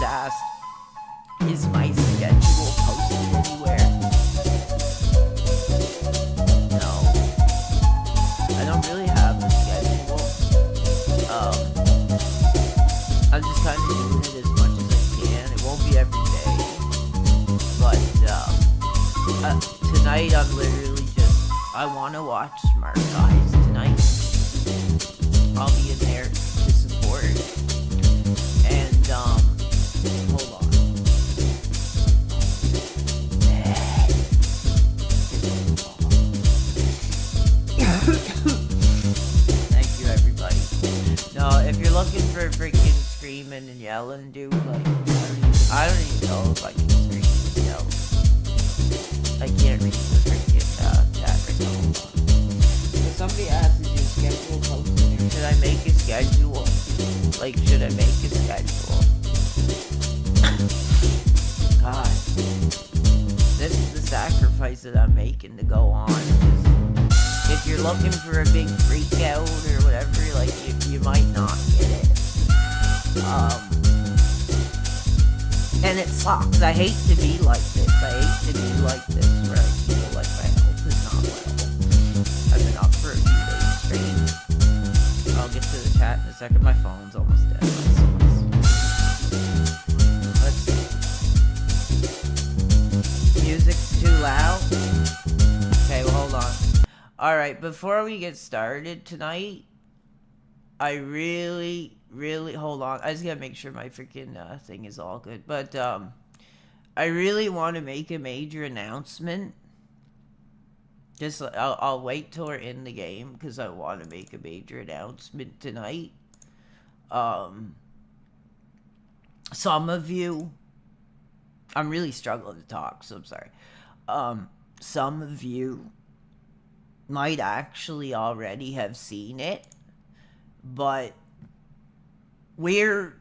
just asked, is my schedule posted anywhere? No. I don't really have a schedule. I'm just kind of doing it as much as I can. It won't be every day. But, tonight I'm literally just, I want to watch Smart Guys tonight. I'll be in there to support. And, hold on. Thank you, everybody. No, if you're looking for freaking screaming and yelling, dude, like, I don't even know if I can scream and yell. I can't read the freaking chat right now. Hold on. So somebody asked, is your schedule posted? Should I make a schedule? Like, should I make a schedule? God. This is the sacrifice that I'm making to go on. If you're looking for a big freak out or whatever, like, you might not get it. And it sucks. I hate to be like this. I hate to be like this where I feel like my health is not well. I've been up for a few days straight. I'll get to the chat in a second. My phone's almost dead. Let's see. Music's too loud. Okay, well, hold on. Alright, before we get started tonight, I really, hold on. I just gotta make sure my freaking thing is all good. But, I really want to make a major announcement. Just, I'll wait till we're in the game, because I want to make a major announcement tonight. Some of you, I'm really struggling to talk, so I'm sorry. Some of you might actually already have seen it, but we're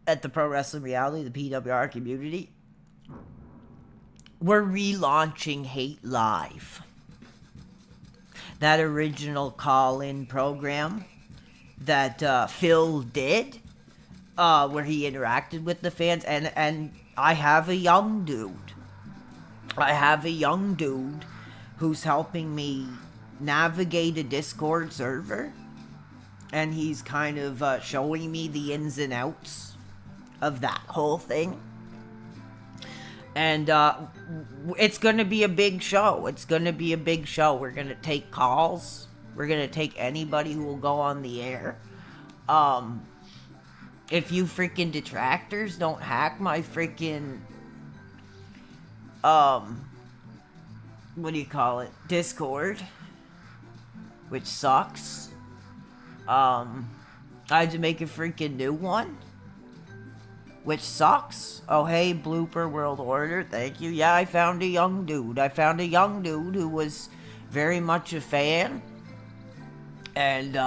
at the Pro Wrestling Reality, the PWR community, we're relaunching Hate Live. That original call-in program that Phil did, where he interacted with the fans, and I have a young dude. Who's helping me navigate a Discord server, and he's kind of showing me the ins and outs of that whole thing. And it's going to be a big show. We're going to take calls. We're going to take anybody who will go on the air. If you freaking detractors don't hack my freaking what do you call it? Discord, which sucks. I had to make a freaking new one, which sucks. Oh, hey, Blooper World Order, thank you. Yeah, I found a young dude. Who was very much a fan, and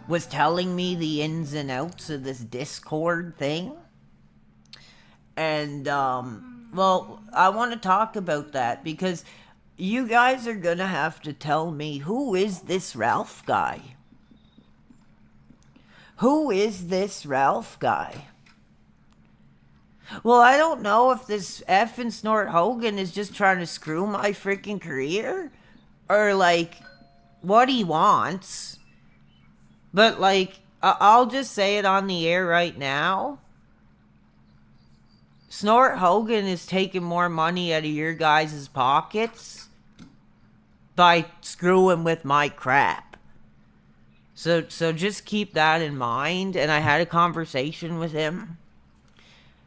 was telling me the ins and outs of this Discord thing. And well, I want to talk about that, because you guys are going to have to tell me, who is this Ralph guy? Who is this Ralph guy? Well, I don't know if this effing Snort Hogan is just trying to screw my freaking career, or, like, what he wants. But, like, I'll just say it on the air right now. Snort Hogan is taking more money out of your guys' pockets by screwing with my crap. So just keep that in mind. And I had a conversation with him.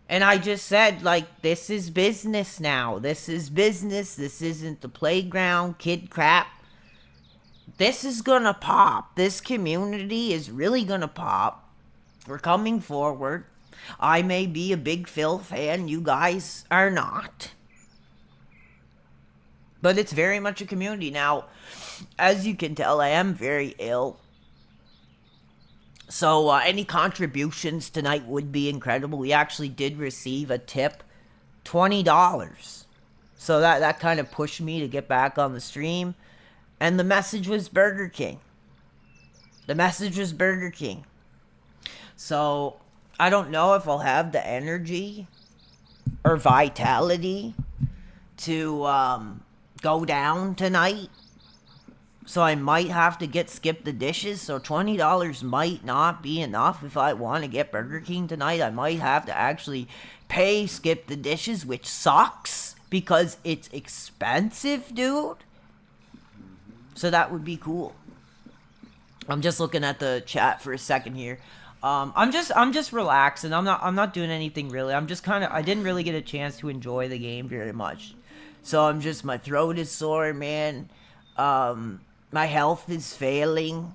And I just said, like, this is business now. This is business. This isn't the playground kid crap. This is gonna pop. This community is really gonna pop. We're coming forward. I may be a big Phil fan, you guys are not. But it's very much a community. Now, as you can tell, I am very ill. So any contributions tonight would be incredible. We actually did receive a tip, $20. So that kind of pushed me to get back on the stream. And the message was Burger King. So I don't know if I'll have the energy or vitality to go down tonight. So I might have to get Skip the Dishes. So $20 might not be enough if I want to get Burger King tonight. I might have to actually pay Skip the Dishes, which sucks because it's expensive, dude. So that would be cool. I'm just looking at the chat for a second here. I'm just relaxing. I'm not doing anything really. I'm just I didn't really get a chance to enjoy the game very much. So my throat is sore, man. My health is failing.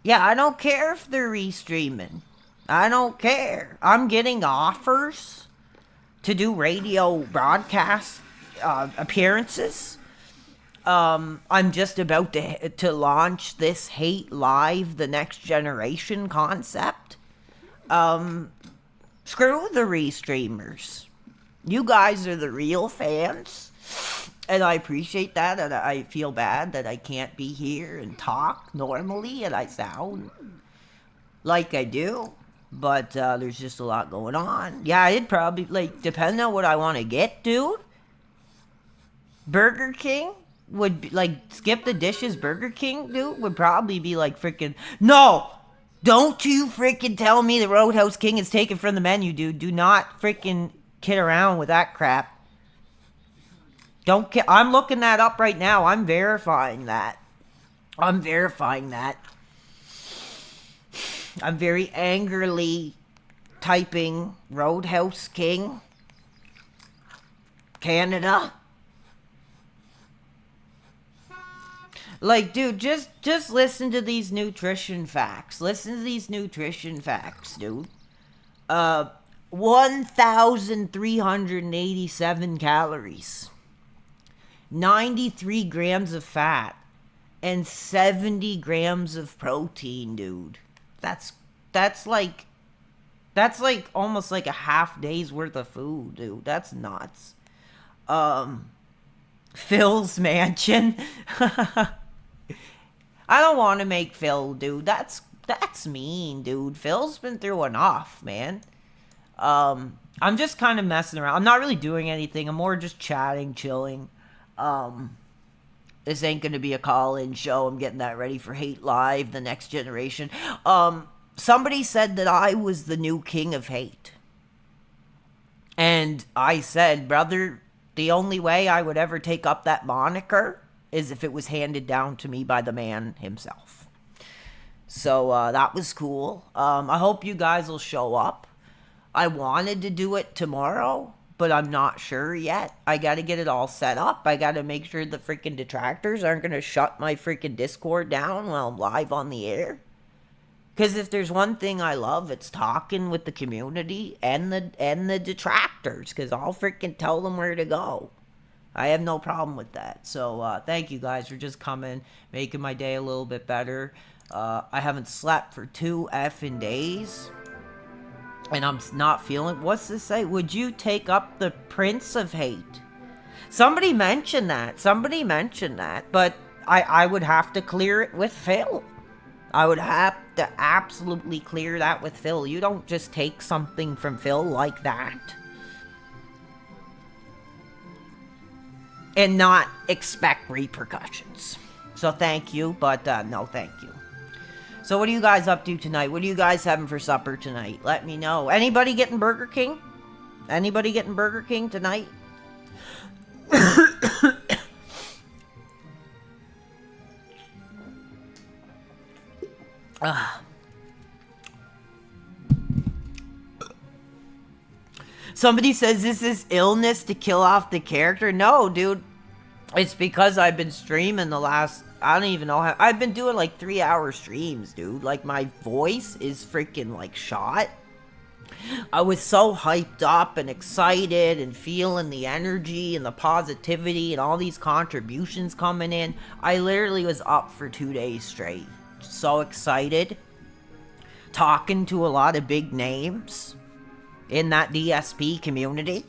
Yeah, I don't care if they're restreaming. I don't care. I'm getting offers to do radio broadcast appearances. I'm just about to launch this Hate Live, the next generation concept. Screw the restreamers. You guys are the real fans. And I appreciate that, and I feel bad that I can't be here and talk normally, and I sound like I do. But there's just a lot going on. Yeah, it'd probably, depending on what I want to get, dude. Burger King would be, Skip the Dishes Burger King, dude, would probably be freaking, no! Don't you freaking tell me the Roadhouse King is taken from the menu, dude. Do not freaking kid around with that crap. I'm looking that up right now. I'm verifying that. I'm very angrily typing Roadhouse King Canada. Dude, just listen to these nutrition facts. Listen to these nutrition facts, dude. 1,387 calories. 93 grams of fat. And 70 grams of protein, dude. That's almost a half day's worth of food, dude. That's nuts. Phil's Mansion. I don't want to make Phil, dude. That's mean, dude. Phil's been through enough, man. I'm just kind of messing around. I'm not really doing anything. I'm more just chatting, chilling. This ain't gonna be a call-in show. I'm getting that ready for Hate Live, the next generation. Somebody said that I was the new king of hate. And I said, brother, the only way I would ever take up that moniker is if it was handed down to me by the man himself. So that was cool. I hope you guys will show up. I wanted to do it tomorrow, but I'm not sure yet. I got to get it all set up. I got to make sure the freaking detractors aren't going to shut my freaking Discord down while I'm live on the air. Because if there's one thing I love, it's talking with the community and the detractors. Because I'll freaking tell them where to go. I have no problem with that. So thank you guys for just coming, making my day a little bit better. I haven't slept for 2 effing days. And I'm not feeling... What's this say? Would you take up the Prince of Hate? Somebody mentioned that. But I would have to clear it with Phil. I would have to absolutely clear that with Phil. You don't just take something from Phil like that and not expect repercussions. So thank you, but no thank you. So what are you guys up to tonight? What are you guys having for supper tonight? Let me know. Anybody getting Burger King? Anybody getting Burger King tonight? Somebody says this is illness to kill off the character. No, dude. It's because I've been streaming the last... I don't even know how... I've been doing 3-hour streams, dude. My voice is freaking shot. I was so hyped up and excited and feeling the energy and the positivity and all these contributions coming in. I literally was up for 2 days straight. So excited. Talking to a lot of big names in that DSP community.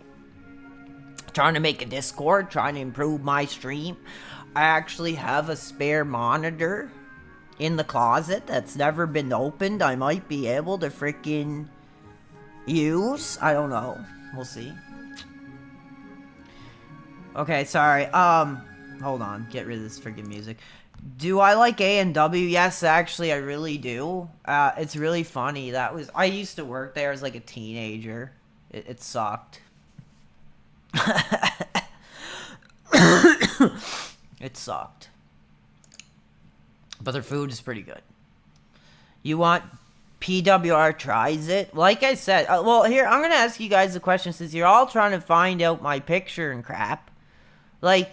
Trying to make a Discord, trying to improve my stream. I actually have a spare monitor in the closet that's never been opened I might be able to freaking use. I don't know. We'll see. Okay, sorry. Hold on. Get rid of this freaking music. Do I like A&W? Yes, actually, I really do. It's really funny. I used to work there as like a teenager. It sucked. It sucked. But their food is pretty good. You want PWR tries it? Like I said, well, here, I'm going to ask you guys a question since you're all trying to find out my picture and crap. Like,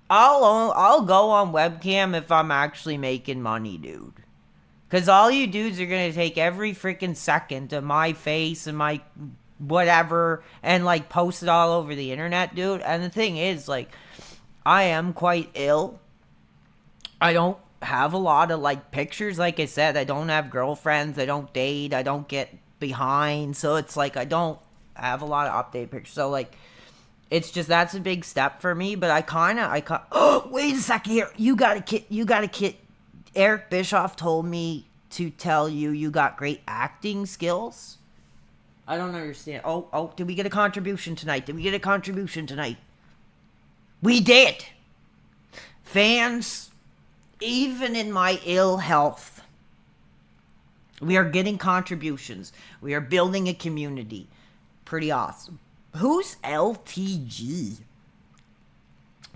I'll go on webcam if I'm actually making money, dude. Because all you dudes are going to take every freaking second of my face and my whatever and, like, post it all over the internet, dude. And the thing is, like, I am quite ill. I don't have a lot of, like, pictures. Like I said, I don't have girlfriends. I don't date. I don't get behind. So it's like I don't have a lot of update pictures. So, like, it's just that's a big step for me. But oh, wait a second here. You got a kid. Eric Bischoff told me to tell you you got great acting skills. I don't understand. Oh, did we get a contribution tonight? We did. Fans, even in my ill health, we are getting contributions. We are building a community. Pretty awesome. Who's LTG?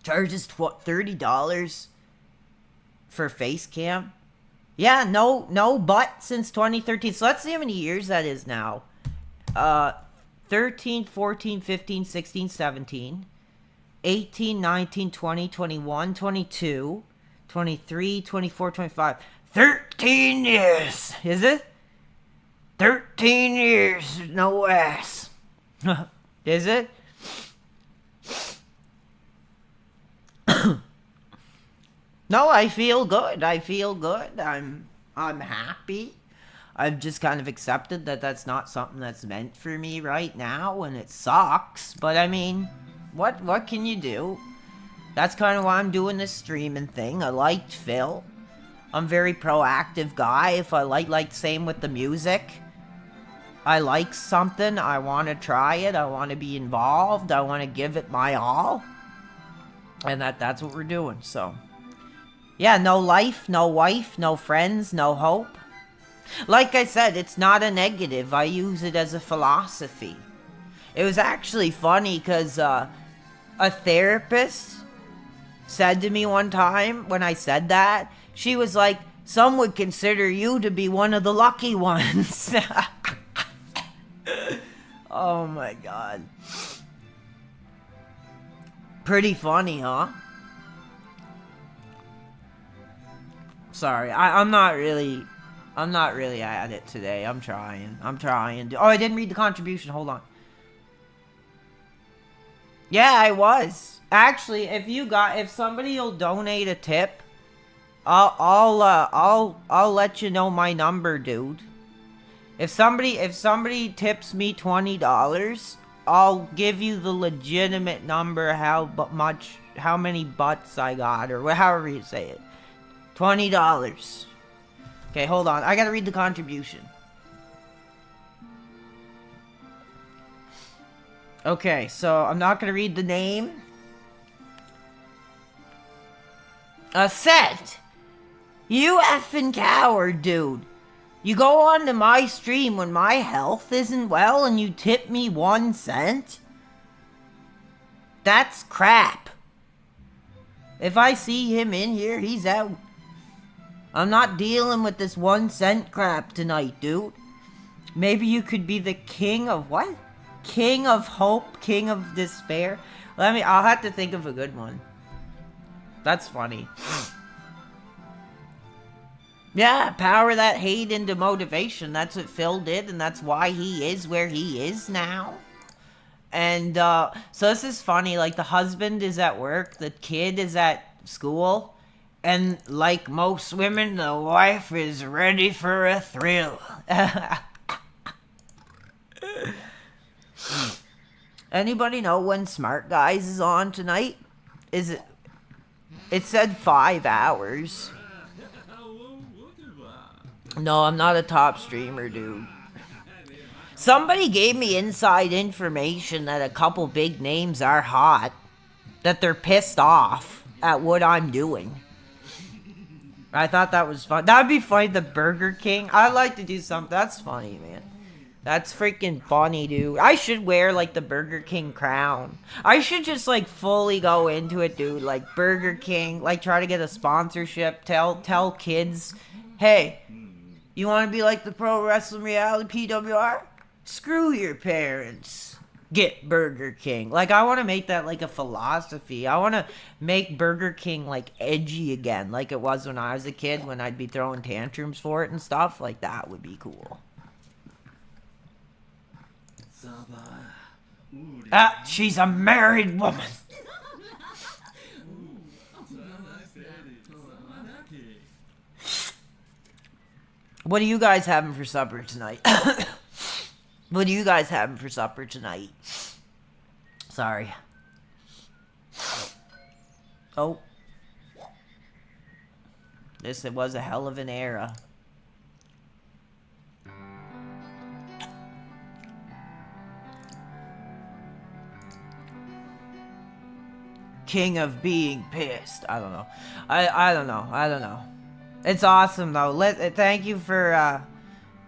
Charges $30 for face cam. Yeah, no butt since 2013. So let's see how many years that is now. 13, 14, 15, 16, 17, 18, 19, 20, 21, 22, 23, 24, 25. 13 years. Is it? 13 years. No ass. Is it? No, I feel good. I'm happy. I've just kind of accepted that that's not something that's meant for me right now, and it sucks. But I mean, what can you do? That's kind of why I'm doing this streaming thing. I liked Phil. I'm a very proactive guy. If I like same with the music. I like something. I want to try it. I want to be involved. I want to give it my all. And that's what we're doing. So, yeah, no life, no wife, no friends, no hope. Like I said, it's not a negative. I use it as a philosophy. It was actually funny because a therapist said to me one time when I said that, she was like, some would consider you to be one of the lucky ones. Oh my god. Pretty funny, huh? Sorry, I'm not really at it today. I'm trying. Oh, I didn't read the contribution. Hold on. Yeah, I was. Actually, if somebody will donate a tip, I'll let you know my number, dude. If somebody tips me $20, I'll give you the legitimate number how many butts I got, or however you say it. $20. Okay, hold on. I gotta read the contribution. Okay, so I'm not gonna read the name. Set! You effing coward, dude. You go on to my stream when my health isn't well and you tip me 1 cent? That's crap. If I see him in here, he's out. I'm not dealing with this 1 cent crap tonight, dude. Maybe you could be the king of what? King of hope, king of despair. I'll have to think of a good one. That's funny. Yeah, power that hate into motivation. That's what Phil did, and that's why he is where he is now. And, so this is funny. Like, the husband is at work, the kid is at school, and like most women, the wife is ready for a thrill. Anybody know when Smart Guys is on tonight? Is It said 5 hours. No, I'm not a top streamer, dude. Somebody gave me inside information that a couple big names are hot. That they're pissed off at what I'm doing. I thought that was fun. That'd be funny, the Burger King. I'd like to do something. That's funny, man. That's freaking funny, dude. I should wear, like, the Burger King crown. I should just, like, fully go into it, dude. Like, Burger King. Like, try to get a sponsorship. Tell kids, hey, you want to be like the Pro Wrestling Reality PWR? Screw your parents. Get Burger King. Like, I want to make that, like, a philosophy. I want to make Burger King, like, edgy again. Like it was when I was a kid, when I'd be throwing tantrums for it and stuff. Like, that would be cool. Ah, she's a married woman. What are you guys having for supper tonight? What are you guys having for supper tonight? Sorry. Oh. It was a hell of an era. King of being pissed. I don't know. I don't know. It's awesome though. Thank you for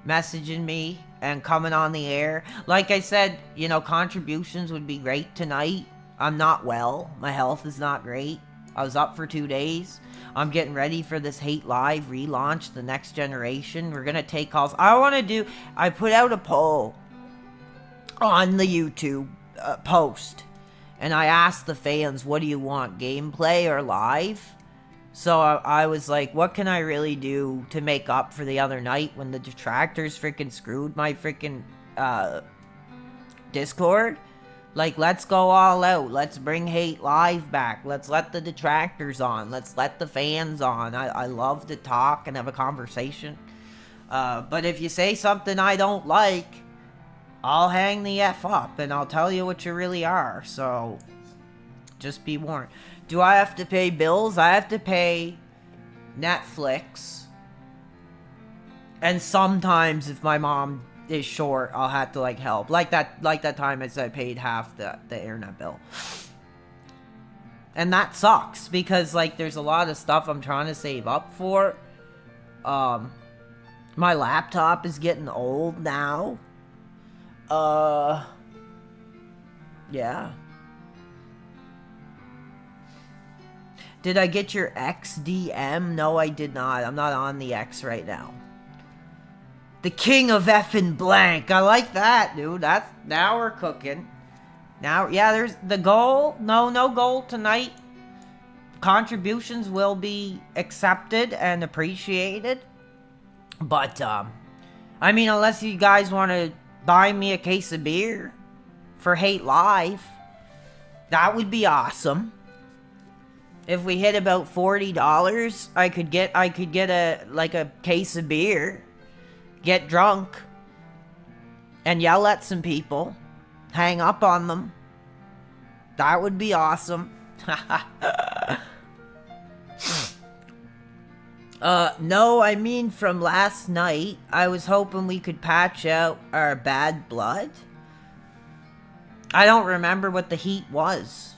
messaging me and coming on the air. Like I said, you know, contributions would be great tonight. I'm not well. My health is not great. I was up for 2 days. I'm getting ready for this Hate Live relaunch, the next generation. We're gonna take calls. I put out a poll on the YouTube post, and I asked the fans, what do you want, gameplay or live? So I was like, what can I really do to make up for the other night when the detractors freaking screwed my freaking Discord? Like, let's go all out. Let's bring Hate Live back. Let's let the detractors on. Let's let the fans on. I love to talk and have a conversation. But if you say something I don't like, I'll hang the F up and I'll tell you what you really are. So, just be warned. Do I have to pay bills? I have to pay Netflix. And sometimes if my mom is short, I'll have to, like, help. Like that time I paid half the internet bill. And that sucks because, like, there's a lot of stuff I'm trying to save up for. My laptop is getting old now. Yeah. Did I get your XDM? No, I did not. I'm not on the X right now. The king of effing blank. I like that, dude. Now we're cooking. Now, yeah, there's the goal. No goal tonight. Contributions will be accepted and appreciated. But, I mean, unless you guys want to buy me a case of beer for Hate Live, that would be awesome. If we hit about $40, I could get a case of beer, get drunk, and yell at some people, hang up on them. That would be awesome. No, I mean from last night, I was hoping we could patch out our bad blood. I don't remember what the heat was.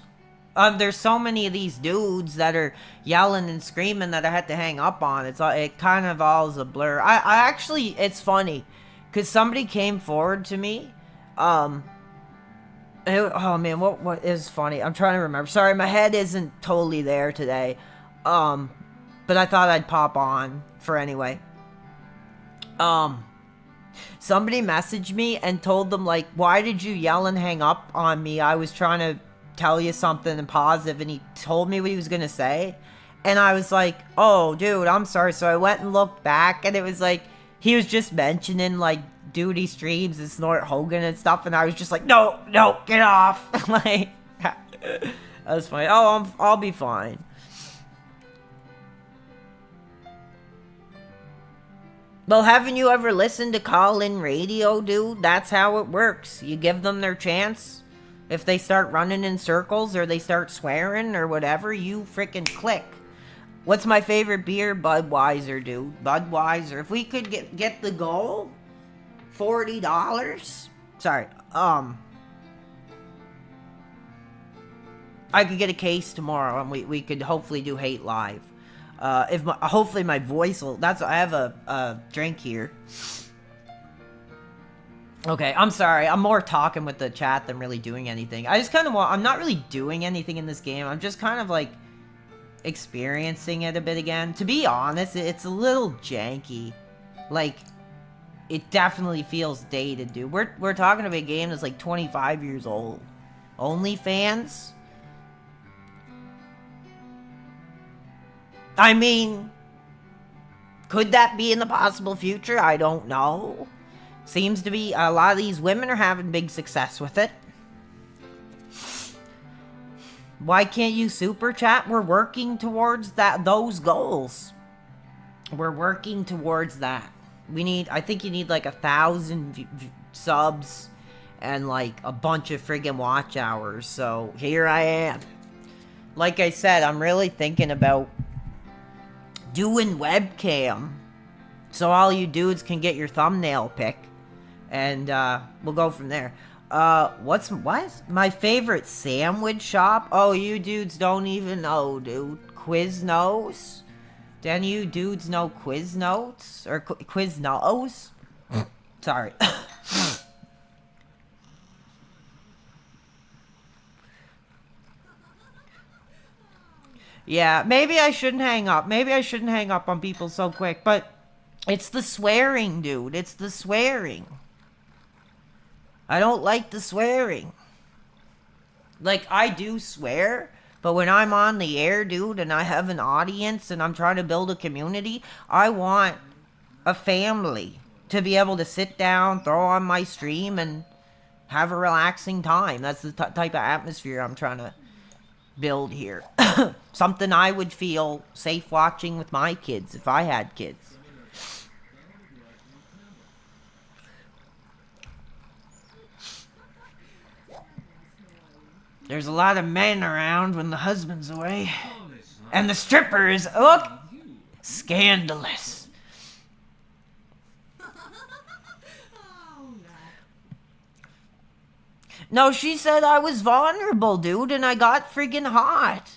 There's so many of these dudes that are yelling and screaming that I had to hang up on. It kind of all is a blur. I actually, it's funny, because somebody came forward to me. Oh man, what is funny? I'm trying to remember. Sorry, my head isn't totally there today. But I thought I'd pop on for anyway. Somebody messaged me and told them, like, why did you yell and hang up on me? I was trying to tell you something positive, and he told me what he was gonna say, and I was like, oh dude, I'm sorry. So I went and looked back, and it was like he was just mentioning like duty streams and Snort Hogan and stuff, and I was just like, no, get off. Like, that was funny. Oh, I'll be fine. Well, haven't you ever listened to call-in radio, dude? That's how it works. You give them their chance, If they start running in circles or they start swearing or whatever, you freaking click. What's my favorite beer? Budweiser, dude. Budweiser. If we could get the goal, $40. Sorry. I could get a case tomorrow, and we could hopefully do Hate Live. Hopefully my voice will. I have a drink here. Okay, I'm sorry. I'm more talking with the chat than really doing anything. I just kind of I'm not really doing anything in this game. I'm just kind of like experiencing it a bit again. To be honest, it's a little janky. Like, it definitely feels dated, dude. We're talking about a game that's like 25 years old. OnlyFans? I mean, could that be in the possible future? I don't know. Seems to be a lot of these women are having big success with it. Why can't you super chat? We're working towards those goals. We're working towards that. I think you need like 1,000 subs and like a bunch of friggin' watch hours. So here I am. Like I said, I'm really thinking about doing webcam, so all you dudes can get your thumbnail pic, and we'll go from there. What? My favorite sandwich shop? Oh, you dudes don't even know, dude. Quiznos? Do any of you dudes know Quiznos? Or Quiznos? Sorry. Yeah, maybe I shouldn't hang up. Maybe I shouldn't hang up on people so quick, but it's the swearing, dude. It's the swearing. I don't like the swearing. Like, I do swear, but when I'm on the air, dude, and I have an audience and I'm trying to build a community, I want a family to be able to sit down, throw on my stream, and have a relaxing time. That's the type of atmosphere I'm trying to build here. Something I would feel safe watching with my kids if I had kids. There's a lot of men around when the husband's away. And the strippers, look, scandalous. No, she said I was vulnerable, dude, and I got friggin' hot.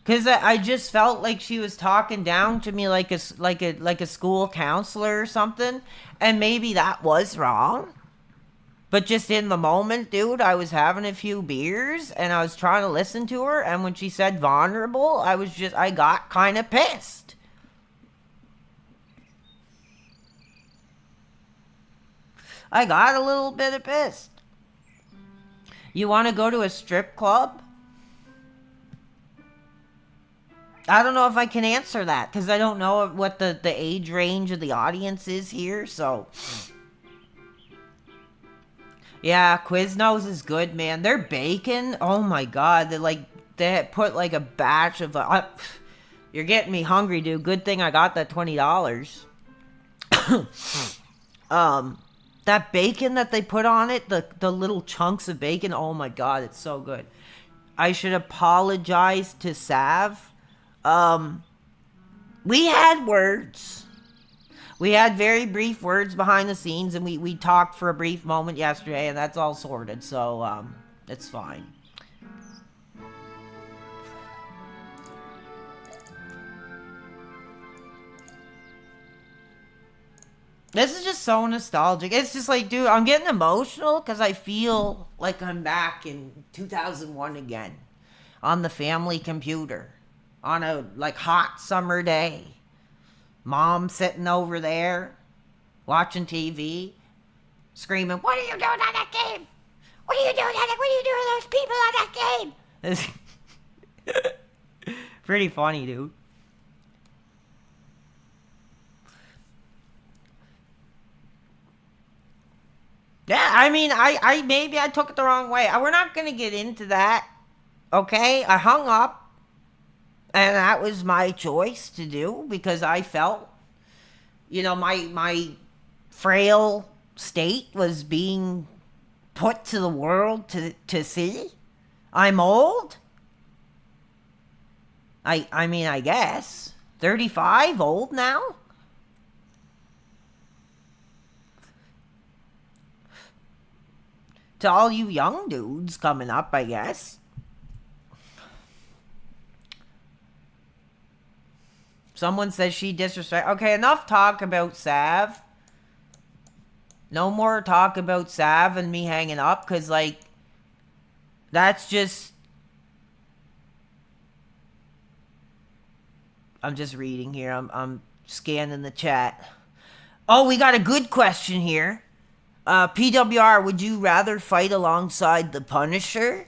Cause I just felt like she was talking down to me like a school counselor or something, and maybe that was wrong. But just in the moment, dude, I was having a few beers and I was trying to listen to her, and when she said vulnerable, I got kind of pissed. I got a little bit of pissed. You want to go to a strip club? I don't know if I can answer that, because I don't know what the age range of the audience is here, so. Yeah, Quiznos is good, man. Their bacon, oh my god, they put like a batch of, you're getting me hungry, dude. Good thing I got that $20. That bacon that they put on it, the little chunks of bacon, oh my god, it's so good. I should apologize to Sav. We had words. We had very brief words behind the scenes, and we talked for a brief moment yesterday, and that's all sorted, so, it's fine. This is just so nostalgic. It's just like, dude, I'm getting emotional because I feel like I'm back in 2001 again. On the family computer. On a, hot summer day. Mom sitting over there. Watching TV. Screaming, what are you doing on that game? What are you doing on that? What are you doing to those people on that game? Pretty funny, dude. Yeah, I mean, maybe I took it the wrong way. We're not going to get into that, okay? I hung up, and that was my choice to do, because I felt, my frail state was being put to the world to see? I'm old? I mean, I guess. 35, old now? To all you young dudes coming up, I guess. Someone says she disrespect. Okay, enough talk about Sav. No more talk about Sav and me hanging up, because, like, that's just... I'm just reading here. I'm scanning the chat. Oh, we got a good question here. PWR, would you rather fight alongside the Punisher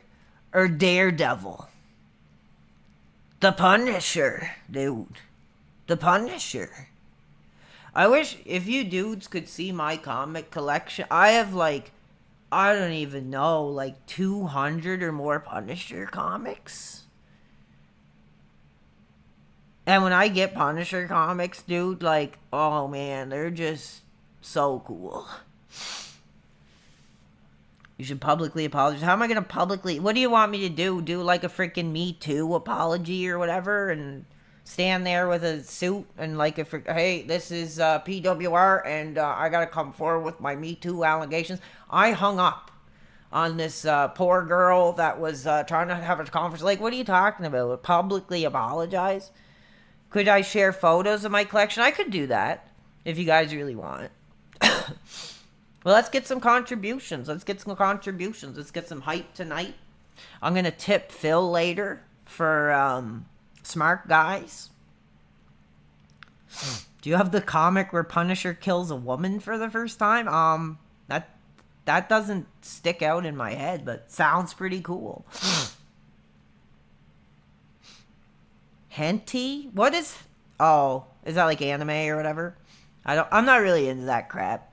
or Daredevil? The Punisher, dude. The Punisher. I wish if you dudes could see my comic collection. I have like, I don't even know, like 200 or more Punisher comics. And when I get Punisher comics, dude, like, oh man, they're just so cool. You should publicly apologize. How am I going to publicly... What do you want me to do? Do like a freaking Me Too apology or whatever? And stand there with a suit and like a... Hey, this is PWR and I got to come forward with my Me Too allegations. I hung up on this poor girl that was trying to have a conference. Like, what are you talking about? Publicly apologize? Could I share photos of my collection? I could do that if you guys really want. Well, let's get some contributions. Let's get some hype tonight. I'm going to tip Phil later for smart guys. Do you have the comic where Punisher kills a woman for the first time? That doesn't stick out in my head, but sounds pretty cool. Henty? What is... Oh, is that like anime or whatever? I'm not really into that crap.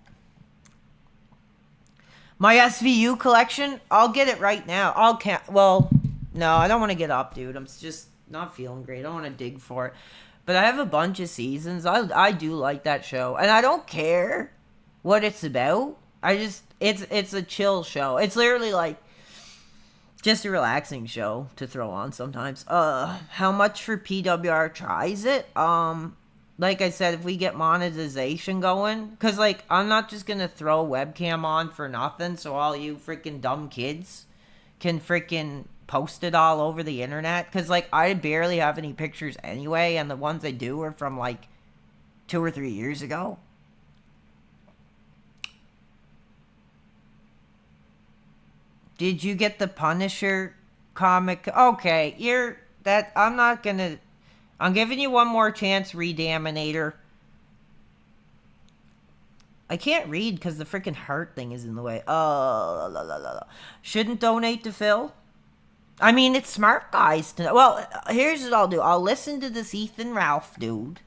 My SVU collection, I'll get it right now. Well, no, I don't want to get up, dude. I'm just not feeling great. I don't want to dig for it. But I have a bunch of seasons. I do like that show. And I don't care what it's about. It's a chill show. It's literally like just a relaxing show to throw on sometimes. How much for PWR tries it? Like I said, if we get monetization going, because, like, I'm not just going to throw a webcam on for nothing so all you freaking dumb kids can freaking post it all over the internet. Because, like, I barely have any pictures anyway, and the ones I do are from, like, 2 or 3 years ago. Did you get the Punisher comic? Okay, I'm not going to... I'm giving you one more chance, Redaminator. I can't read because the freaking heart thing is in the way. Shouldn't donate to Phil? I mean, it's smart guys. Well, here's what I'll do. I'll listen to this Ethan Ralph dude.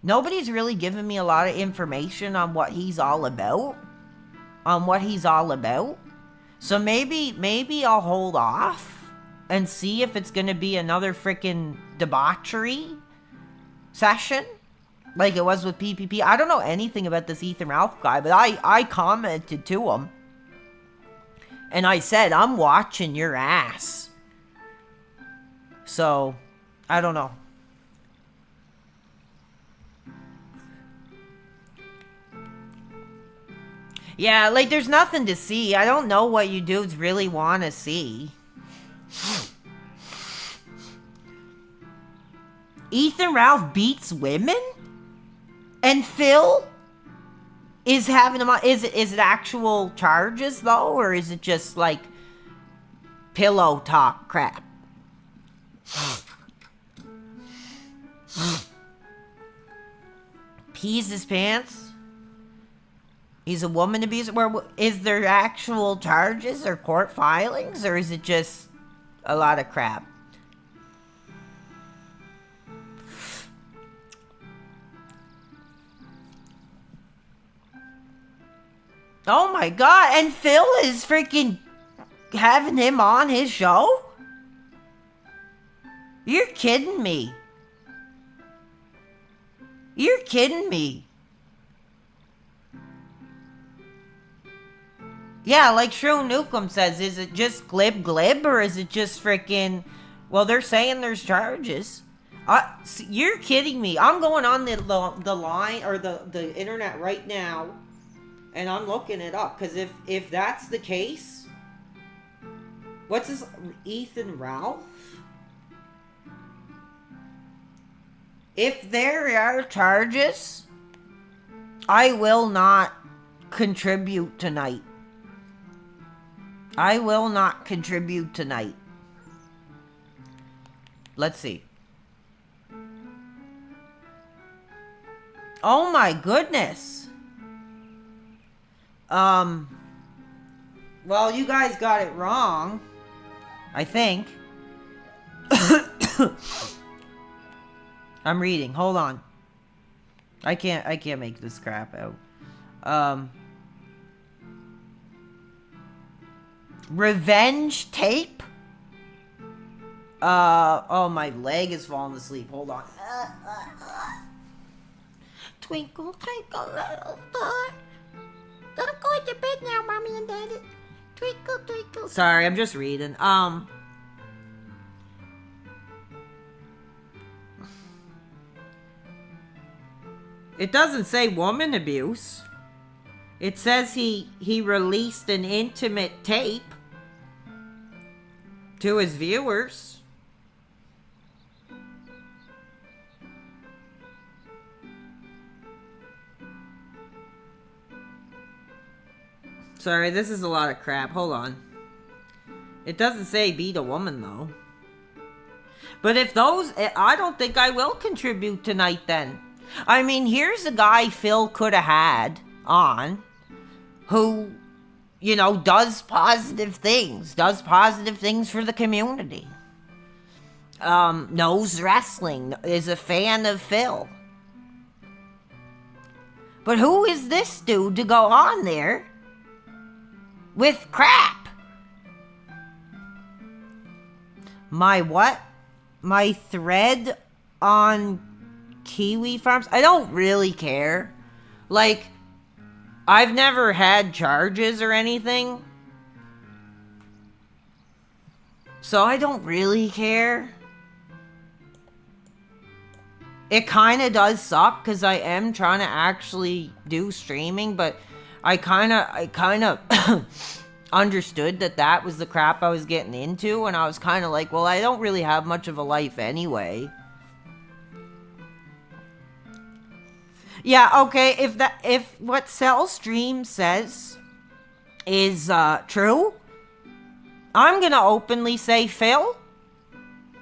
Nobody's really given me a lot of information on what he's all about. So maybe I'll hold off and see if it's going to be another freaking debauchery session like it was with PPP. I don't know anything about this Ethan Ralph guy, but I commented to him and I said, I'm watching your ass. So, I don't know. Yeah, like, there's nothing to see. I don't know what you dudes really want to see. Ethan Ralph beats women? And Phil is having them on... Is it actual charges, though? Or is it just, like, pillow talk crap? Pees his pants? He's a woman abuser? Is there actual charges or court filings? Or is it just a lot of crap? Oh my god, and Phil is freaking having him on his show? You're kidding me. You're kidding me. Yeah, like Shrew Nukem says, is it just glib glib or is it just freaking... Well, they're saying there's charges. You're kidding me. I'm going on the line or the internet right now and I'm looking it up because if that's the case, what's this? Ethan Ralph? If there are charges, I will not contribute tonight. I will not contribute tonight. Let's see. Oh my goodness. Well, you guys got it wrong. I think. I'm reading. Hold on. I can't make this crap out. Revenge tape? Oh, my leg is falling asleep. Hold on. Twinkle, twinkle, little star. Gotta go to bed now, mommy and daddy. Twinkle, twinkle. Sorry, I'm just reading. It doesn't say woman abuse. It says he released an intimate tape to his viewers. Sorry, this is a lot of crap. Hold on. It doesn't say beat a woman, though. But if those... I don't think I will contribute tonight, then. I mean, here's a guy Phil could have had on who, you know, does positive things for the community. Knows wrestling, is a fan of Phil. But who is this dude to go on there with crap? My what? My thread on Kiwi Farms? I don't really care. Like, I've never had charges or anything. So I don't really care. It kind of does suck because I am trying to actually do streaming, but I kind of understood that was the crap I was getting into, and I was kind of like, well, I don't really have much of a life anyway. Yeah, okay, if what Cellstream says is true, I'm gonna openly say, Phil,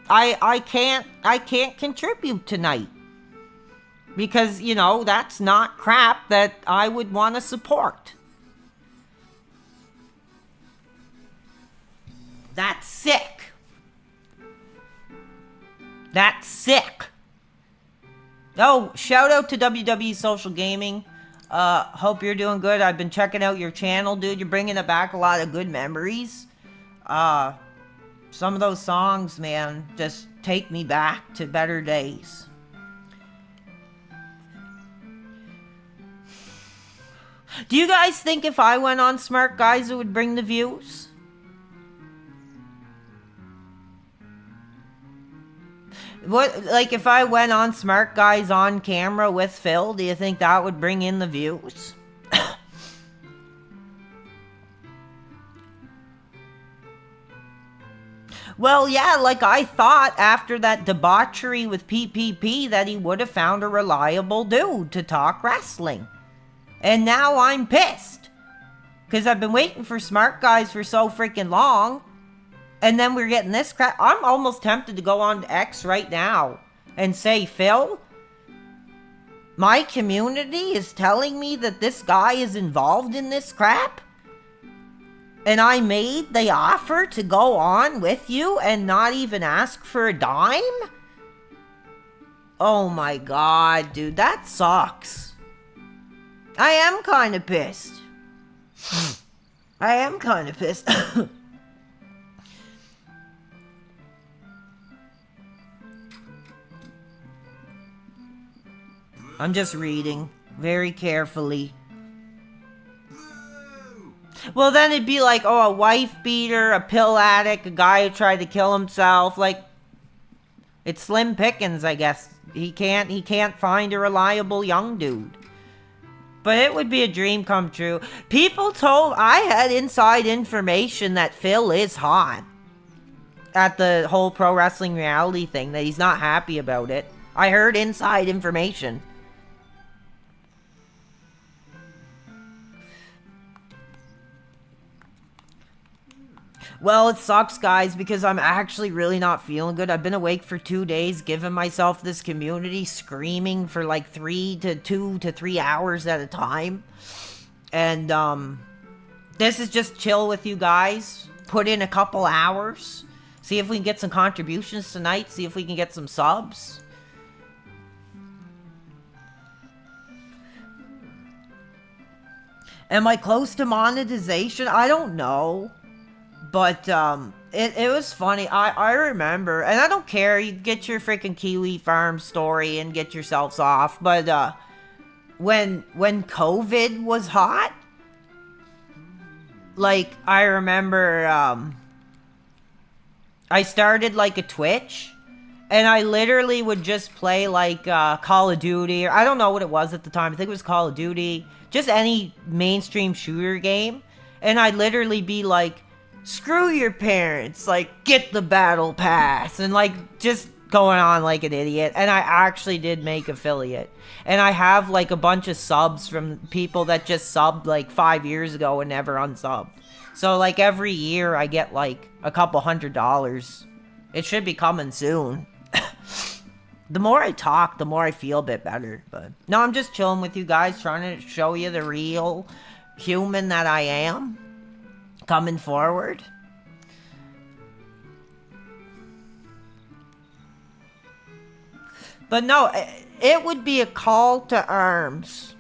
I can't contribute tonight. Because, you know, that's not crap that I would want to support. That's sick. That's sick. Oh, shout out to WWE Social Gaming. Hope you're doing good. I've been checking out your channel, dude. You're bringing back a lot of good memories. Some of those songs, man, just take me back to better days. Do you guys think if I went on Smart Guys, it would bring the views? What, like, if I went on Smart Guys on camera with Phil, do you think that would bring in the views? Well, yeah, like I thought after that debauchery with PPP that he would have found a reliable dude to talk wrestling. And now I'm pissed. Because I've been waiting for Smart Guys for so freaking long. And then we're getting this crap. I'm almost tempted to go on to X right now and say, Phil, my community is telling me that this guy is involved in this crap. And I made the offer to go on with you and not even ask for a dime? Oh my god, dude, that sucks. I am kind of pissed. I am kind of pissed. I'm just reading very carefully. Well, then it'd be like, oh, a wife beater, a pill addict, a guy who tried to kill himself. Like, it's slim pickings, I guess. He can't find a reliable young dude. But it would be a dream come true. I had inside information that Phil is hot. At the whole pro wrestling reality thing, that he's not happy about it. I heard inside information. Well, it sucks, guys, because I'm actually really not feeling good. I've been awake for 2 days, giving myself this community, screaming for like 2 to 3 hours at a time. And, this is just chill with you guys. Put in a couple hours. See if we can get some contributions tonight. See if we can get some subs. Am I close to monetization? I don't know. But, it was funny. I remember, and I don't care, you get your freaking Kiwi Farm story and get yourselves off, but, when COVID was hot, like, I remember, I started, like, a Twitch, and I literally would just play, like, Call of Duty, or I don't know what it was at the time, I think it was Call of Duty, just any mainstream shooter game, and I'd literally be like, screw your parents, like, get the battle pass, and, like, just going on like an idiot. And I actually did make affiliate, and I have, like, a bunch of subs from people that just subbed, like, 5 years ago and never unsubbed. So, like, every year I get, like, a couple $100. It should be coming soon. The more I talk, the more I feel a bit better. But no, I'm just chilling with you guys, trying to show you the real human that I am. Coming forward. But no, it would be a call to arms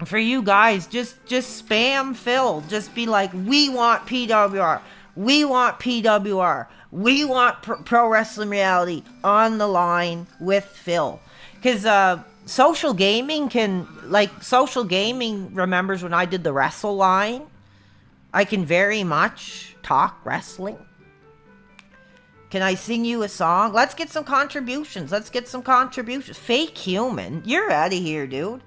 for you guys. Just spam Phil. Just be like, we want PWR. We want PWR. We want Pro Wrestling Reality on the line with Phil. Because social gaming remembers when I did the Wrestle line. I can very much talk wrestling. Can I sing you a song? Let's get some contributions. Fake human. You're out of here, dude.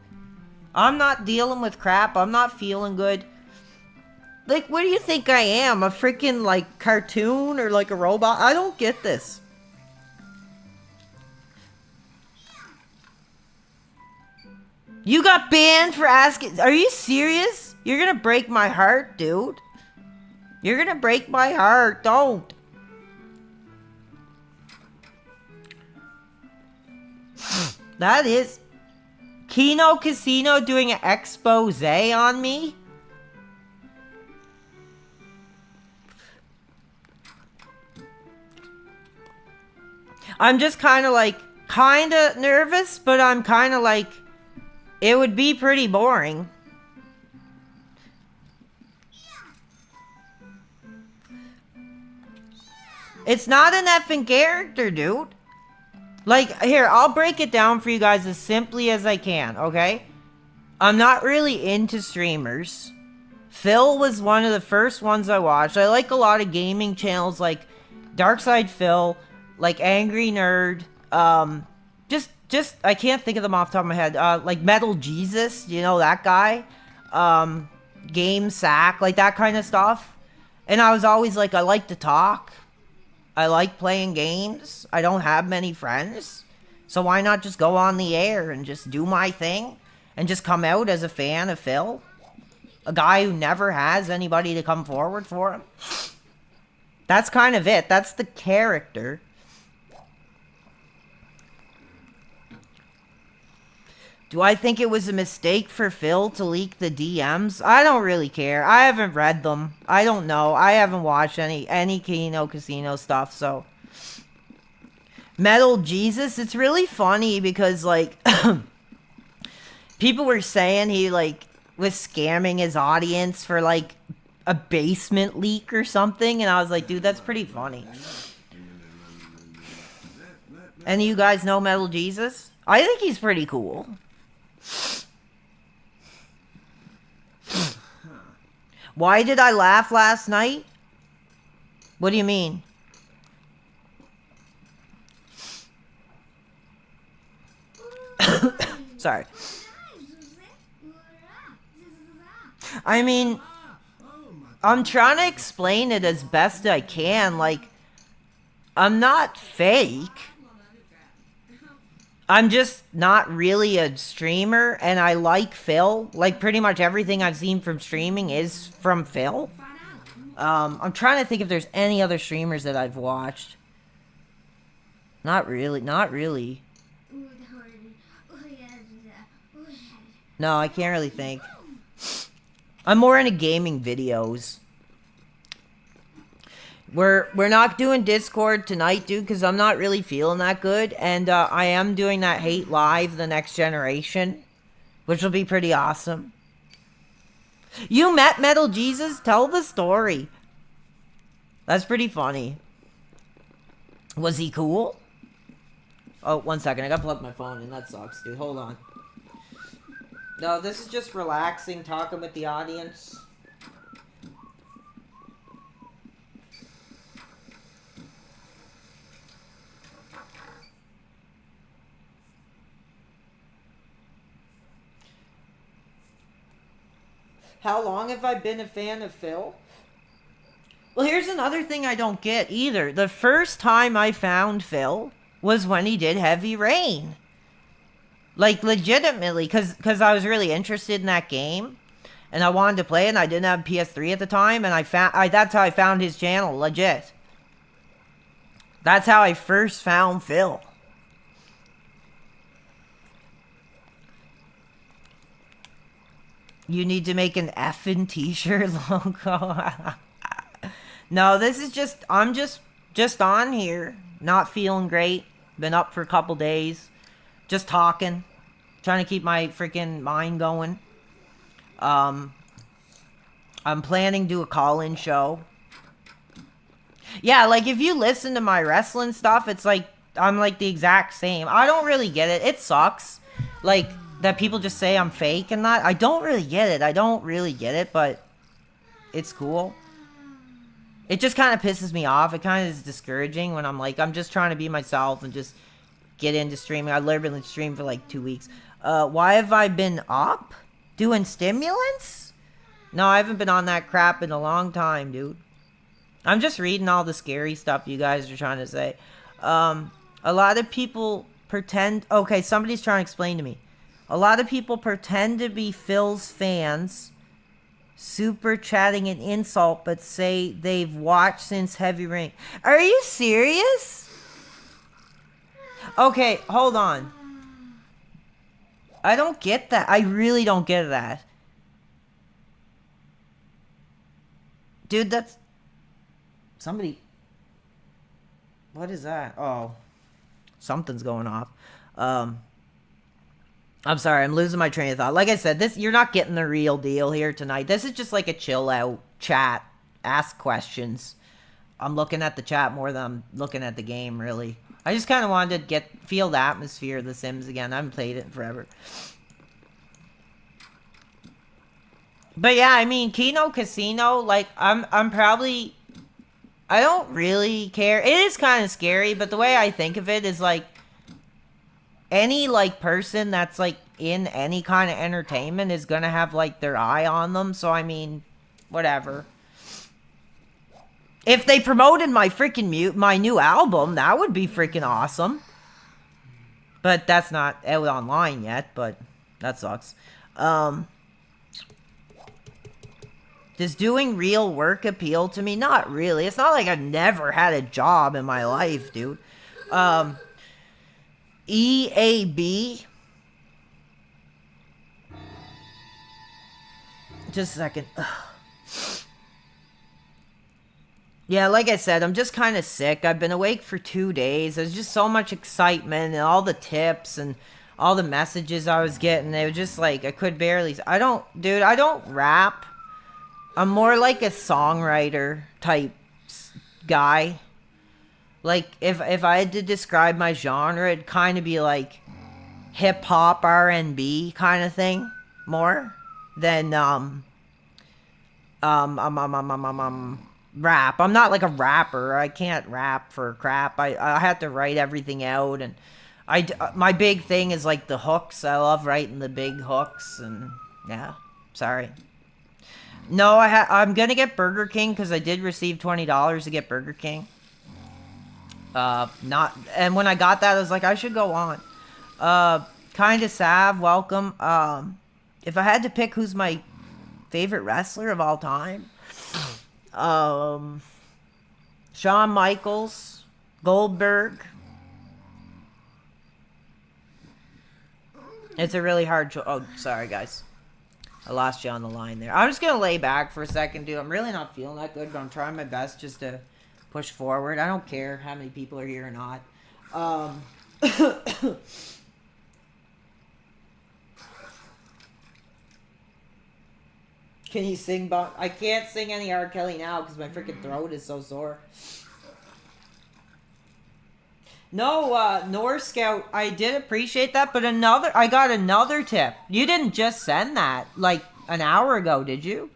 I'm not dealing with crap. I'm not feeling good. Like, what do you think I am? A freaking, like, cartoon or, like, a robot? I don't get this. You got banned for asking... Are you serious? You're gonna break my heart, dude. You're gonna break my heart. Don't. That is... Kino Casino doing an expose on me? I'm just kind of nervous, but I'm kind of like, it would be pretty boring. It's not an effing character, dude. Like, here, I'll break it down for you guys as simply as I can, okay? I'm not really into streamers. Phil was one of the first ones I watched. I like a lot of gaming channels like Darkside Phil, like Angry Nerd, just I can't think of them off the top of my head. Like Metal Jesus, you know that guy? Game Sack, like that kind of stuff. And I was always like, I like to talk. I like playing games. I don't have many friends. So why not just go on the air and just do my thing? And just come out as a fan of Phil? A guy who never has anybody to come forward for him? That's kind of it. That's the character. Do I think it was a mistake for Phil to leak the DMs? I don't really care. I haven't read them. I don't know. I haven't watched any Kino Casino stuff, so... Metal Jesus, it's really funny because, like... people were saying he, like, was scamming his audience for, like, a basement leak or something, and I was like, dude, that's pretty funny. And you guys know Metal Jesus? I think he's pretty cool. Why did I laugh last night? What do you mean? Sorry. I mean, I'm trying to explain it as best I can. Like, I'm not fake. I'm just not really a streamer, and I like Phil. Like, pretty much everything I've seen from streaming is from Phil. I'm trying to think if there's any other streamers that I've watched. Not really, not really. No, I can't really think. I'm more into gaming videos. We're not doing Discord tonight, dude, because I'm not really feeling that good. And I am doing that Hate Live, The Next Generation, which will be pretty awesome. You met Metal Jesus? Tell the story. That's pretty funny. Was he cool? Oh, 1 second. I gotta plug my phone in. That sucks, dude. Hold on. No, this is just relaxing, talking with the audience. How long have I been a fan of Phil? Well, here's another thing I don't get either. The first time I found Phil was when he did Heavy Rain. Like, legitimately, because I was really interested in that game. And I wanted to play it, and I didn't have PS3 at the time. And that's how I found his channel, legit. That's how I first found Phil. You need to make an effing t-shirt logo. No, this is just, I'm just on here. Not feeling great. Been up for a couple days. Just talking. Trying to keep my freaking mind going. I'm planning to do a call-in show. Yeah, like if you listen to my wrestling stuff, it's like, I'm like the exact same. I don't really get it. It sucks. Like, that people just say I'm fake and that. I don't really get it. I don't really get it, but it's cool. It just kind of pisses me off. It kind of is discouraging when I'm like, I'm just trying to be myself and just get into streaming. I literally streamed for like 2 weeks. Why have I been up? Doing stimulants? No, I haven't been on that crap in a long time, dude. I'm just reading all the scary stuff you guys are trying to say. A lot of people pretend... Okay, somebody's trying to explain to me. A lot of people pretend to be Phil's fans, super chatting an insult, but say they've watched since Heavy Rain. Are you serious? Okay, hold on. I don't get that. I really don't get that. Dude, that's... Somebody... What is that? Oh. Something's going off. I'm sorry, I'm losing my train of thought. Like I said, you're not getting the real deal here tonight. This is just like a chill out chat, ask questions. I'm looking at the chat more than I'm looking at the game, really. I just kind of wanted to feel the atmosphere of The Sims again. I haven't played it in forever. But yeah, I mean, Kino Casino, like, I'm probably... I don't really care. It is kind of scary, but the way I think of it is like, any, like, person that's, like, in any kind of entertainment is gonna have, like, their eye on them. So, I mean, whatever. If they promoted my freaking my new album, that would be freaking awesome. But that's not out online yet, but that sucks. Does doing real work appeal to me? Not really. It's not like I've never had a job in my life, dude. EAB. Just a second. Yeah, like I said, I'm just kind of sick. I've been awake for 2 days. There's just so much excitement and all the tips and all the messages I was getting. They were just like, I could barely... Dude, I don't rap. I'm more like a songwriter type guy. Like, if I had to describe my genre, it'd kind of be like hip-hop, R&B kind of thing. More than rap. I'm not like a rapper. I can't rap for crap. I have to write everything out, and my big thing is like the hooks. I love writing the big hooks, and yeah. Sorry. No, I'm gonna get Burger King because I did receive $20 to get Burger King. And when I got that, I was like, I should go on. Kinda Sav, welcome. If I had to pick who's my favorite wrestler of all time, Shawn Michaels, Goldberg. It's a really hard choice. Oh, sorry, guys. I lost you on the line there. I'm just going to lay back for a second, dude. I'm really not feeling that good, but I'm trying my best just to push forward. I don't care how many people are here or not. Can you sing? I can't sing any R. Kelly now because my freaking throat is so sore. No, North Scout, I did appreciate that, but I got another tip. You didn't just send that, like, an hour ago, did you?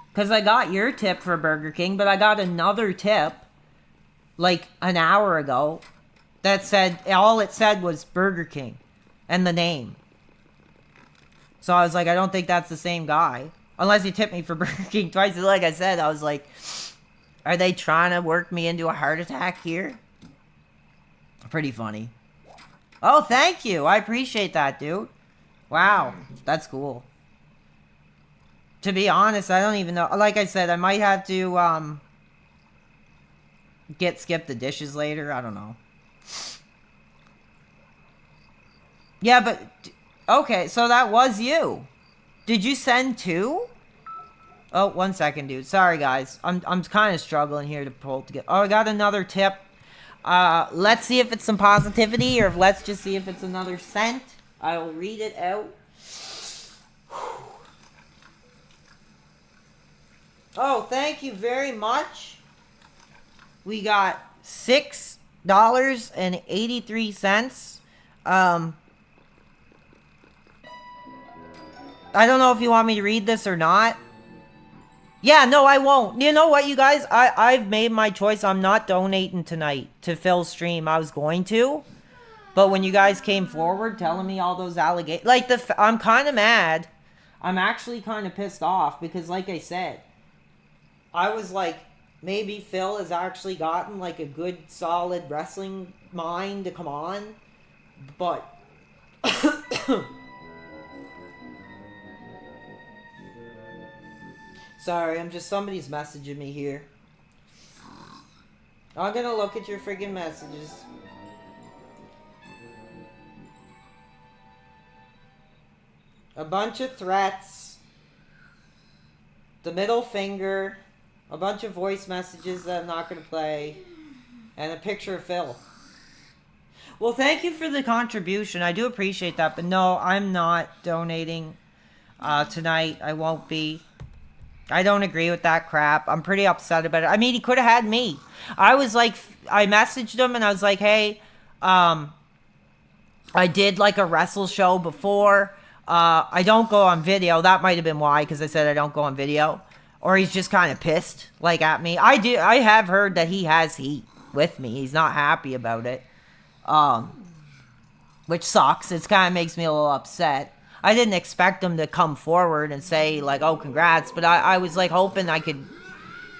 Because I got your tip for Burger King, but I got another tip, like, an hour ago, that said, all it said was Burger King, and the name. So I was like, I don't think that's the same guy. Unless you tipped me for Burger King twice. Like I said, I was like, are they trying to work me into a heart attack here? Pretty funny. Oh, thank you. I appreciate that, dude. Wow. That's cool. To be honest, I don't even know. Like I said, I might have to, skip the dishes later. I don't know. Yeah, but... Okay, so that was you. Did you send two? Oh, 1 second, dude. Sorry, guys. I'm kind of struggling here to pull together. Oh, I got another tip. Let's see if it's some positivity, or let's just see if it's another scent. I will read it out. Oh, thank you very much. We got $6.83. I don't know if you want me to read this or not. Yeah, no, I won't. You know what, you guys? I've made my choice. I'm not donating tonight to Phil's stream. I was going to. But when you guys came forward telling me all those allegations... Like, I'm kind of mad. I'm actually kind of pissed off because, like I said, I was like, maybe Phil has actually gotten, like, a good, solid wrestling mind to come on. But... Sorry, somebody's messaging me here. I'm gonna look at your friggin' messages. A bunch of threats. The middle finger. A bunch of voice messages that I'm not gonna play. And a picture of Phil. Well, thank you for the contribution. I do appreciate that. But no, I'm not donating tonight. I won't be. I don't agree with that crap. I'm pretty upset about it. I mean, he could have had me. I was like, I messaged him and I was like, hey, I did like a wrestle show before. I don't go on video. That might have been why, because I said I don't go on video. Or he's just kind of pissed, like, at me. I have heard that he has heat with me. He's not happy about it. Which sucks. It kind of makes me a little upset. I didn't expect him to come forward and say, like, oh, congrats. But I was, like, hoping I could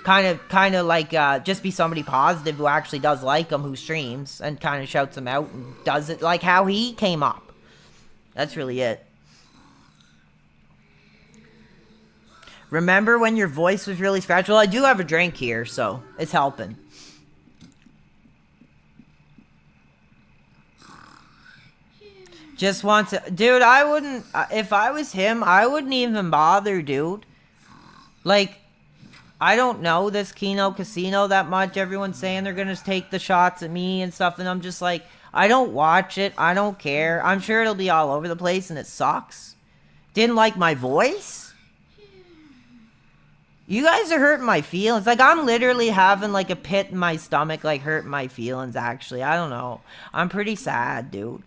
kind of like, just be somebody positive who actually does like him, who streams, and kind of shouts him out and does it like how he came up. That's really it. Remember when your voice was really scratchy? Well, I do have a drink here, so it's helping. Just wants to... Dude, I wouldn't... If I was him, I wouldn't even bother, dude. Like, I don't know this Kino Casino that much. Everyone's saying they're gonna take the shots at me and stuff, and I'm just like, I don't watch it. I don't care. I'm sure it'll be all over the place, and it sucks. Didn't like my voice? You guys are hurting my feelings. Like, I'm literally having, like, a pit in my stomach, like, hurting my feelings, actually. I don't know. I'm pretty sad, dude.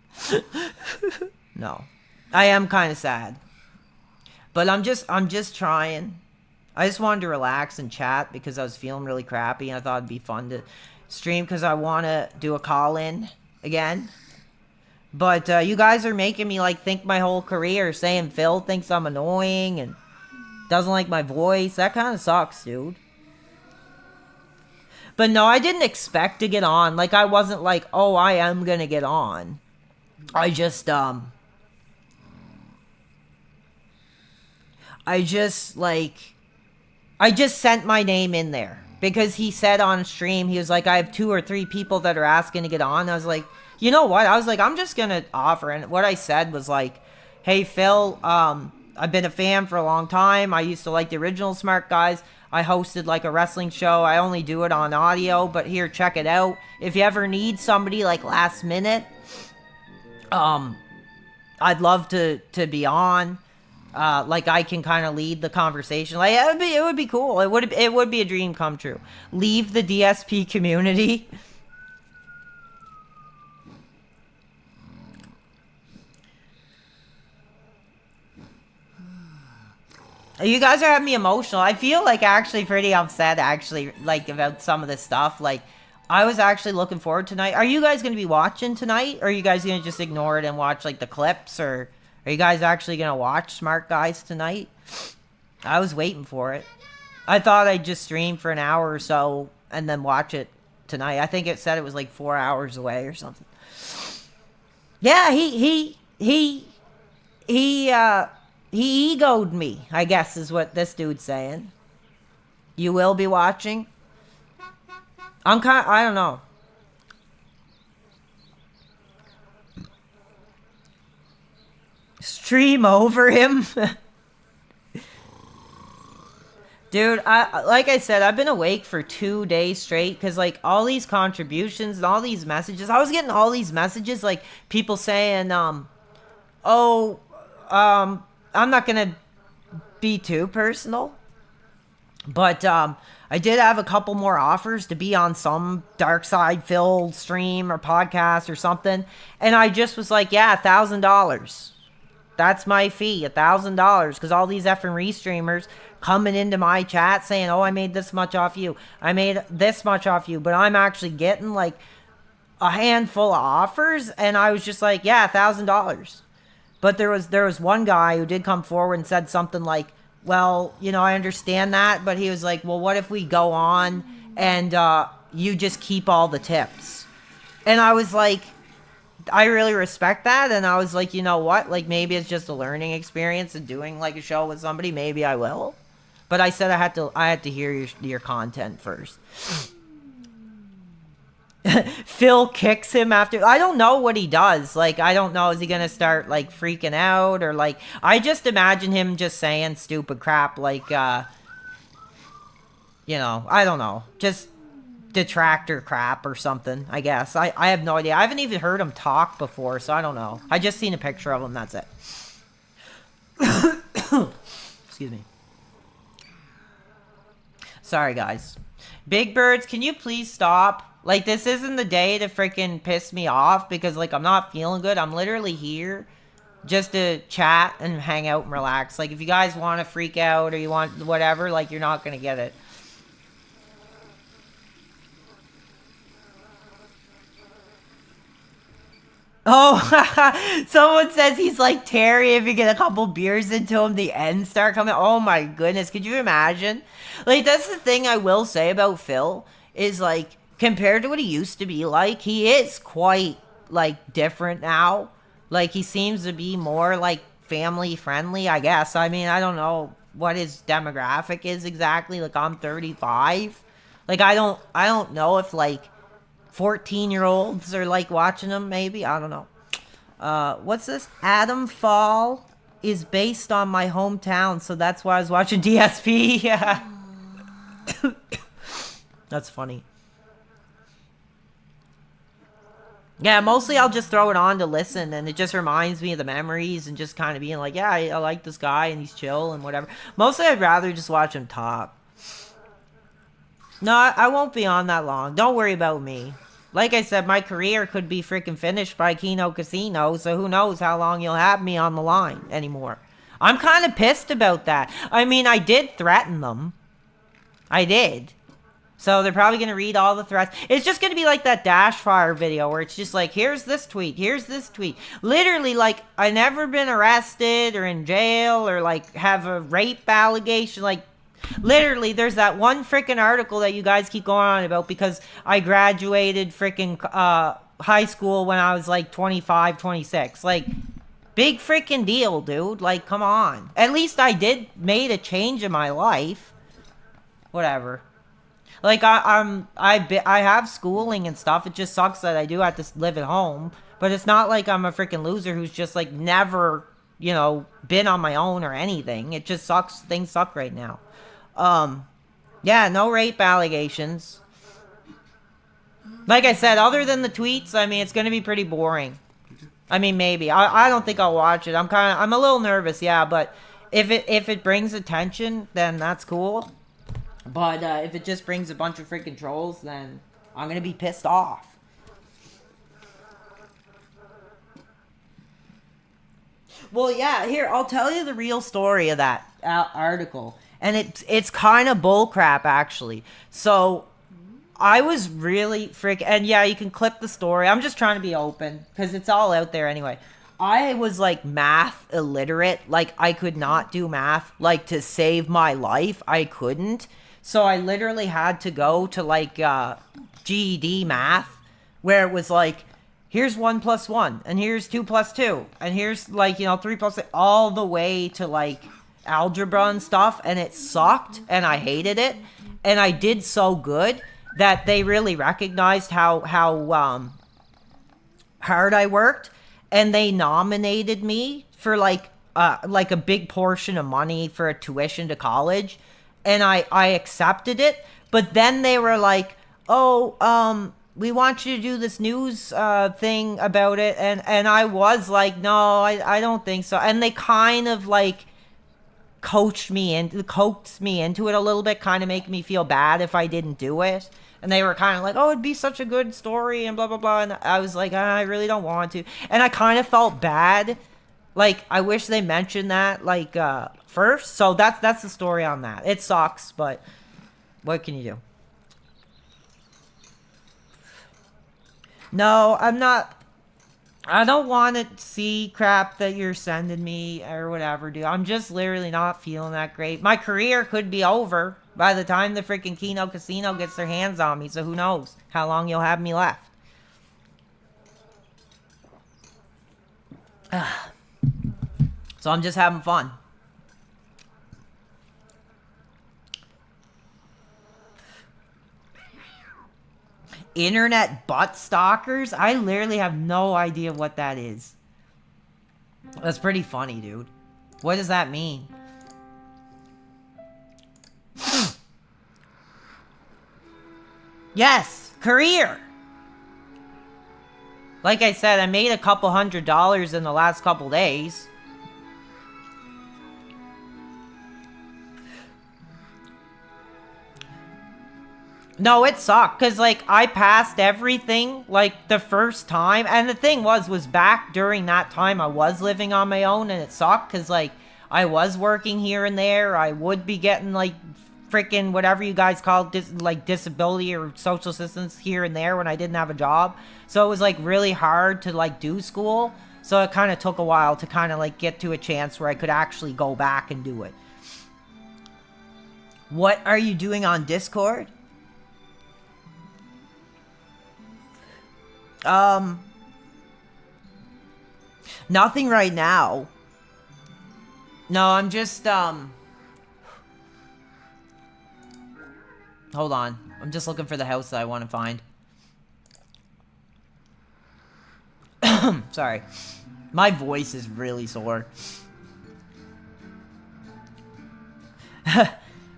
No. I am kind of sad. But I'm just trying. I just wanted to relax and chat because I was feeling really crappy, and I thought it'd be fun to stream because I want to do a call-in again. But you guys are making me like think my whole career, saying Phil thinks I'm annoying and doesn't like my voice. That kind of sucks, dude. But no, I didn't expect to get on. Like, I wasn't like, oh, I am gonna get on. I just sent my name in there. Because he said on stream, he was like, I have 2 or 3 people that are asking to get on. I was like, you know what? I was like, I'm just gonna offer. And what I said was like, hey, Phil, I've been a fan for a long time. I used to like the original Smart Guys. I hosted like a wrestling show. I only do it on audio, but here, check it out. If you ever need somebody like last minute, I'd love to be on. Like I can kind of lead the conversation. Like it would be cool. It would be a dream come true. Leave the DSP community. You guys are having me emotional. I feel like actually pretty upset actually like about some of this stuff. Like I was actually looking forward tonight. Are you guys going to be watching tonight? Or are you guys going to just ignore it and watch like the clips? Or are you guys actually going to watch Smart Guys tonight? I was waiting for it. I thought I'd just stream for an hour or so and then watch it tonight. I think it said it was like 4 hours away or something. Yeah, he egoed me, I guess is what this dude's saying. You will be watching? I don't know. Stream over him? Dude, like I said, I've been awake for 2 days straight because, like, all these contributions and all these messages. I was getting all these messages, like, people saying, I'm not going to be too personal, but I did have a couple more offers to be on some Dark Side Phil stream or podcast or something, and I just was like, yeah, $1,000. That's my fee, $1,000, because all these effing restreamers coming into my chat saying, oh, I made this much off you. I made this much off you, but I'm actually getting like a handful of offers, and I was just like, yeah, $1,000. But there was one guy who did come forward and said something like, well, you know, I understand that, but he was like, well, what if we go on and you just keep all the tips? And I was like, I really respect that, and I was like, you know what? Like, maybe it's just a learning experience and doing like a show with somebody. Maybe I will. But I said I had to hear your content first. Phil kicks him after. I don't know what he does. Like, I don't know. Is he gonna start like freaking out or like? I just imagine him just saying stupid crap like, you know, I don't know, just detractor crap or something. I guess I have no idea. I haven't even heard him talk before, so I don't know. I just seen a picture of him. That's it. Excuse me. Sorry, guys. Big Birds, can you please stop? Like, this isn't the day to freaking piss me off because, like, I'm not feeling good. I'm literally here just to chat and hang out and relax. Like, if you guys want to freak out or you want whatever, like, you're not going to get it. Oh, someone says he's like Terry. If you get a couple beers into him, the ends start coming. Oh my goodness, could you imagine? Like, that's the thing I will say about Phil is like, compared to what he used to be like, he is quite like different now. Like, he seems to be more like family friendly, I guess. I mean, I don't know what his demographic is exactly. Like, I'm 35. Like, I don't know if like 14-year-olds are like watching him, maybe. I don't know. What's this? Adam Fall is based on my hometown, so that's why I was watching DSP. Yeah. That's funny. Yeah, mostly I'll just throw it on to listen, and it just reminds me of the memories and just kind of being like, yeah, I like this guy and he's chill and whatever. Mostly I'd rather just watch him talk. No, I won't be on that long. Don't worry about me. Like I said, my career could be freaking finished by Kino Casino, so who knows how long you'll have me on the line anymore. I'm kind of pissed about that. I mean, I did threaten them. I did. So they're probably going to read all the threats. It's just going to be like that Dashfire video where it's just like, here's this tweet, here's this tweet. Literally, like, I never been arrested or in jail or, like, have a rape allegation. Like, literally, there's that one freaking article that you guys keep going on about because I graduated freaking high school when I was, like, 25, 26. Like, big freaking deal, dude. Like, come on. At least I made a change in my life. Whatever. Like, I have schooling and stuff. It just sucks that I do have to live at home. But it's not like I'm a freaking loser who's just, like, never, you know, been on my own or anything. It just sucks. Things suck right now. Yeah, no rape allegations. Like I said, other than the tweets, I mean, it's going to be pretty boring. I mean, maybe. I don't think I'll watch it. I'm a little nervous, yeah, but if it brings attention, then that's cool. But if it just brings a bunch of freaking trolls, then I'm gonna be pissed off. Well, yeah, here, I'll tell you the real story of that article. And it's kind of bullcrap, actually. So, I was really and yeah, you can clip the story. I'm just trying to be open, because it's all out there anyway. I was, like, math illiterate. Like, I could not do math. Like, to save my life, I couldn't. So I literally had to go to, like, GED math, where it was like, here's 1 + 1, and here's 2 + 2, and here's, like, you know, 3 + 6, all the way to, like, algebra and stuff, and it sucked, and I hated it, and I did so good that they really recognized how hard I worked, and they nominated me for, like a big portion of money for a tuition to college. And I accepted it, but then they were like, oh, we want you to do this news thing about it. And I was like, no, I don't think so. And they kind of, like, coaxed me into it a little bit, kind of make me feel bad if I didn't do it. And they were kind of like, oh, it'd be such a good story and blah, blah, blah. And I was like, I really don't want to. And I kind of felt bad. Like, I wish they mentioned that, like, first. So that's the story on that. It sucks, but what can you do? No, I'm not. I don't want to see crap that you're sending me or whatever, dude. I'm just literally not feeling that great. My career could be over by the time the freaking Keno Casino gets their hands on me. So who knows how long you'll have me left. So I'm just having fun. Internet butt stalkers? I literally have no idea what that is. That's pretty funny, dude. What does that mean? Yes, career. Like I said, I made a couple $100 in the last couple days. No, it sucked, because, like, I passed everything, like, the first time, and the thing was back during that time I was living on my own, and it sucked, because, like, I was working here and there, I would be getting, like, freaking whatever you guys call disability or social assistance here and there when I didn't have a job, so it was, like, really hard to, like, do school, so it kind of took a while to kind of, like, get to a chance where I could actually go back and do it. What are you doing on Discord? Nothing right now. No, I'm just, hold on. I'm just looking for the house that I want to find. Sorry. My voice is really sore.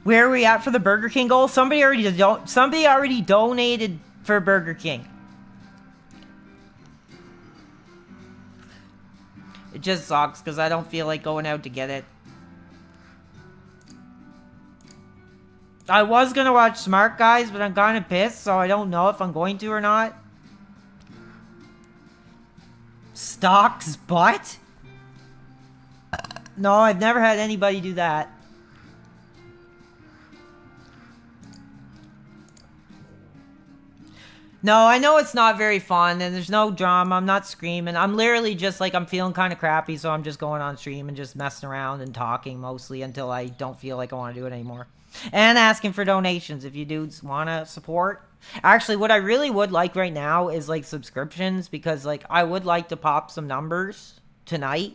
Where are we at for the Burger King goal? Somebody already donated for Burger King. It just sucks because I don't feel like going out to get it. I was gonna watch Smart Guys, but I'm kind of pissed, so I don't know if I'm going to or not. Stock's butt? No, I've never had anybody do that. No, I know it's not very fun, and there's no drama. I'm not screaming. I'm literally just like, I'm feeling kind of crappy, so I'm just going on stream and just messing around and talking mostly until I don't feel like I want to do it anymore. And asking for donations if you dudes want to support. Actually, what I really would like right now is like subscriptions, because like I would like to pop some numbers tonight.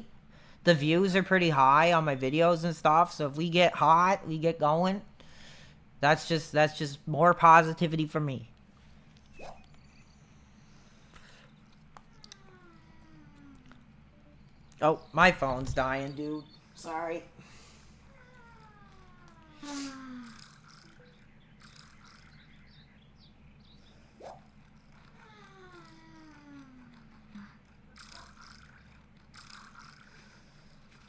The views are pretty high on my videos and stuff, so if we get hot, we get going. That's just more positivity for me. Oh, my phone's dying, dude. Sorry.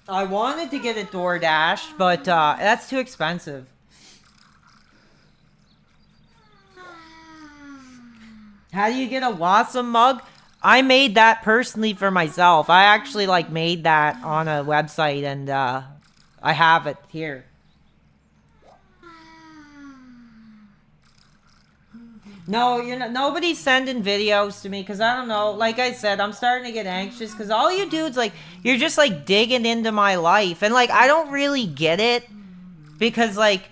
I wanted to get a DoorDash, but that's too expensive. How do you get a Wasm mug? I made that personally for myself. I actually like made that on a website, and I have it here. No, you're not. Nobody's sending videos to me because I don't know. Like I said, I'm starting to get anxious because all you dudes, like, you're just like digging into my life, and like I don't really get it because like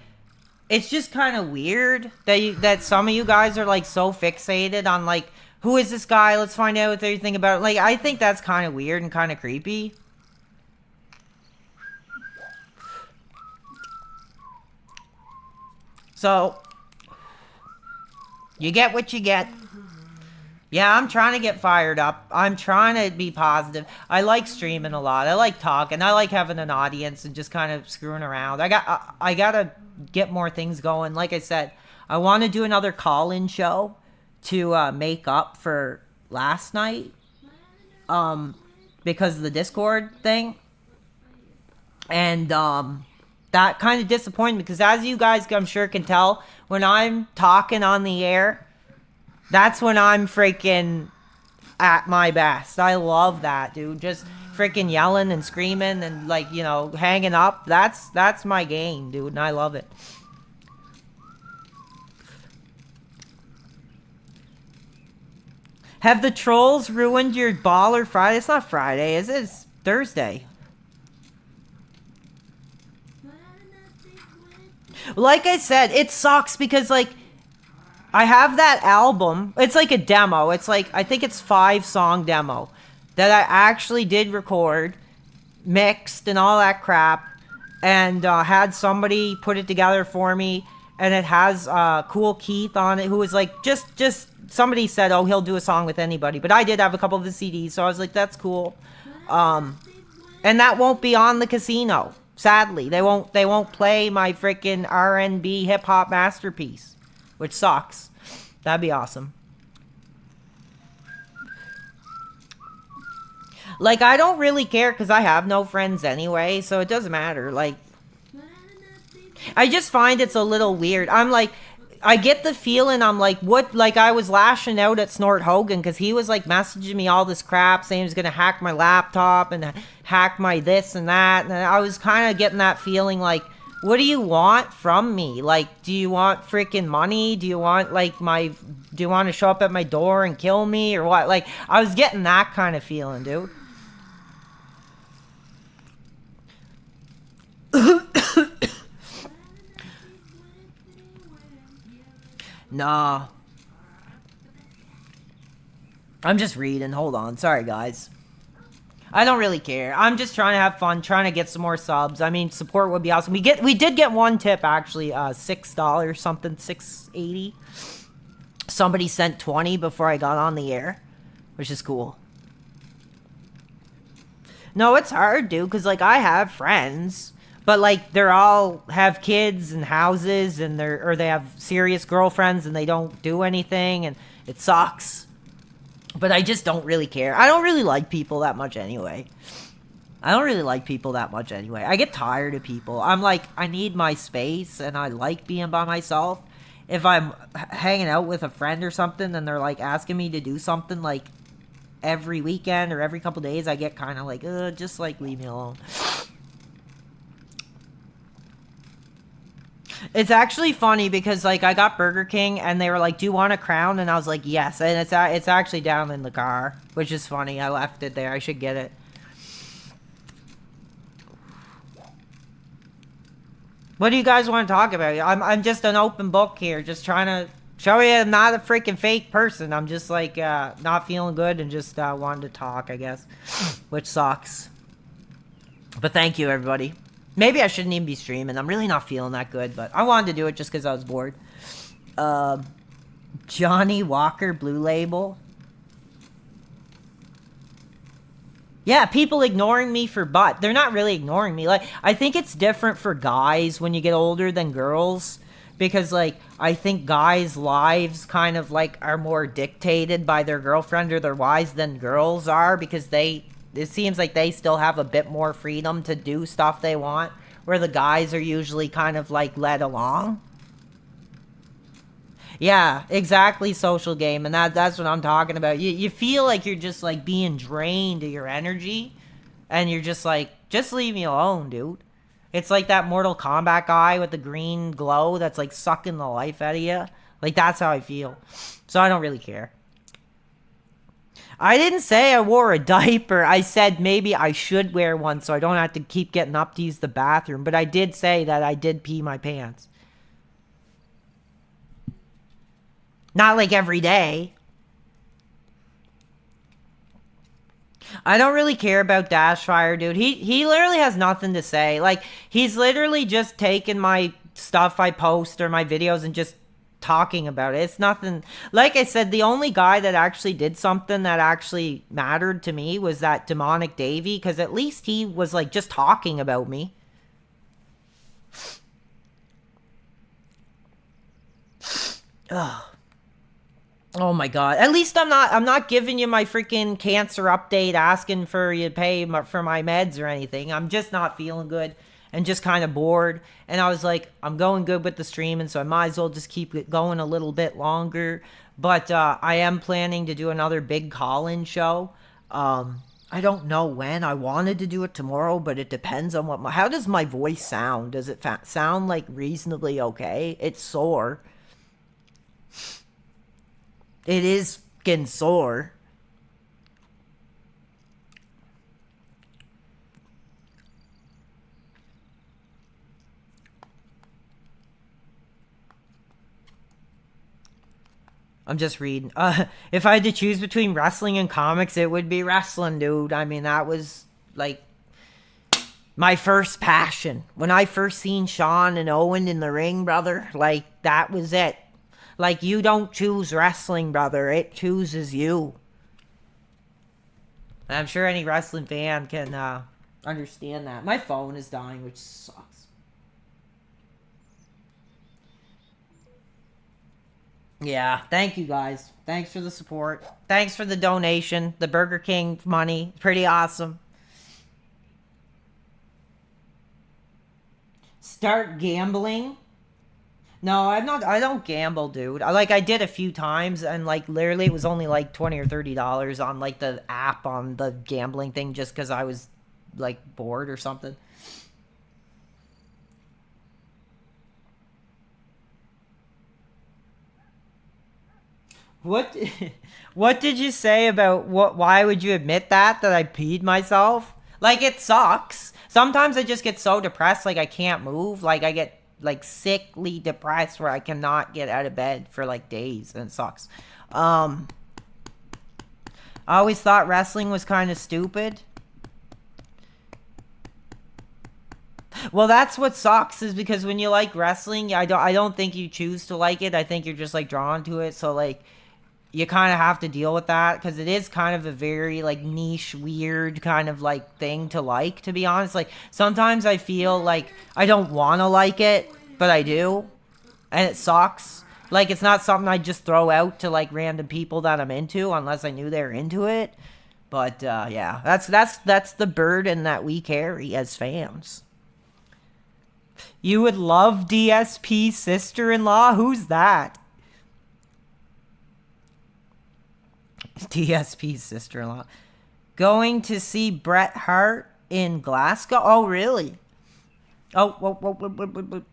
it's just kind of weird that some of you guys are like so fixated on like, who is this guy? Let's find out what they think about it. Like, I think that's kind of weird and kind of creepy. So, you get what you get. Yeah, I'm trying to get fired up. I'm trying to be positive. I like streaming a lot. I like talking. I like having an audience and just kind of screwing around. I gotta get more things going. Like I said, I want to do another call-in show to make up for last night, because of the Discord thing, and that kind of disappointed me because, as you guys I'm sure can tell, when I'm talking on the air, that's when I'm freaking at my best. I love that, dude. Just freaking yelling and screaming and like, you know, hanging up. That's my game, dude, and I love it. Have the trolls ruined your baller Friday? It's not Friday, is it? It's Thursday. Like I said, it sucks because, like, I have that album. It's like a demo. It's like, I think it's 5-song demo that I actually did record, mixed and all that crap, and had somebody put it together for me. And it has Cool Keith on it, who was like, just somebody said, oh, he'll do a song with anybody. But I did have a couple of the CDs, so I was like, that's cool. And that won't be on the casino. Sadly, they won't play my freaking R&B hip hop masterpiece, which sucks. That'd be awesome. Like, I don't really care because I have no friends anyway, so it doesn't matter. Like, I just find it's a little weird. I'm like, I get the feeling I'm like, what? Like, I was lashing out at Snort Hogan because he was like messaging me all this crap saying he was gonna hack my laptop and hack my this and that, and I was kind of getting that feeling like, what do you want from me? Like, do you want freaking money? Do you want like do you want to show up at my door and kill me or what? Like, I was getting that kind of feeling, dude. Nah. I'm just reading. Hold on. Sorry, guys. I don't really care. I'm just trying to have fun, trying to get some more subs. I mean, support would be awesome. We did get one tip, actually. $6 something, $6.80. Somebody sent 20 before I got on the air, which is cool. No, it's hard, dude, because, like, I have friends, but, like, they're all have kids and houses, and they have serious girlfriends, and they don't do anything, and it sucks. But I just don't really care. I don't really like people that much anyway. I get tired of people. I'm like, I need my space, and I like being by myself. If I'm hanging out with a friend or something, and they're, like, asking me to do something, like, every weekend or every couple days, I get kind of like, just, like, leave me alone. It's actually funny because like I got Burger King and they were like, "Do you want a crown?" And I was like, "Yes." And it's actually down in the car, which is funny. I left it there. I should get it. What do you guys want to talk about? I'm just an open book here, just trying to show you I'm not a freaking fake person. I'm just like not feeling good and just wanted to talk, I guess, which sucks. But thank you, everybody. Maybe I shouldn't even be streaming. I'm really not feeling that good, but I wanted to do it just because I was bored. Johnny Walker Blue Label. Yeah, people ignoring me for butt. They're not really ignoring me. Like, I think it's different for guys when you get older than girls. Because, like, I think guys' lives kind of, like, are more dictated by their girlfriend or their wives than girls are. Because it seems like they still have a bit more freedom to do stuff they want, where the guys are usually kind of like led along. Yeah, exactly, social game, and that's what I'm talking about. You feel like you're just like being drained of your energy, and you're just like, just leave me alone, dude. It's like that Mortal Kombat guy with the green glow that's like sucking the life out of you. Like, that's how I feel. So I don't really care. I didn't say I wore a diaper. I said maybe I should wear one so I don't have to keep getting up to use the bathroom. But I did say that I did pee my pants. Not like every day. I don't really care about Dashfire, dude. He literally has nothing to say. Like, he's literally just taking my stuff I post or my videos and just talking about it. It's nothing. Like I said, the only guy that actually did something that actually mattered to me was that Demonic Davey, because at least he was like just talking about me. Ugh. Oh my god. At least I'm not giving you my freaking cancer update asking for you to pay for my meds or anything. I'm just not feeling good and just kind of bored. And I was like, I'm going good with the stream, and so I might as well just keep it going a little bit longer. But I am planning to do another big call-in show. I don't know when. I wanted to do it tomorrow, but it depends on what how does my voice sound? Does it sound like reasonably okay? It's sore. It is getting sore. I'm just reading. If I had to choose between wrestling and comics, it would be wrestling, dude. I mean, that was like my first passion. When I first seen Shawn and Owen in the ring, brother, like that was it. Like, you don't choose wrestling, brother. It chooses you. And I'm sure any wrestling fan can understand that. My phone is dying, which sucks. Yeah, thank you guys. Thanks for the support. Thanks for the donation. The Burger King money. Pretty awesome. Start gambling. No, I'm not. I don't gamble, dude. I did a few times, and like literally, it was only like $20 or $30 on like the app on the gambling thing, just because I was like bored or something. What? What did you say about what? Why would you admit that I peed myself? Like, it sucks. Sometimes I just get so depressed, like I can't move. Like, I get like sickly depressed where I cannot get out of bed for like days, and it sucks. I always thought wrestling was kind of stupid. Well, that's what sucks, is because when you like wrestling, I don't think you choose to like it. I think you're just like drawn to it. So like, you kind of have to deal with that, because it is kind of a very like niche, weird kind of like thing to like, to be honest. Like, sometimes I feel like I don't want to like it, but I do, and it sucks. Like, it's not something I just throw out to like random people that I'm into unless I knew they were into it. But yeah, that's the burden that we carry as fans. You would love DSP sister-in-law? Who's that? DSP's sister-in-law. Going to see Bret Hart in Glasgow? Oh, really? Oh, whoa.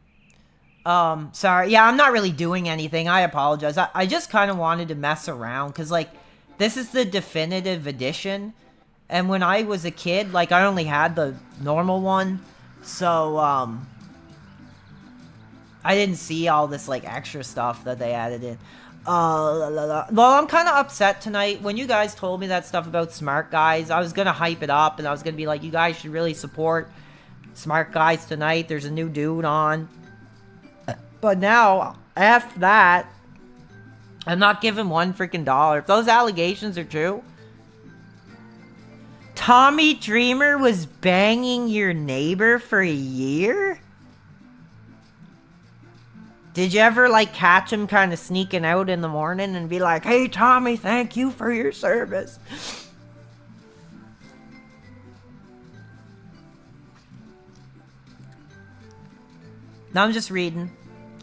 Sorry. Yeah, I'm not really doing anything. I apologize. I just kind of wanted to mess around because, like, this is the definitive edition. And when I was a kid, like, I only had the normal one. So, I didn't see all this, like, extra stuff that they added in. Well, I'm kind of upset tonight. When you guys told me that stuff about Smart Guys, I was going to hype it up. And I was going to be like, you guys should really support Smart Guys tonight. There's a new dude on. But now, after that, I'm not giving one freaking dollar. If those allegations are true, Tommy Dreamer was banging your neighbor for a year? Did you ever, like, catch him kind of sneaking out in the morning and be like, hey, Tommy, thank you for your service? No, I'm just reading.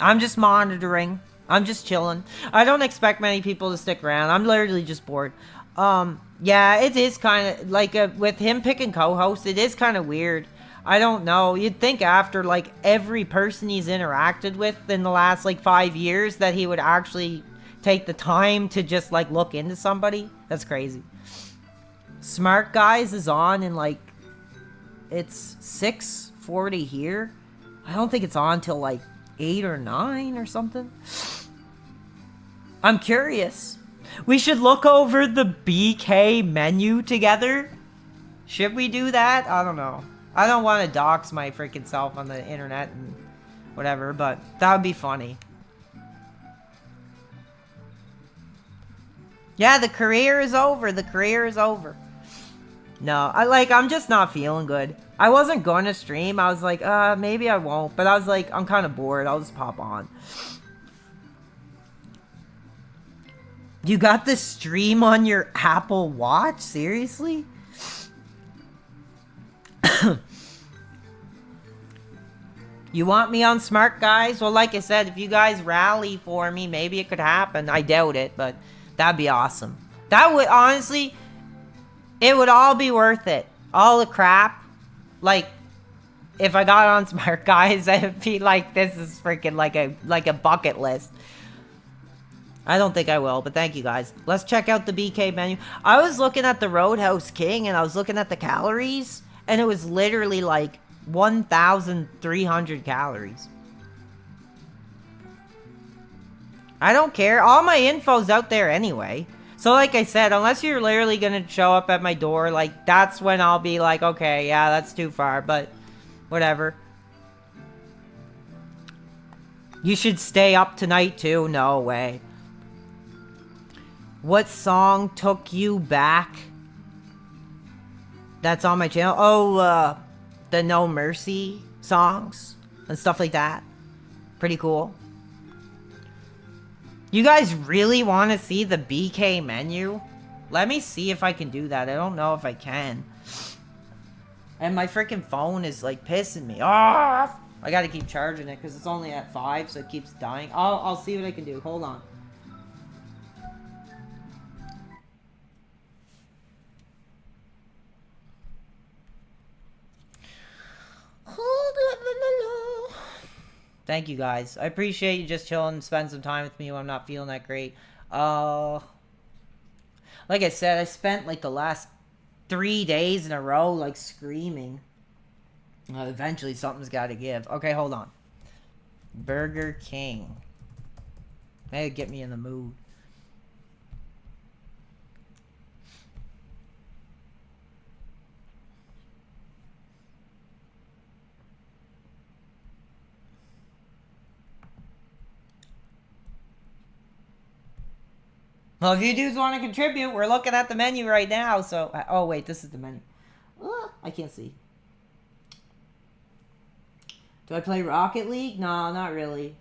I'm just monitoring. I'm just chilling. I don't expect many people to stick around. I'm literally just bored. Yeah, it is kind of, like, with him picking co-host, it is kind of weird. I don't know. You'd think after, like, every person he's interacted with in the last, like, 5 years that he would actually take the time to just, like, look into somebody. That's crazy. Smart Guys is on in, like, it's 6:40 here. I don't think it's on till, like, 8 or 9 or something. I'm curious. We should look over the BK menu together. Should we do that? I don't know. I don't want to dox my freaking self on the internet and whatever, but that would be funny. Yeah, the career is over. The career is over. No, I'm just not feeling good. I wasn't going to stream. I was like, maybe I won't. But I was like, I'm kind of bored. I'll just pop on. You got the stream on your Apple Watch? Seriously? You want me on Smart Guys? Well, like I said, if you guys rally for me, maybe it could happen. I doubt it, but that'd be awesome. That would, honestly, it would all be worth it. All the crap. Like, if I got on Smart Guys, I'd be like, this is freaking like a bucket list. I don't think I will, but thank you guys. Let's check out the BK menu. I was looking at the Roadhouse King, and I was looking at the calories, and it was literally like 1,300 calories. I don't care. All my info's out there anyway. So like I said, unless you're literally gonna show up at my door, like, that's when I'll be like, okay, yeah, that's too far, but whatever. You should stay up tonight too? No way. What song took you back? That's on my channel. Oh, the No Mercy songs and stuff like that. Pretty cool. You guys really want to see the BK menu? Let me see if I can do that. I don't know if I can. And my freaking phone is like pissing me off. I gotta keep charging it because it's only at 5, so it keeps dying. I'll see what I can do. Hold on. Thank you guys. I appreciate you just chilling and spend some time with me when I'm not feeling that great. Like I said, I spent like the last 3 days in a row like screaming. Eventually something's got to give. Okay, hold on. Burger King. That'd get me in the mood. Well, if you dudes want to contribute, we're looking at the menu right now, so... Oh, wait, this is the menu. I can't see. Do I play Rocket League? No, not really.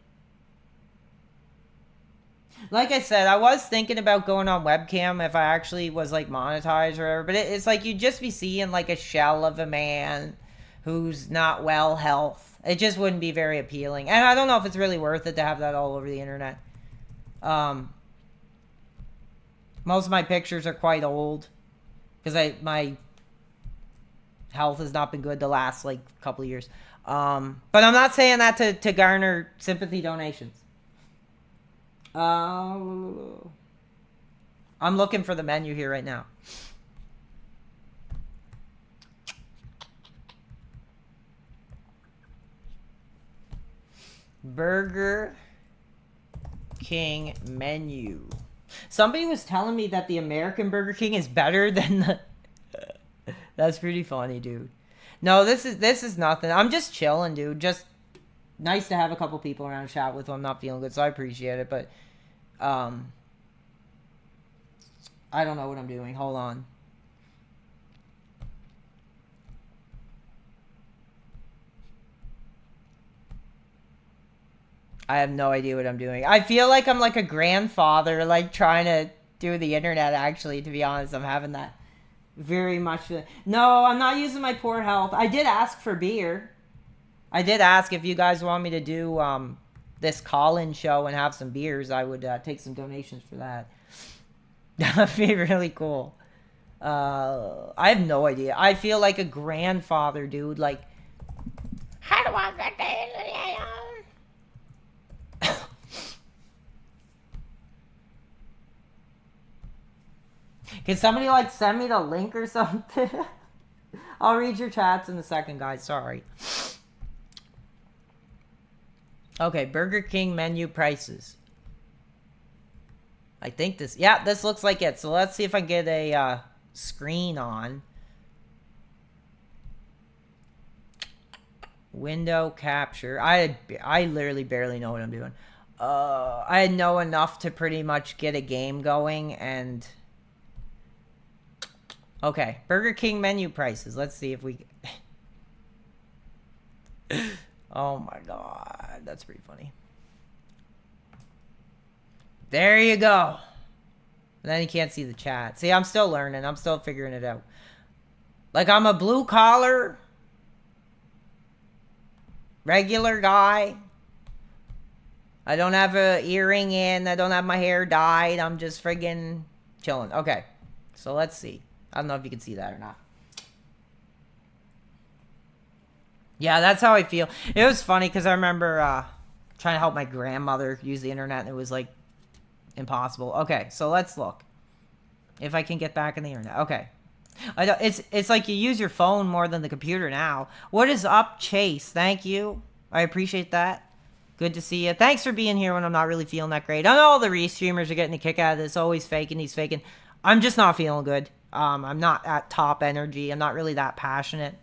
Like I said, I was thinking about going on webcam if I actually was, like, monetized or whatever, but it's like you'd just be seeing, like, a shell of a man who's not well health. It just wouldn't be very appealing. And I don't know if it's really worth it to have that all over the internet. Most of my pictures are quite old because my health has not been good the last like couple of years. But I'm not saying that to garner sympathy donations. I'm looking for the menu here right now. Burger King menu. Somebody was telling me that the American Burger King is better than the... That's pretty funny, dude. No, this is nothing. I'm just chilling, dude. Just nice to have a couple people around to chat with when I'm not feeling good, so I appreciate it. But, I don't know what I'm doing. Hold on. I have no idea what I'm doing. I feel like I'm like a grandfather, like trying to do the internet, actually, to be honest. I'm having that very much. No, I'm not using my poor health. I did ask for beer. I did ask if you guys want me to do this call-in show and have some beers. I would take some donations for that. That'd be really cool. I have no idea. I feel like a grandfather, dude. Like, how do I get the internet on? Can somebody like send me the link or something? I'll read your chats in a second, guys. Sorry. Okay, Burger King menu prices. I think this... Yeah, this looks like it. So let's see if I get a screen on. Window capture. I literally barely know what I'm doing. I know enough to pretty much get a game going and... Okay, Burger King menu prices. Let's see if we... Oh my god, that's pretty funny. There you go. And then you can't see the chat. See, I'm still learning. I'm still figuring it out. Like, I'm a blue-collar, regular guy. I don't have a earring in. I don't have my hair dyed. I'm just friggin' chilling. Okay, so let's see. I don't know if you can see that or not. Yeah, that's how I feel. It was funny because I remember trying to help my grandmother use the internet and it was like impossible. Okay, so let's look. If I can get back on the internet. Okay. It's like you use your phone more than the computer now. What is up, Chase? Thank you. I appreciate that. Good to see you. Thanks for being here when I'm not really feeling that great. I know all the restreamers are getting a kick out of this. Always faking. He's faking. I'm just not feeling good. I'm not at top energy. I'm not really that passionate.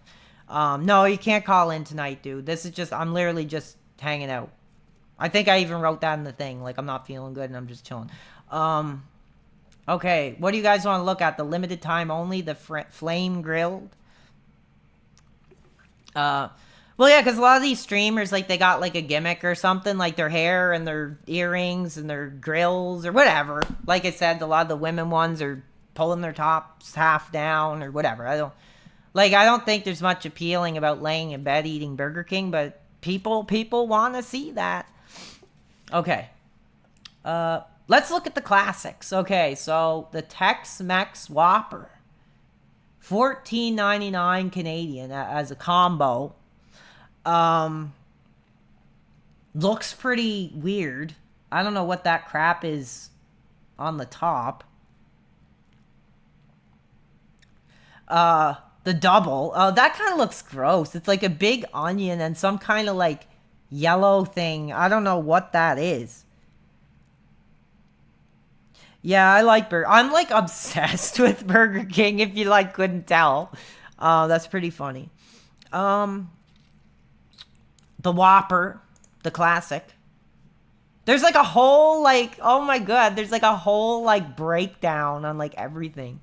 No, you can't call in tonight, dude. This is just, I'm literally just hanging out. I think I even wrote that in the thing. Like, I'm not feeling good and I'm just chilling. Okay, what do you guys want to look at? The limited time only? The flame grilled? Well, yeah, because a lot of these streamers, like, they got, like, a gimmick or something. Like, their hair and their earrings and their grills or whatever. Like I said, a lot of the women ones are pulling their tops half down or whatever. I don't think there's much appealing about laying in bed eating Burger King, but people want to see that. Okay. Let's look at the classics. Okay, so the Tex-Mex Whopper. $14.99 Canadian as a combo. Looks pretty weird. I don't know what that crap is on the top. The double. Oh, that kind of looks gross. It's like a big onion and some kind of like yellow thing. I don't know what that is. Yeah, I like burger. I'm like obsessed with Burger King if you like couldn't tell. That's pretty funny. The Whopper, the classic. There's like a whole like, oh my god, there's like a whole like breakdown on like everything.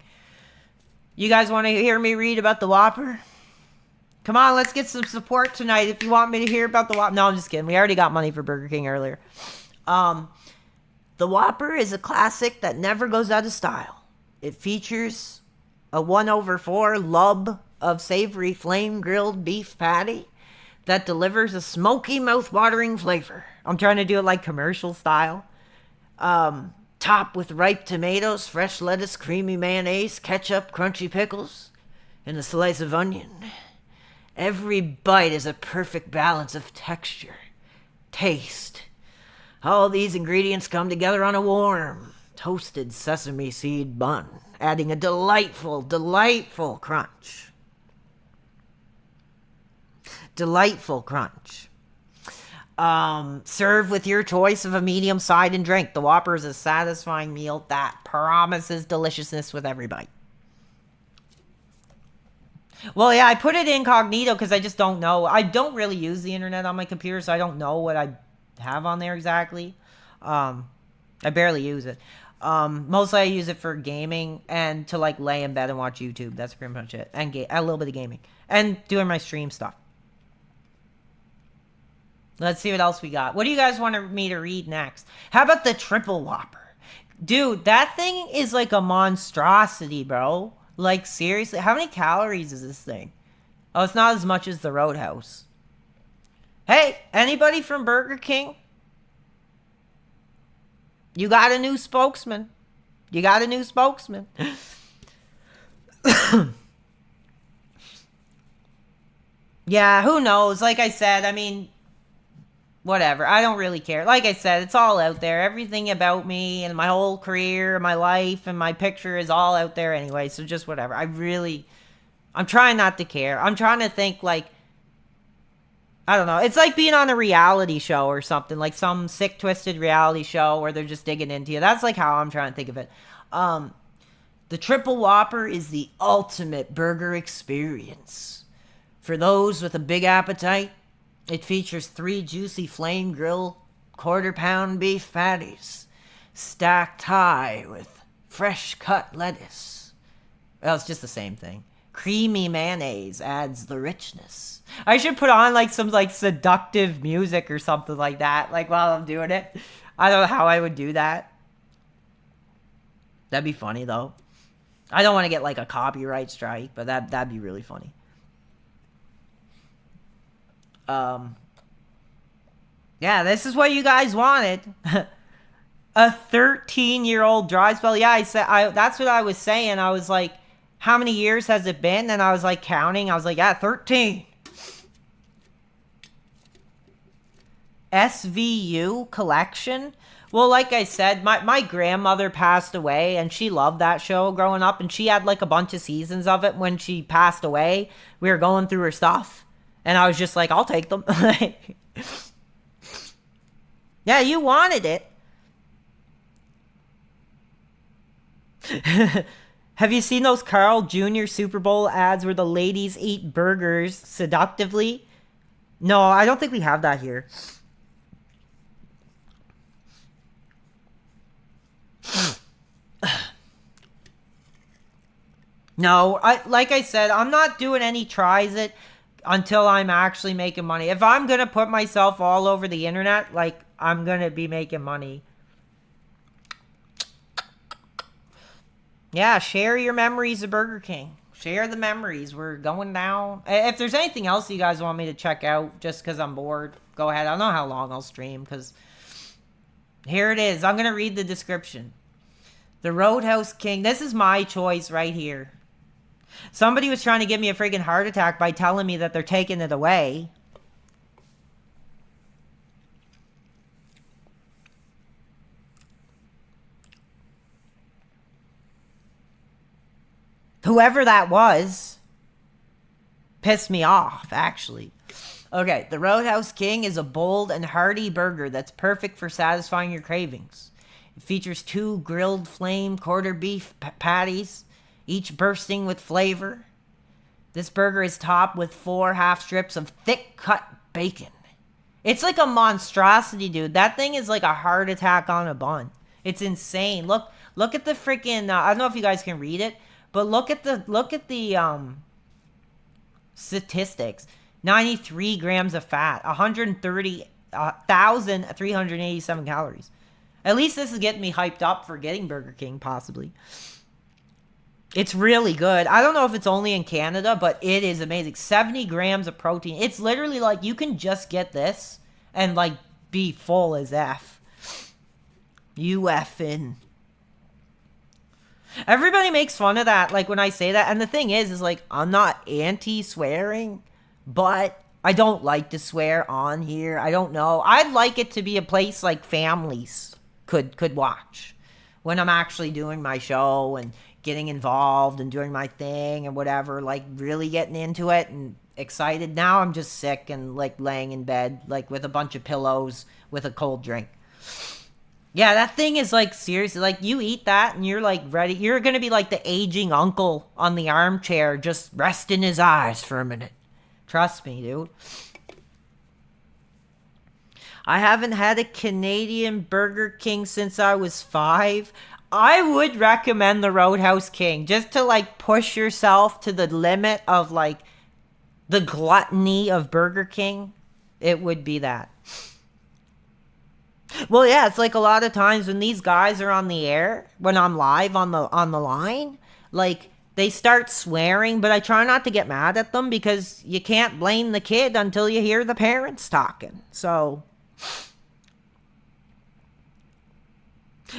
You guys want to hear me read about the Whopper? Come on, let's get some support tonight if you want me to hear about the Whopper. No, I'm just kidding. We already got money for Burger King earlier. The Whopper is a classic that never goes out of style. It features a 1/4 lub of savory flame-grilled beef patty that delivers a smoky, mouth-watering flavor. I'm trying to do it like commercial style. Topped with ripe tomatoes, fresh lettuce, creamy mayonnaise, ketchup, crunchy pickles, and a slice of onion. Every bite is a perfect balance of texture, taste. All these ingredients come together on a warm, toasted sesame seed bun, adding a delightful, delightful crunch. Delightful crunch. Serve with your choice of a medium side and drink. The Whopper is a satisfying meal that promises deliciousness with every bite. Well, yeah, I put it incognito because I just don't know. I don't really use the internet on my computer, so I don't know what I have on there exactly. I barely use it. Mostly I use it for gaming and to like lay in bed and watch YouTube. That's pretty much it. And a little bit of gaming. And doing my stream stuff. Let's see what else we got. What do you guys want me to read next? How about the Triple Whopper? Dude, that thing is like a monstrosity, bro. Like, seriously, how many calories is this thing? Oh, it's not as much as the Roadhouse. Hey, anybody from Burger King? You got a new spokesman. You got a new spokesman. Yeah, who knows? Like I said, I mean, whatever. I don't really care. Like I said, it's all out there. Everything about me and my whole career, my life, and my picture is all out there anyway. So just whatever. I'm trying not to care. I'm trying to think like, I don't know. It's like being on a reality show or something. Like some sick, twisted reality show where they're just digging into you. That's like how I'm trying to think of it. The Triple Whopper is the ultimate burger experience. For those with a big appetite, it features 3 juicy flame grill quarter-pound beef patties, stacked high with fresh cut lettuce. Well, it's just the same thing. Creamy mayonnaise adds the richness. I should put on like some like seductive music or something like that, like while I'm doing it. I don't know how I would do that. That'd be funny though. I don't want to get like a copyright strike, but that'd be really funny. Yeah, this is what you guys wanted. A 13-year-old dry spell. Yeah, that's what I was saying. I was like, how many years has it been? And I was like counting. I was like, yeah, 13. SVU collection. Well, like I said, my grandmother passed away and she loved that show growing up, and she had like a bunch of seasons of it. When she passed away, we were going through her stuff and I was just like, I'll take them. Yeah, you wanted it. Have you seen those Carl Jr. Super Bowl ads where the ladies eat burgers seductively? No, I don't think we have that here. No, like I said, I'm not doing any tries it until I'm actually making money. If I'm going to put myself all over the internet, like, I'm going to be making money. Yeah, share your memories of Burger King. Share the memories. We're going down. If there's anything else you guys want me to check out just because I'm bored, go ahead. I don't know how long I'll stream because here it is. I'm going to read the description. The Roadhouse King. This is my choice right here. Somebody was trying to give me a friggin' heart attack by telling me that they're taking it away. Whoever that was pissed me off, actually. Okay, the Roadhouse King is a bold and hearty burger that's perfect for satisfying your cravings. It features 2 grilled flame quarter beef patties, each bursting with flavor. This burger is topped with 4 half strips of thick cut bacon. It's like a monstrosity, dude. That thing is like a heart attack on a bun. It's insane. Look at the freaking I don't know if you guys can read it, but look at the statistics. 93 grams of fat, 130,387 calories. At least this is getting me hyped up for getting Burger King, possibly. It's really good. I don't know if it's only in Canada, but it is amazing. 70 grams of protein. It's literally like you can just get this and like be full as F. You effing. Everybody makes fun of that, like when I say that. And the thing is like I'm not anti-swearing, but I don't like to swear on here. I don't know. I'd like it to be a place like families could watch when I'm actually doing my show and getting involved and doing my thing and whatever, like really getting into it and excited. Now I'm just sick and like laying in bed like with a bunch of pillows with a cold drink. Yeah, that thing is like seriously, like you eat that and you're like ready. You're gonna be like the aging uncle on the armchair, just resting his eyes for a minute. Trust me, dude. I haven't had a Canadian Burger King since I was 5. I would recommend the Roadhouse King just to like push yourself to the limit of like the gluttony of Burger King. It would be that. Well, yeah, it's like a lot of times when these guys are on the air, when I'm live on the line, like they start swearing, but I try not to get mad at them because you can't blame the kid until you hear the parents talking. So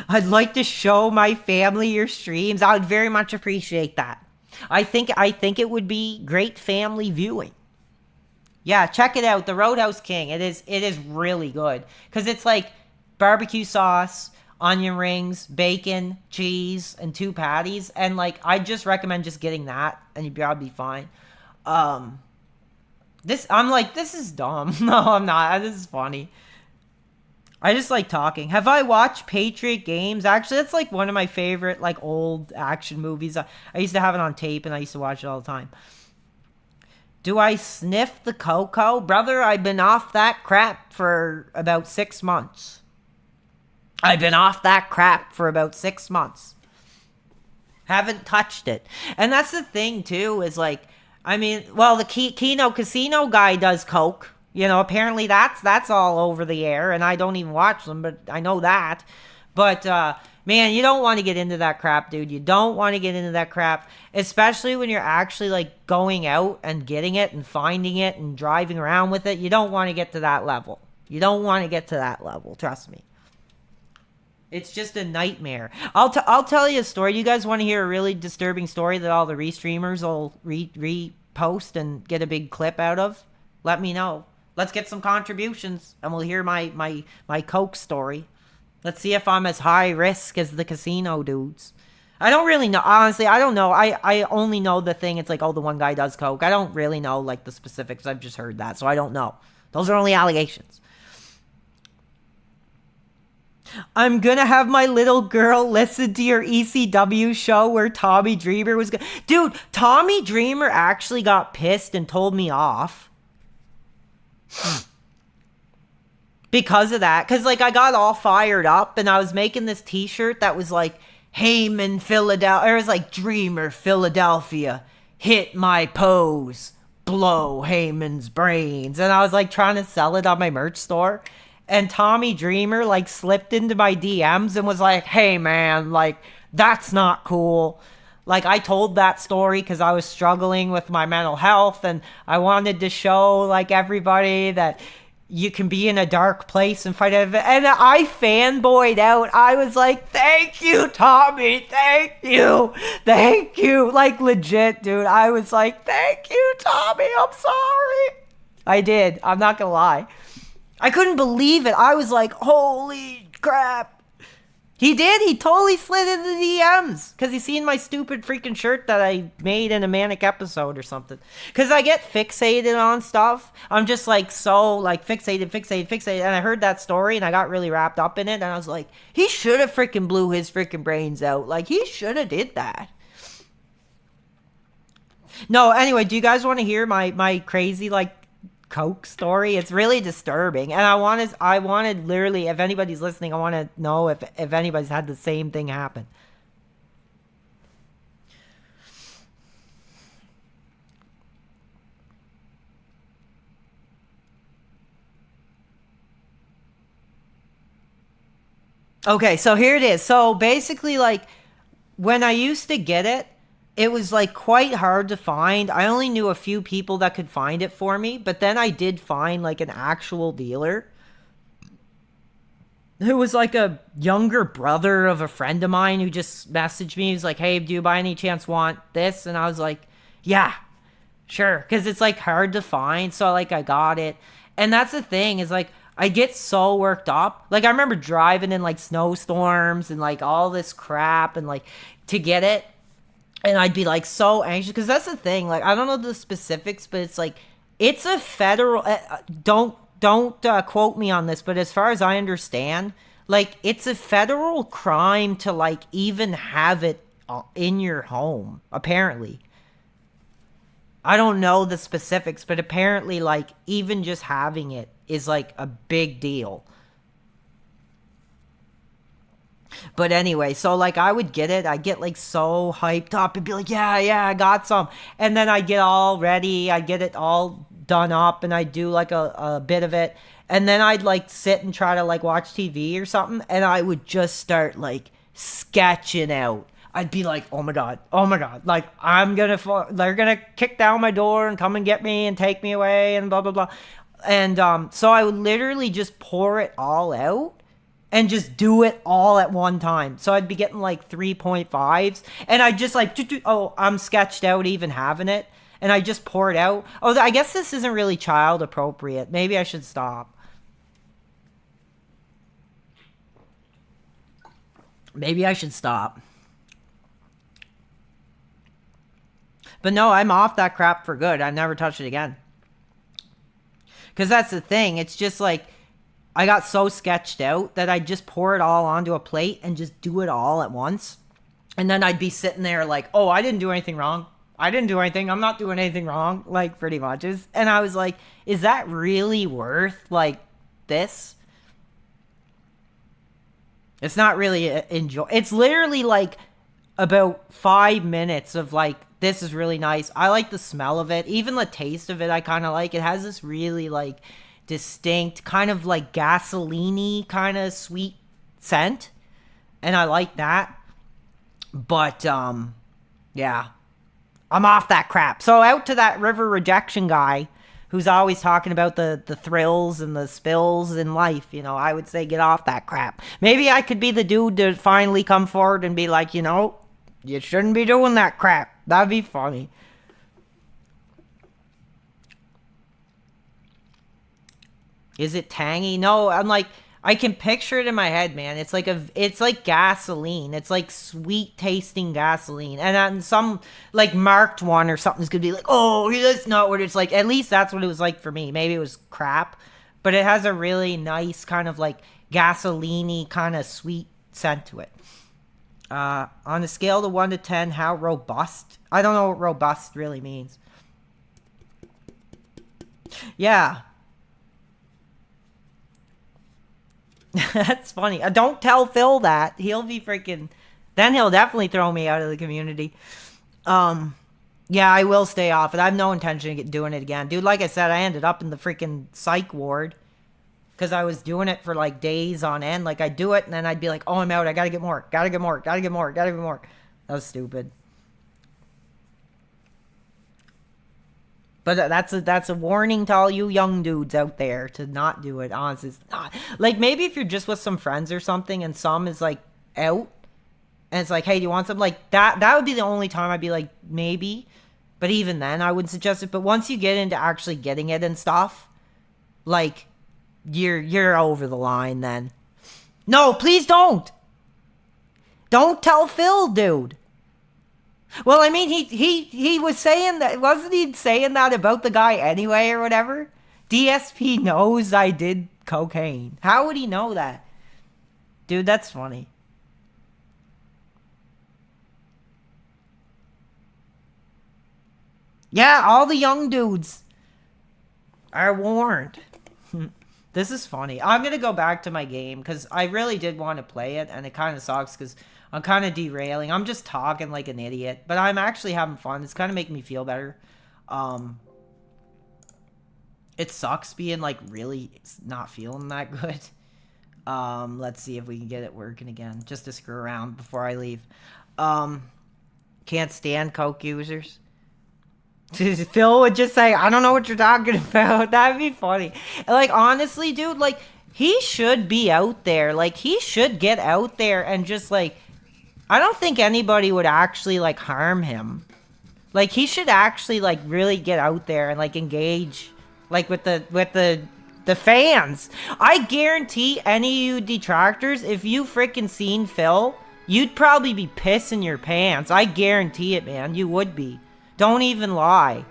I'd like to show my family your streams. I would very much appreciate that. I think it would be great family viewing. Yeah, check it out, the Roadhouse King. It is really good because it's like barbecue sauce, onion rings, bacon, cheese, and 2 patties. And like I just recommend just getting that, and you'd probably be fine. This is dumb. No, I'm not. This is funny. I just like talking. Have I watched Patriot Games? Actually, that's like one of my favorite like old action movies. I used to have it on tape and I used to watch it all the time. Do I sniff the cocoa? Brother, I've been off that crap for about 6 months. Haven't touched it. And that's the thing too, is like, I mean, well, the Keno Casino guy does coke. You know, apparently that's all over the air, and I don't even watch them, but I know that. But, man, you don't want to get into that crap, dude. You don't want to get into that crap, especially when you're actually, like, going out and getting it and finding it and driving around with it. You don't want to get to that level. Trust me. It's just a nightmare. I'll tell you a story. You guys want to hear a really disturbing story that all the restreamers will repost and get a big clip out of? Let me know. Let's get some contributions, and we'll hear my coke story. Let's see if I'm as high risk as the casino dudes. I don't really know. Honestly, I don't know. I only know the thing. It's like, oh, the one guy does coke. I don't really know, like, the specifics. I've just heard that, so I don't know. Those are only allegations. I'm gonna have my little girl listen to your ECW show where Tommy Dreamer was... Dude, Tommy Dreamer actually got pissed and told me off. Because of that. Because, like, I got all fired up and I was making this t-shirt that was like, Heyman Philadelphia. It was like, Dreamer Philadelphia. Hit my pose. Blow Heyman's brains. And I was like trying to sell it on my merch store. And Tommy Dreamer like slipped into my DMs and was like, hey man, like, that's not cool. Like, I told that story because I was struggling with my mental health and I wanted to show, like, everybody that you can be in a dark place and fight it. And I fanboyed out. I was like, thank you, Tommy. Thank you. Thank you. Like, legit, dude. I was like, thank you, Tommy. I'm sorry. I did. I'm not going to lie. I couldn't believe it. I was like, holy crap. He did. He totally slid into the DMs because he seen my stupid freaking shirt that I made in a Manic episode or something. Because I get fixated on stuff. I'm just like so like fixated. And I heard that story and I got really wrapped up in it. And I was like, he should have freaking blew his freaking brains out. Like, he should have did that. No, anyway, do you guys want to hear my crazy like coke story? It's really disturbing, and I wanted literally, if anybody's listening, I want to know if anybody's had the same thing happen. Okay, so here it is. So basically, like, when I used to get it, it was like quite hard to find. I only knew a few people that could find it for me, but then I did find like an actual dealer who was like a younger brother of a friend of mine who just messaged me. He was like, hey, do you by any chance want this? And I was like, yeah, Sure, because it's like hard to find. So like I got it, and that's the thing is like I get so worked up. Like I remember driving in like snowstorms and like all this crap and like to get it, and I'd be like so anxious because that's the thing. Like I don't know the specifics, but it's like it's a federal. Don't quote me on this, but as far as I understand, like it's a federal crime to like even have it in your home. Apparently. I don't know the specifics, but apparently, like, even just having it is, like, a big deal. But anyway, so, like, I would get it. I'd get, like, so hyped up and be like, yeah, I got some. And then I'd get all ready. I'd get it all done up, and I'd do, like, a bit of it. And then I'd, like, sit and try to, like, watch TV or something, and I would just start, like, sketching out. I'd be like, oh my god, like they're gonna kick down my door and come and get me and take me away and blah blah blah, and so I would literally just pour it all out and just do it all at one time. So I'd be getting like 3.5s, and I just like, oh, I'm sketched out even having it, and I just pour it out. Oh, I guess this isn't really child appropriate. Maybe I should stop. Maybe I should stop. But no, I'm off that crap for good. I never touched it again. Because that's the thing. It's just like, I got so sketched out that I'd just pour it all onto a plate and just do it all at once. And then I'd be sitting there like, oh, I didn't do anything wrong. I didn't do anything. I'm not doing anything wrong. Like, pretty much. And I was like, is that really worth, like, this? It's not really enjoy. It's literally like about 5 minutes of like, this is really nice. I like the smell of it. Even the taste of it, I kind of like. It has this really, like, distinct, kind of, like, gasoline-y kind of sweet scent. And I like that. But, yeah. I'm off that crap. So out to that river rejection guy who's always talking about the thrills and the spills in life, you know, I would say get off that crap. Maybe I could be the dude to finally come forward and be like, you know, you shouldn't be doing that crap. That'd be funny. Is it tangy? No, I'm like, I can picture it in my head, man. It's like gasoline. It's like sweet tasting gasoline. And on some like marked one or something's gonna be like, oh, that's not what it's like. At least that's what it was like for me. Maybe it was crap, but it has a really nice kind of like gasoline-y kind of sweet scent to it. On a scale of 1 to 10, how robust? I don't know what robust really means. Yeah. That's funny. Don't tell Phil that. He'll be freaking... Then he'll definitely throw me out of the community. Yeah, I will stay off it. I have no intention of doing it again. Dude, like I said, I ended up in the freaking psych ward. Because I was doing it for like days on end. Like I'd do it and then I'd be like, oh, I'm out. I gotta get more. Gotta get more. That was stupid. But that's a warning to all you young dudes out there to not do it. Honestly, it's not. Like maybe if you're just with some friends or something and some is like out and it's like, hey, do you want some? Like that would be the only time I'd be like, maybe. But even then I wouldn't suggest it. But once you get into actually getting it and stuff, like you're over the line then. No, please don't. Don't tell Phil, dude. Well, I mean, he was saying that, wasn't he saying that about the guy anyway or whatever? DSP knows I did cocaine. How would he know that? Dude, that's funny. Yeah, all the young dudes are warned. This is funny. I'm going to go back to my game because I really did want to play it, and it kind of sucks because I'm kind of derailing. I'm just talking like an idiot, but I'm actually having fun. It's kind of making me feel better. It sucks being like really not feeling that good. Let's see if we can get it working again just to screw around before I leave. Can't stand coke users. Phil would just say, I don't know what you're talking about. That'd be funny. Like, honestly, dude, like, he should be out there. Like, he should get out there and just, like, I don't think anybody would actually, like, harm him. Like, he should actually, like, really get out there and, like, engage, like, with the fans. I guarantee any of you detractors, if you freaking seen Phil, you'd probably be pissing your pants. I guarantee it, man. You would be. Don't even lie.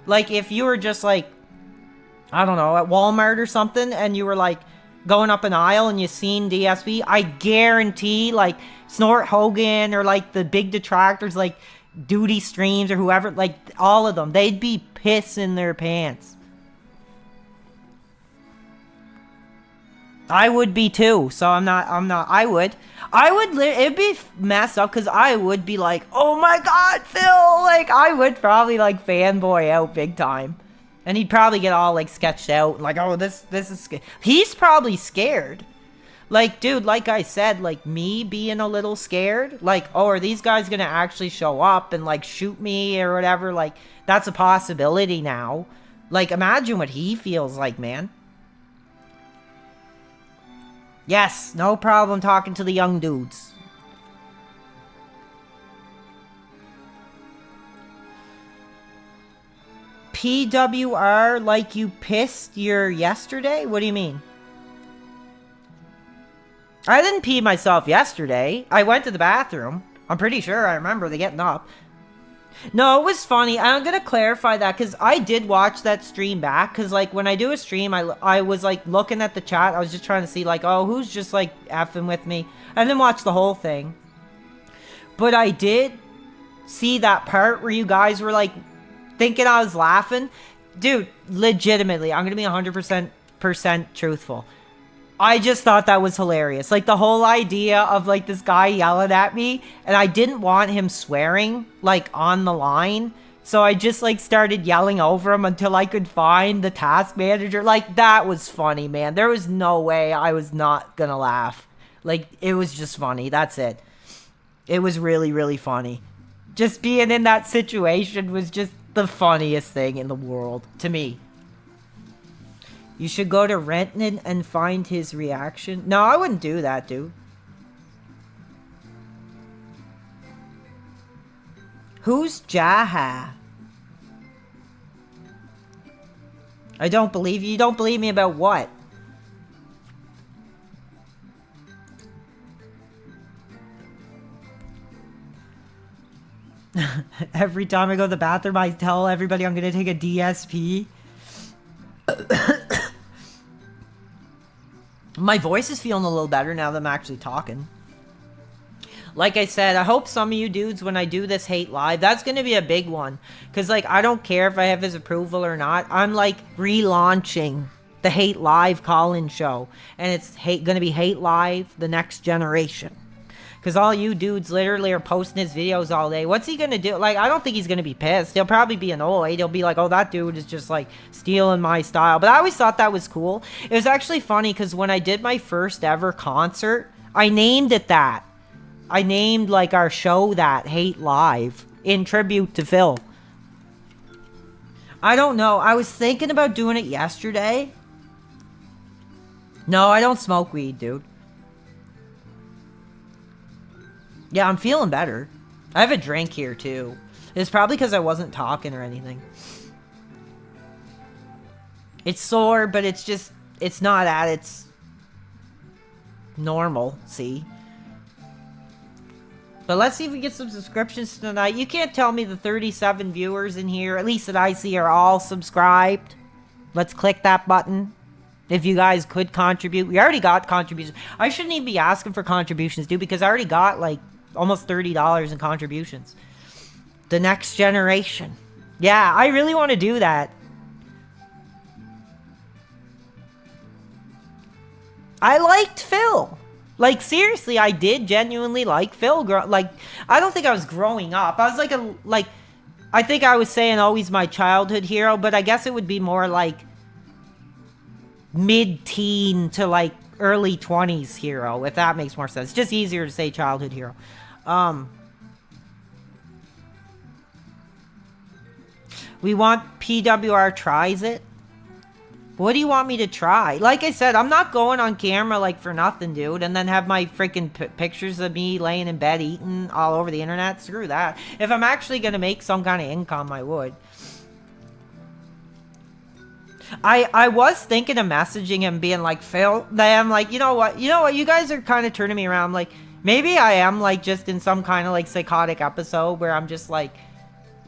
Like, if you were just, like, I don't know, at Walmart or something, and you were, like, going up an aisle and you seen DSP, I guarantee, like, Snort Hogan or, like, the big detractors, like, Duty Streams or whoever, like, all of them, they'd be pissing their pants. I would be too, so I would, it'd be messed up, because I would be like, oh my god, Phil, like, I would probably, like, fanboy out big time. And he'd probably get all, like, sketched out. Like, oh, this is... He's probably scared. Like, dude, like I said, like, me being a little scared. Like, oh, are these guys gonna actually show up and, like, shoot me or whatever? Like, that's a possibility now. Like, imagine what he feels like, man. Yes, no problem talking to the young dudes. PWR like you pissed your yesterday? What do you mean? I didn't pee myself yesterday. I went to the bathroom. I'm pretty sure I remember the getting up. No, it was funny. I'm gonna clarify that, because I did watch that stream back, because, like, when I do a stream, I was, like, looking at the chat. I was just trying to see, like, oh, who's just, like, effing with me. I didn't watch the whole thing. But I did see that part where you guys were, like, thinking I was laughing. Dude, legitimately, I'm gonna be 100% truthful. I just thought that was hilarious. Like, the whole idea of, like, this guy yelling at me, and I didn't want him swearing, like, on the line. So I just, like, started yelling over him until I could find the task manager. Like, that was funny, man. There was no way I was not gonna laugh. Like, it was just funny. That's it. It was really, really funny. Just being in that situation was just the funniest thing in the world to me. You should go to Renton and find his reaction. No, I wouldn't do that, dude. Who's Jaha? I don't believe you. You don't believe me about what? Every time I go to the bathroom, I tell everybody I'm going to take a DSP. My voice is feeling a little better now that I'm actually talking. Like I said, I hope some of you dudes, when I do this Hate Live, that's going to be a big one. Because, like, I don't care if I have his approval or not. I'm, like, relaunching the Hate Live call-in show. And it's going to be Hate Live, the next generation. Because all you dudes literally are posting his videos all day. What's he going to do? Like, I don't think he's going to be pissed. He'll probably be annoyed. He'll be like, oh, that dude is just, like, stealing my style. But I always thought that was cool. It was actually funny because when I did my first ever concert, I named it that. I named, like, our show that, Hate Live, in tribute to Phil. I don't know. I was thinking about doing it yesterday. No, I don't smoke weed, dude. Yeah, I'm feeling better. I have a drink here, too. It's probably because I wasn't talking or anything. It's sore, but it's just... It's not at its... normal, see? But let's see if we get some subscriptions tonight. You can't tell me the 37 viewers in here, at least that I see, are all subscribed. Let's click that button. If you guys could contribute. We already got contributions. I shouldn't even be asking for contributions, dude, because I already got, like, almost $30 in contributions. The next generation. Yeah, I really want to do that. I liked Phil. Like, seriously, I did genuinely like Phil. Like, I don't think I was growing up. I was like, I think I was saying always my childhood hero, but I guess it would be more like mid-teen to, like, early 20s hero, if that makes more sense. It's just easier to say childhood hero. We want PWR tries it. What do you want me to try? Like I said, I'm not going on camera like for nothing, dude, and then have my freaking pictures of me laying in bed eating all over the internet. Screw that. If I'm actually gonna make some kind of income, I would. I was thinking of messaging him, being like, Phil, I'm like, you know what, you guys are kind of turning me around. Like, maybe I am like just in some kind of like psychotic episode where I'm just like,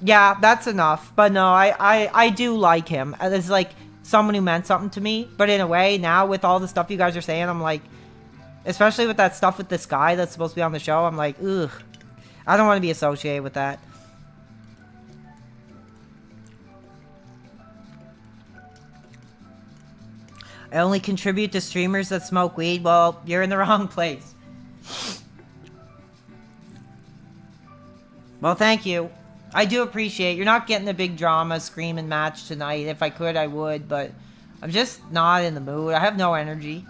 yeah, that's enough. But no, I do like him. It's like someone who meant something to me. But in a way, now with all the stuff you guys are saying, I'm like, especially with that stuff with this guy that's supposed to be on the show, I'm like, ugh, I don't want to be associated with that. I only contribute to streamers that smoke weed. Well, you're in the wrong place. Well, thank you. I do appreciate you're not getting a big drama screaming match tonight. If I could, I would, but I'm just not in the mood. I have no energy.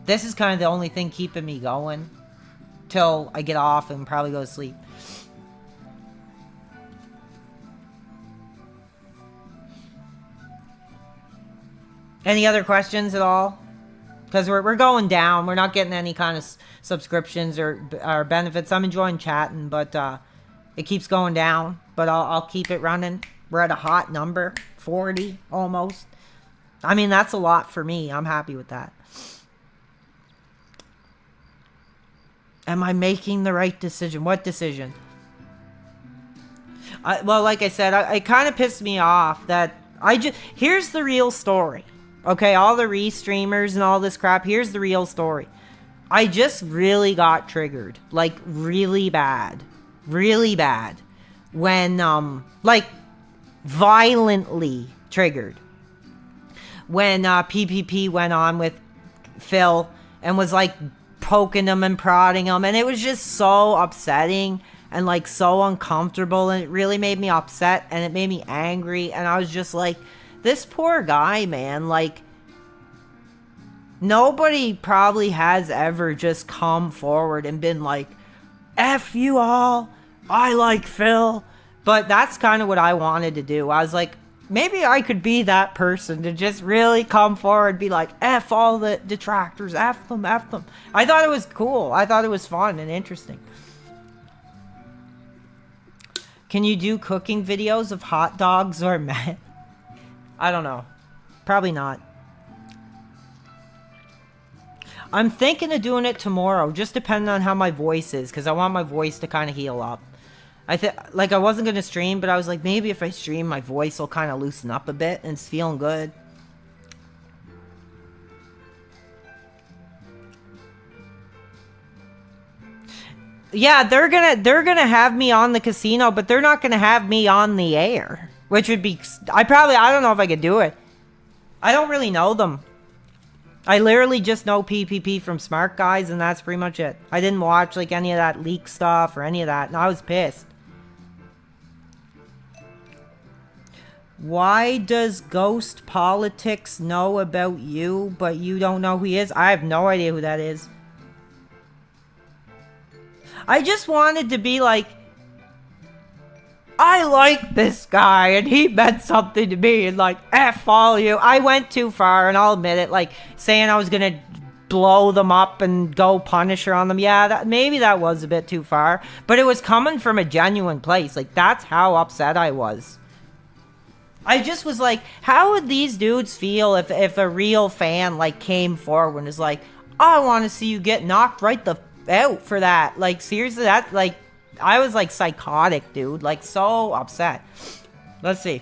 This is kind of the only thing keeping me going till I get off and probably go to sleep. Any other questions at all? Because we're going down. We're not getting any kind of subscriptions or benefits. I'm enjoying chatting, but it keeps going down. But I'll keep it running. We're at a hot number. 40, almost. I mean, that's a lot for me. I'm happy with that. Am I making the right decision? What decision? Well, like I said, it kind of pissed me off that here's the real story. Okay, all the re-streamers and all this crap, here's the real story. I just really got triggered. Like, really bad. Really bad. When, like, violently triggered. When PPP went on with Phil and was, like, poking him and prodding him. And it was just so upsetting and, like, so uncomfortable. And it really made me upset and it made me angry. And I was just like, this poor guy, man, like, nobody probably has ever just come forward and been like, F you all, I like Phil. But that's kind of what I wanted to do. I was like, maybe I could be that person to just really come forward and be like, F all the detractors, F them, F them. I thought it was cool. I thought it was fun and interesting. Can you do cooking videos of hot dogs or men? I don't know. Probably not. I'm thinking of doing it tomorrow, just depending on how my voice is, because I want my voice to kind of heal up. I wasn't going to stream, but I was like, maybe if I stream, my voice will kind of loosen up a bit, and it's feeling good. Yeah, they're gonna have me on the casino, but they're not gonna have me on the air. Which would be... I don't know if I could do it. I don't really know them. I literally just know PPP from Smart Guys, and that's pretty much it. I didn't watch, like, any of that leak stuff or any of that, and I was pissed. Why does Ghost Politics know about you, but you don't know who he is? I have no idea who that is. I just wanted to be like, I like this guy, and he meant something to me, and like, F all you. I went too far, and I'll admit it, like, saying I was gonna blow them up and go Punisher on them. Yeah, maybe that was a bit too far, but it was coming from a genuine place. Like, that's how upset I was. I just was like, how would these dudes feel if a real fan, like, came forward and was like, I want to see you get knocked right the out for that. Like, seriously, that's, like, I was, like, psychotic, dude. Like, so upset. Let's see.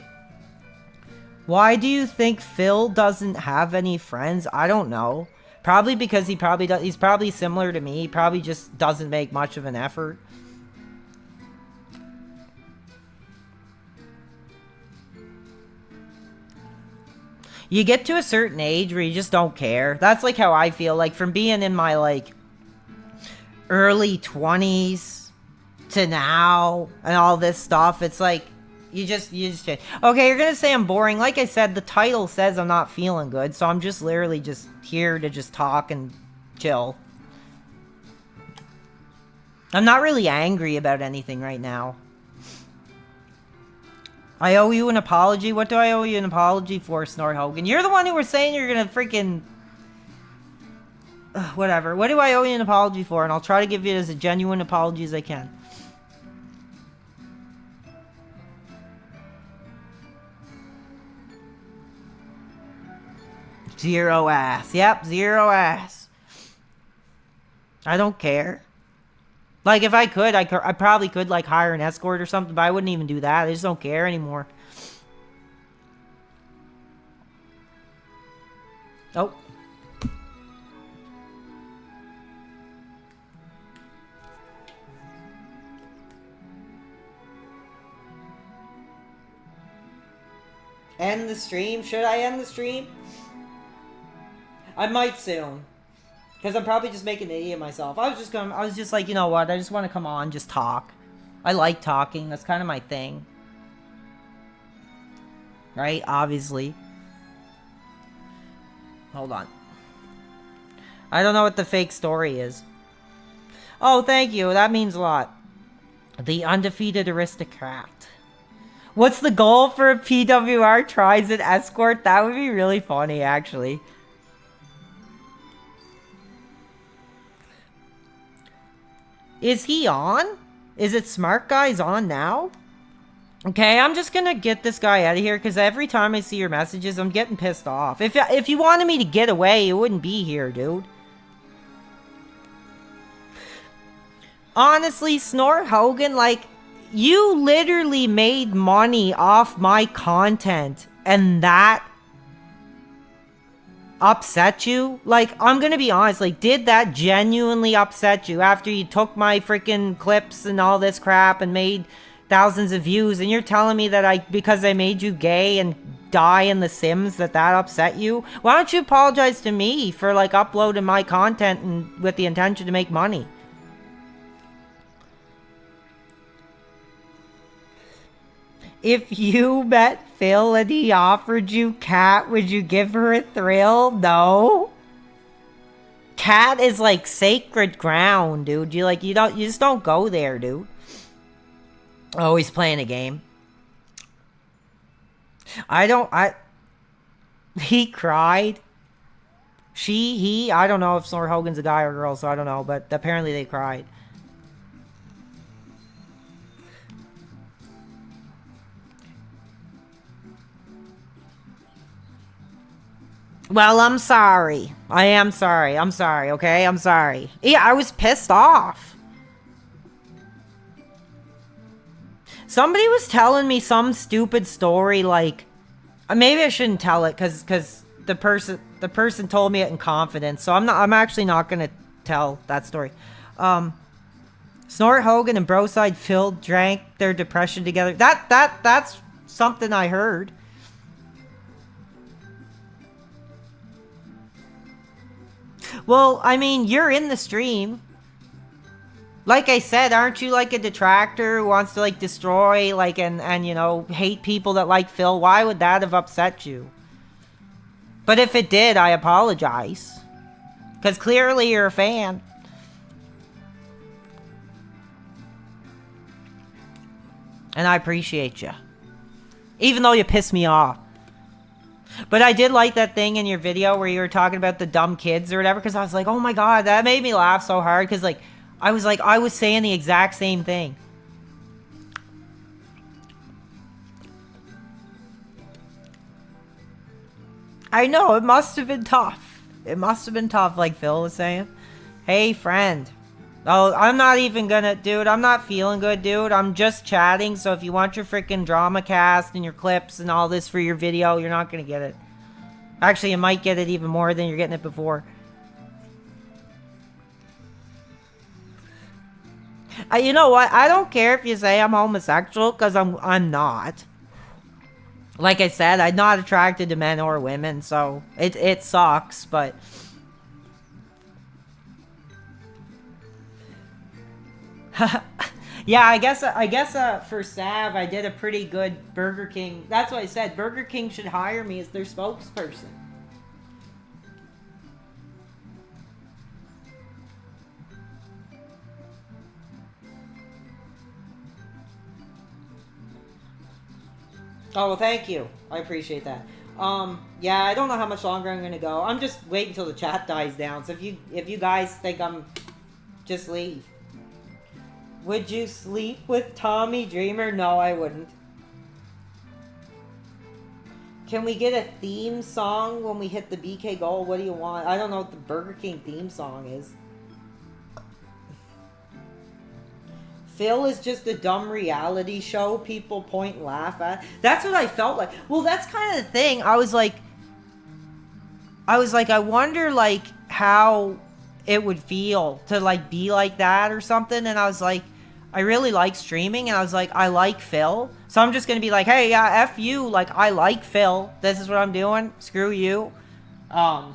Why do you think Phil doesn't have any friends? I don't know. Probably because he probably does. He's probably similar to me. He probably just doesn't make much of an effort. You get to a certain age where you just don't care. That's, like, how I feel. Like, from being in my, like, early 20s to now and all this stuff, it's like you just change. Okay, you're gonna say I'm boring. Like I said, the title says I'm not feeling good, so I'm just literally just here to just talk and chill. I'm not really angry about anything right now. I owe you an apology? What do I owe you an apology for, Snort Hogan? You're the one who was saying you're gonna freaking... whatever. What do I owe you an apology for? And I'll try to give you as a genuine apology as I can. Zero ass. Yep, zero ass. I don't care. Like, if I could, I probably could, like, hire an escort or something, but I wouldn't even do that. I just don't care anymore. Oh. End the stream? Should I end the stream? I might soon. Because I'm probably just making an idiot of myself. I was just like, you know what? I just want to come on, just talk. I like talking. That's kind of my thing. Right? Obviously. Hold on. I don't know what the fake story is. Oh, thank you. That means a lot. The undefeated aristocrat. What's the goal for a PWR tries an escort? That would be really funny, actually. Is he on? Is it Smart Guys on now? Okay, I'm just gonna get this guy out of here because every time I see your messages, I'm getting pissed off. If you wanted me to get away, you wouldn't be here, dude. Honestly, Snort Hogan, like, you literally made money off my content, and that upset you? Like, I'm gonna be honest, like, did that genuinely upset you after you took my freaking clips and all this crap and made thousands of views, and you're telling me that because I made you gay and die in The Sims that upset you? Why don't you apologize to me for, like, uploading my content and with the intention to make money? If you met Phil and he offered you Cat, would you give her a thrill? No. Cat is like sacred ground, dude. You just don't go there, dude. Oh, he's playing a game. He cried. He, I don't know if Snort Hogan's a guy or girl, so I don't know, but apparently they cried. Well, I'm sorry. I am sorry. I'm sorry, okay? I'm sorry. Yeah, I was pissed off. Somebody was telling me some stupid story, like... Maybe I shouldn't tell it, because the person told me it in confidence, so I'm actually not gonna tell that story. Snort Hogan and Broside Phil drank their depression together. That's something I heard. Well, I mean, you're in the stream. Like I said, aren't you like a detractor who wants to like destroy, like, and you know, hate people that like Phil? Why would that have upset you? But if it did, I apologize. Because clearly you're a fan. And I appreciate you. Even though you piss me off. But I did like that thing in your video where you were talking about the dumb kids or whatever, because I was like, oh my god, that made me laugh so hard, because I was saying the exact same thing. I know, it must have been tough. It must have been tough, like Phil was saying. Hey, friend. Oh, I'm not even gonna, dude, I'm not feeling good, dude. I'm just chatting, so if you want your freaking drama cast and your clips and all this for your video, you're not gonna get it. Actually, you might get it even more than you're getting it before. You know what? I don't care if you say I'm homosexual, because I'm not. Like I said, I'm not attracted to men or women, so it sucks, but... Yeah, I guess for Sav, I did a pretty good Burger King. That's what I said. Burger King should hire me as their spokesperson. Oh, well, thank you. I appreciate that. Yeah, I don't know how much longer I'm gonna go. I'm just waiting until the chat dies down. So if you guys think I'm, just leave. Would you sleep with Tommy Dreamer? No, I wouldn't. Can we get a theme song when we hit the BK goal? What do you want? I don't know what the Burger King theme song is. Phil is just a dumb reality show people point and laugh at. That's what I felt like. Well, that's kind of the thing. I was like, I wonder like how it would feel to like be like that or something. And I was like, I really like streaming, and I was like, I like Phil. So I'm just gonna be like, hey, yeah, F you, like I like Phil. This is what I'm doing. Screw you. And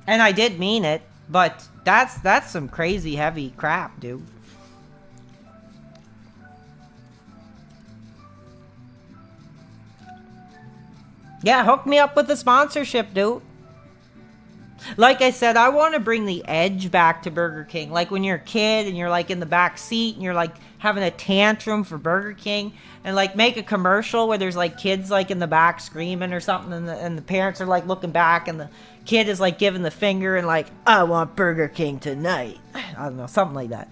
I did mean it, but that's some crazy heavy crap, dude. Yeah, hook me up with a sponsorship, dude. Like I said, I want to bring the edge back to Burger King. Like when you're a kid and you're like in the back seat and you're like having a tantrum for Burger King, and like make a commercial where there's like kids like in the back screaming or something, and the parents are like looking back and the kid is like giving the finger and like, I want Burger King tonight. I don't know, something like that.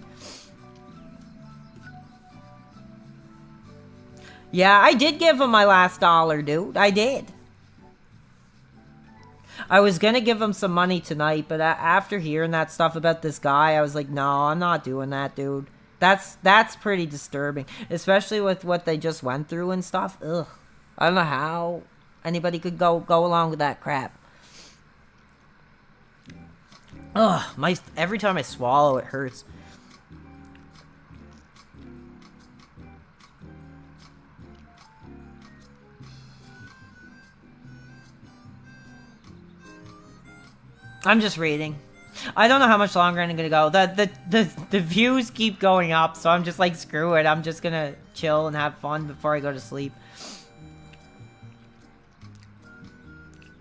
Yeah, I did give him my last dollar, dude. I did. I was gonna give him some money tonight, but after hearing that stuff about this guy, I was like, no, I'm not doing that, dude. That's pretty disturbing, especially with what they just went through and stuff. Ugh, I don't know how anybody could go along with that crap. Ugh, every time I swallow, it hurts. I'm just reading. I don't know how much longer I'm gonna go. The views keep going up, so I'm just like, screw it. I'm just gonna chill and have fun before I go to sleep.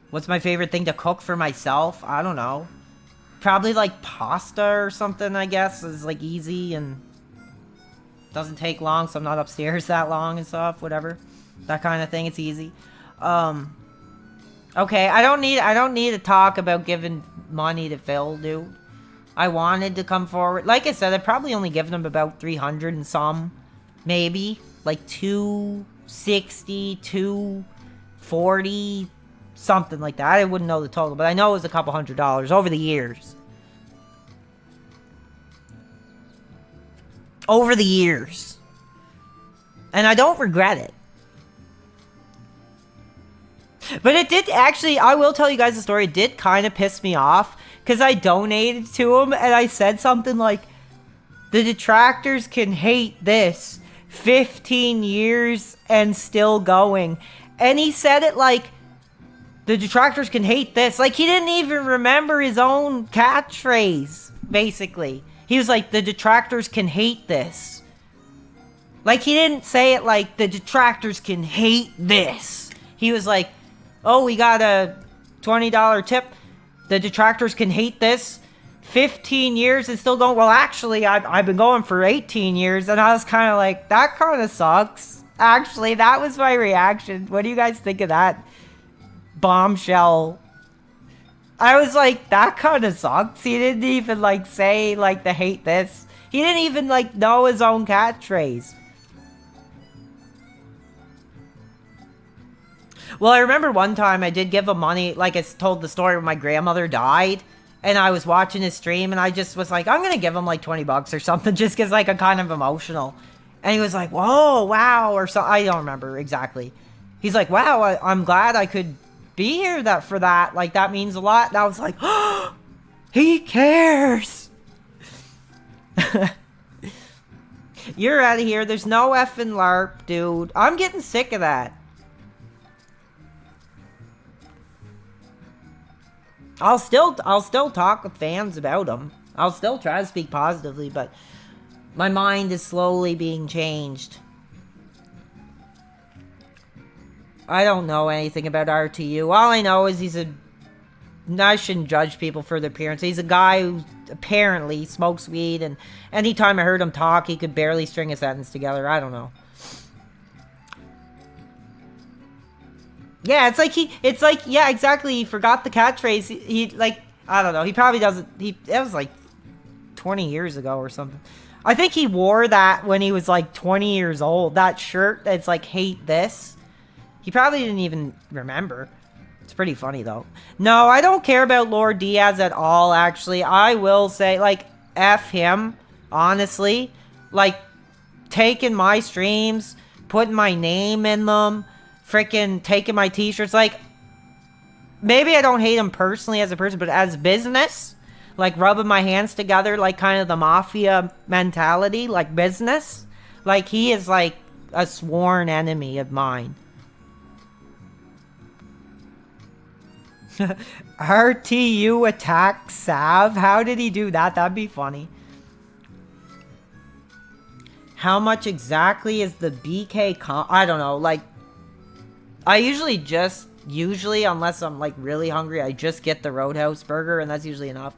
What's my favorite thing to cook for myself? I don't know. Probably like pasta or something, I guess. Is like easy and doesn't take long, so I'm not upstairs that long and stuff, whatever. That kind of thing, it's easy. Okay, I don't need to talk about giving money to Phil, dude. I wanted to come forward. Like I said, I probably only given him about 300 and some. Maybe. Like 260, 240, something like that. I wouldn't know the total, but I know it was a couple $100 over the years. Over the years. And I don't regret it. But it did actually, I will tell you guys the story, it did kind of piss me off, because I donated to him, and I said something like, the detractors can hate this, 15 years and still going. And he said it like, the detractors can hate this. Like, he didn't even remember his own catchphrase, basically. He was like, the detractors can hate this. Like, he didn't say it like, the detractors can hate this. He was like, oh, we got a $20 tip. The detractors can hate this. 15 years and still going. Well, actually, I've been going for 18 years. And I was kind of like, that kind of sucks. Actually, that was my reaction. What do you guys think of that bombshell? I was like, that kind of sucks. He didn't even, like, say, like, the hate this. He didn't even, like, know his own catchphrase. Well, I remember one time I did give him money, like I told the story when my grandmother died, and I was watching his stream, and I just was like, I'm gonna give him like 20 bucks or something, just because like I'm kind of emotional. And he was like, whoa, wow, or so, I don't remember exactly. He's like, wow, I'm glad I could be here for that, like that means a lot. And I was like, oh, he cares. You're out of here, there's no effing LARP, dude. I'm getting sick of that. I'll still talk with fans about them. I'll still try to speak positively, but my mind is slowly being changed. I don't know anything about RTU. All I know is I shouldn't judge people for their appearance. He's a guy who apparently smokes weed, and anytime I heard him talk, he could barely string a sentence together. I don't know. Yeah, it's like, yeah, exactly. He forgot the catchphrase. He like, I don't know. He probably doesn't. It was like 20 years ago or something. I think he wore that when he was like 20 years old. That shirt that's like, hate this. He probably didn't even remember. It's pretty funny though. No, I don't care about Lord Diaz at all, actually. I will say, like, F him, honestly. Like, taking my streams, putting my name in them, freaking taking my t-shirts. Like, maybe I don't hate him personally as a person, but as business, like rubbing my hands together, like kind of the mafia mentality, like business. Like, he is like a sworn enemy of mine. RTU attack Sav? How did he do that? That'd be funny. How much exactly is the BK I don't know, like, I usually, unless I'm like really hungry, I just get the Roadhouse burger, and that's usually enough.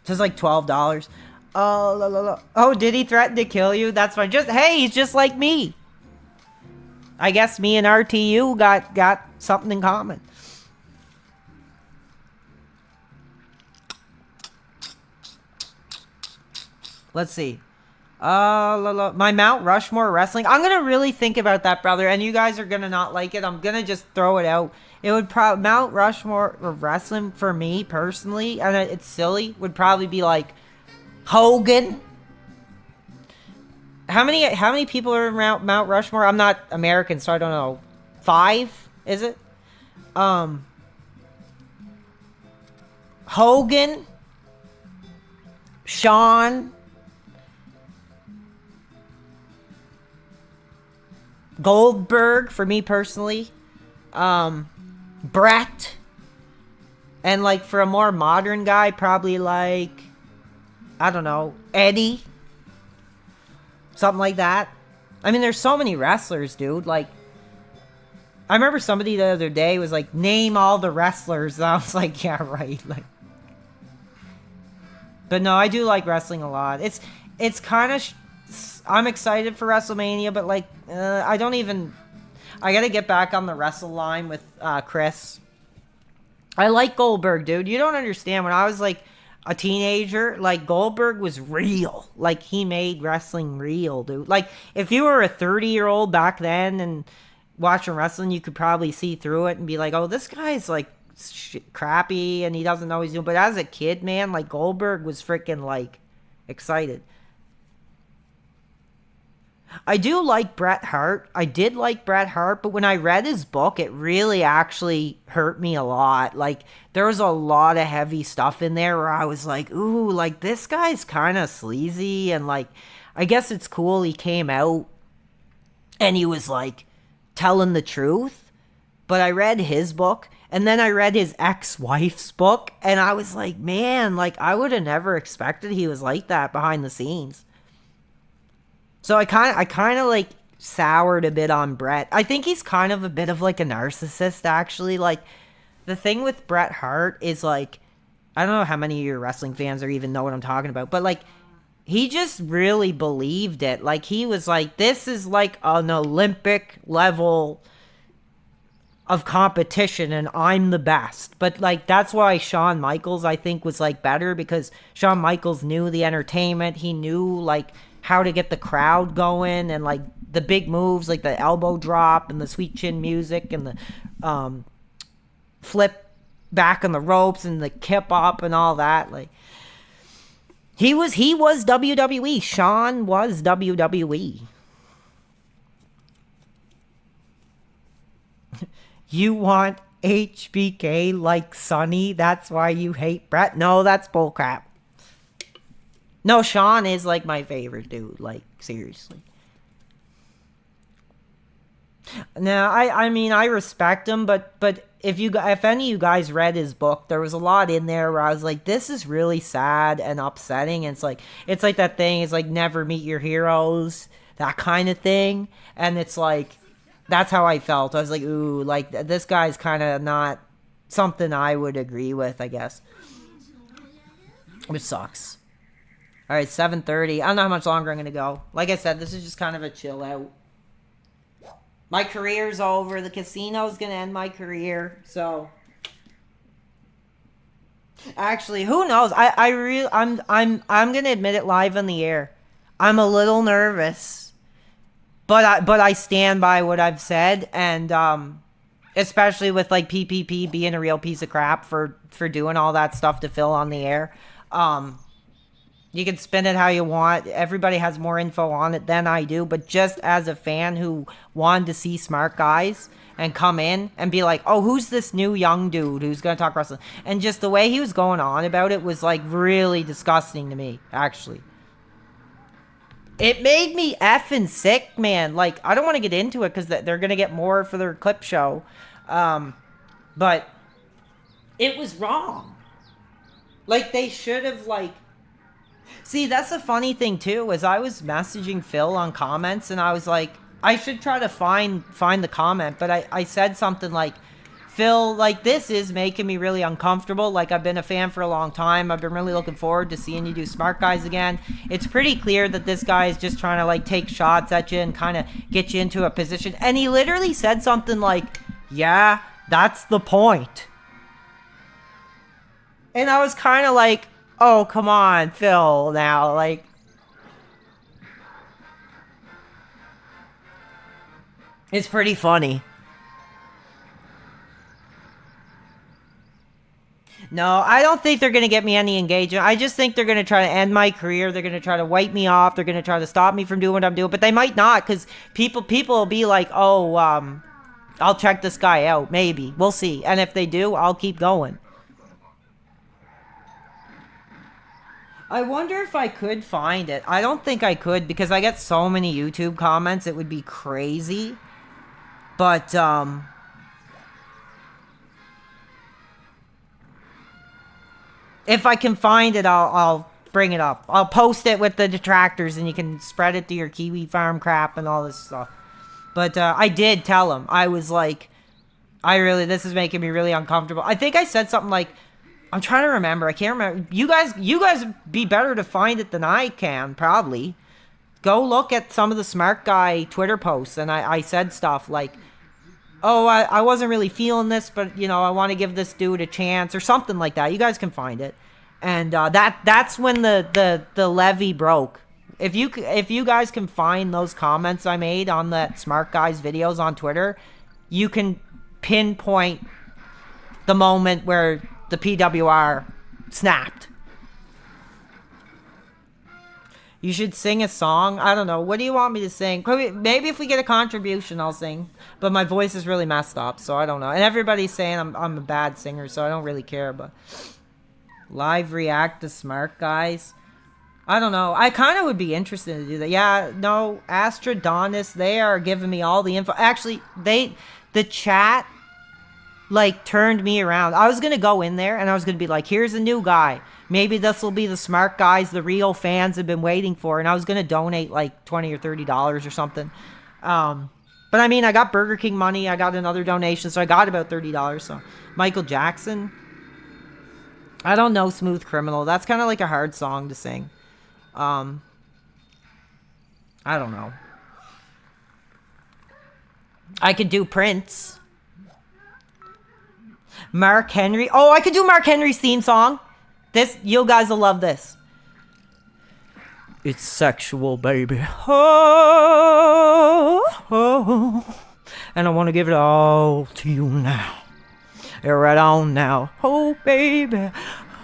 Just like $12. Oh, did he threaten to kill you? That's fine. Hey, he's just like me. I guess me and RTU got something in common. Let's see. My Mount Rushmore wrestling. I'm gonna really think about that, brother, and you guys are gonna not like it. I'm gonna just throw it out. It would probably Mount Rushmore of wrestling for me personally, and it's silly. Would probably be like Hogan. How many people are in Mount Rushmore? I'm not American, so I don't know. 5, is it? Hogan, Shawn, Goldberg for me personally, Brett, and like for a more modern guy, probably like, I don't know, Eddie. Something like that. I mean, there's so many wrestlers, dude. Like, I remember somebody the other day was like, name all the wrestlers. And I was like, yeah, right. Like, but no, I do like wrestling a lot. It's kind of, I'm excited for WrestleMania, but like, I gotta get back on the wrestle line with Chris. I like Goldberg, dude. You don't understand. When I was like a teenager, like, Goldberg was real. Like, he made wrestling real, dude. Like, if you were a 30-year-old back then and watching wrestling, you could probably see through it and be like, oh, this guy's like crappy and he doesn't know what he's doing. But as a kid, man, like, Goldberg was freaking like excited. I do like Bret Hart. I did like Bret Hart, but when I read his book, it really actually hurt me a lot. Like, there was a lot of heavy stuff in there where I was like, ooh, like, this guy's kind of sleazy. And like, I guess it's cool he came out and he was like telling the truth. But I read his book, and then I read his ex-wife's book, and I was like, man, like, I would have never expected he was like that behind the scenes. So I kind of like soured a bit on Bret. I think he's kind of a bit of like a narcissist, actually. Like, the thing with Bret Hart is like, I don't know how many of your wrestling fans or even know what I'm talking about, but like, he just really believed it. Like, he was like, this is like an Olympic level of competition and I'm the best. But like, that's why Shawn Michaels, I think, was like better, because Shawn Michaels knew the entertainment. He knew like how to get the crowd going, and like the big moves, like the elbow drop and the sweet chin music and the flip back on the ropes and the kip up and all that. Like, he was WWE. Shawn was WWE. You want HBK like Sonny? That's why you hate Bret? No, that's bullcrap. No, Shawn is like my favorite dude. Like, seriously. Now, I mean, I respect him, but if any of you guys read his book, there was a lot in there where I was like, this is really sad and upsetting. And it's like that thing, it's like, never meet your heroes, that kind of thing. And it's like, that's how I felt. I was like, ooh, like, this guy's kind of not something I would agree with, I guess. Which sucks. All right, 7:30. I don't know how much longer I'm going to go. Like I said, this is just kind of a chill out. My career's over. The casino's gonna end my career. So actually, who knows? I'm gonna admit it live on the air. I'm a little nervous, but I stand by what I've said, and especially with like PPP being a real piece of crap for doing all that stuff to Phil on the air. You can spin it how you want. Everybody has more info on it than I do, but just as a fan who wanted to see smart guys and come in and be like, oh, who's this new young dude who's going to talk wrestling? And just the way he was going on about it was like really disgusting to me, actually. It made me effing sick, man. Like, I don't want to get into it because they're going to get more for their clip show. But it was wrong. Like, they should have, like... See, that's the funny thing, too, is I was messaging Phil on comments, and I was like, I should try to find the comment, but I said something like, Phil, like, this is making me really uncomfortable. Like, I've been a fan for a long time. I've been really looking forward to seeing you do Smart Guys again. It's pretty clear that this guy is just trying to, like, take shots at you and kind of get you into a position. And he literally said something like, yeah, that's the point. And I was kind of like, oh, come on, Phil, now, like... It's pretty funny. No, I don't think they're going to get me any engagement. I just think they're going to try to end my career. They're going to try to wipe me off. They're going to try to stop me from doing what I'm doing. But they might not, because people will be like, oh, I'll check this guy out. Maybe. We'll see. And if they do, I'll keep going. I wonder if I could find it. I don't think I could, because I get so many YouTube comments. It would be crazy. But, if I can find it, I'll bring it up. I'll post it with the detractors, and you can spread it to your Kiwi Farm crap and all this stuff. But I did tell him. I was like, this is making me really uncomfortable. I think I said something like, I'm trying to remember. I can't remember. You guys be better to find it than I can, probably. Go look at some of the Smart Guy Twitter posts, and I said stuff like, oh, I wasn't really feeling this, but, you know, I want to give this dude a chance, or something like that. You guys can find it. And that's when the levee broke. If you guys can find those comments I made on that Smart Guys videos on Twitter, you can pinpoint the moment where the PWR snapped. You should sing a song. I don't know. What do you want me to sing? Maybe if we get a contribution, I'll sing. But my voice is really messed up, so I don't know. And everybody's saying I'm a bad singer, so I don't really care. But live react to Smart Guys. I don't know. I kind of would be interested to do that. Yeah, no, Astrodonis, they are giving me all the info. Actually, the chat, like, turned me around. I was going to go in there, and I was going to be like, here's a new guy. Maybe this will be the Smart Guys the real fans have been waiting for. And I was going to donate, like, $20 or $30 or something. But, I mean, I got Burger King money. I got another donation, so I got about $30. So, Michael Jackson. I don't know Smooth Criminal. That's kind of like a hard song to sing. I don't know. I could do Prince. Mark Henry. Oh, I could do Mark Henry's theme song. You guys will love this. It's sexual, baby. Oh, oh. And I want to give it all to you now. You're right on now. Oh, baby.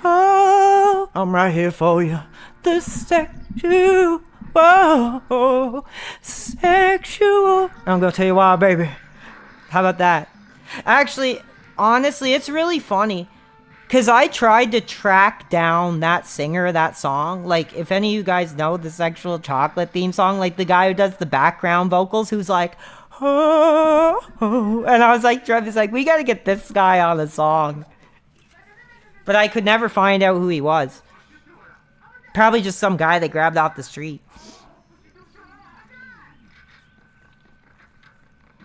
Oh, I'm right here for you. The sexual. Whoa, sexual. I'm going to tell you why, baby. How about that? Actually, honestly, it's really funny. Because I tried to track down that singer of that song. Like, if any of you guys know the Sexual Chocolate theme song, like the guy who does the background vocals, who's like, oh, oh. And I was like, Trevor's like, we got to get this guy on a song. But I could never find out who he was. Probably just some guy they grabbed off the street.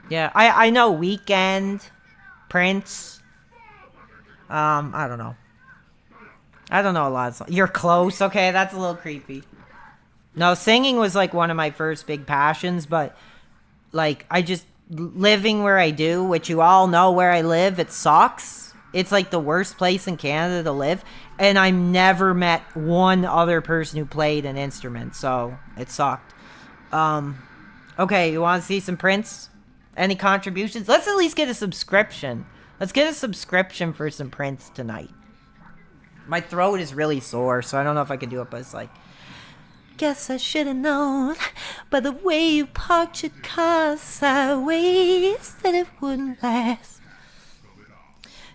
Yeah, I know Weeknd, Prince. I don't know. I don't know a lot of songs. You're Close. Okay, that's a little creepy. No, singing was like one of my first big passions, but like I just living where I do, which you all know where I live, it sucks. It's like the worst place in Canada to live. And I never met one other person who played an instrument, so it sucked. Okay, you want to see some Prince? Any contributions? Let's at least get a subscription. Let's get a subscription for some Prince tonight. My throat is really sore, so I don't know if I can do it, but it's like... Guess I should have known by the way you parked your car sideways that it wouldn't last.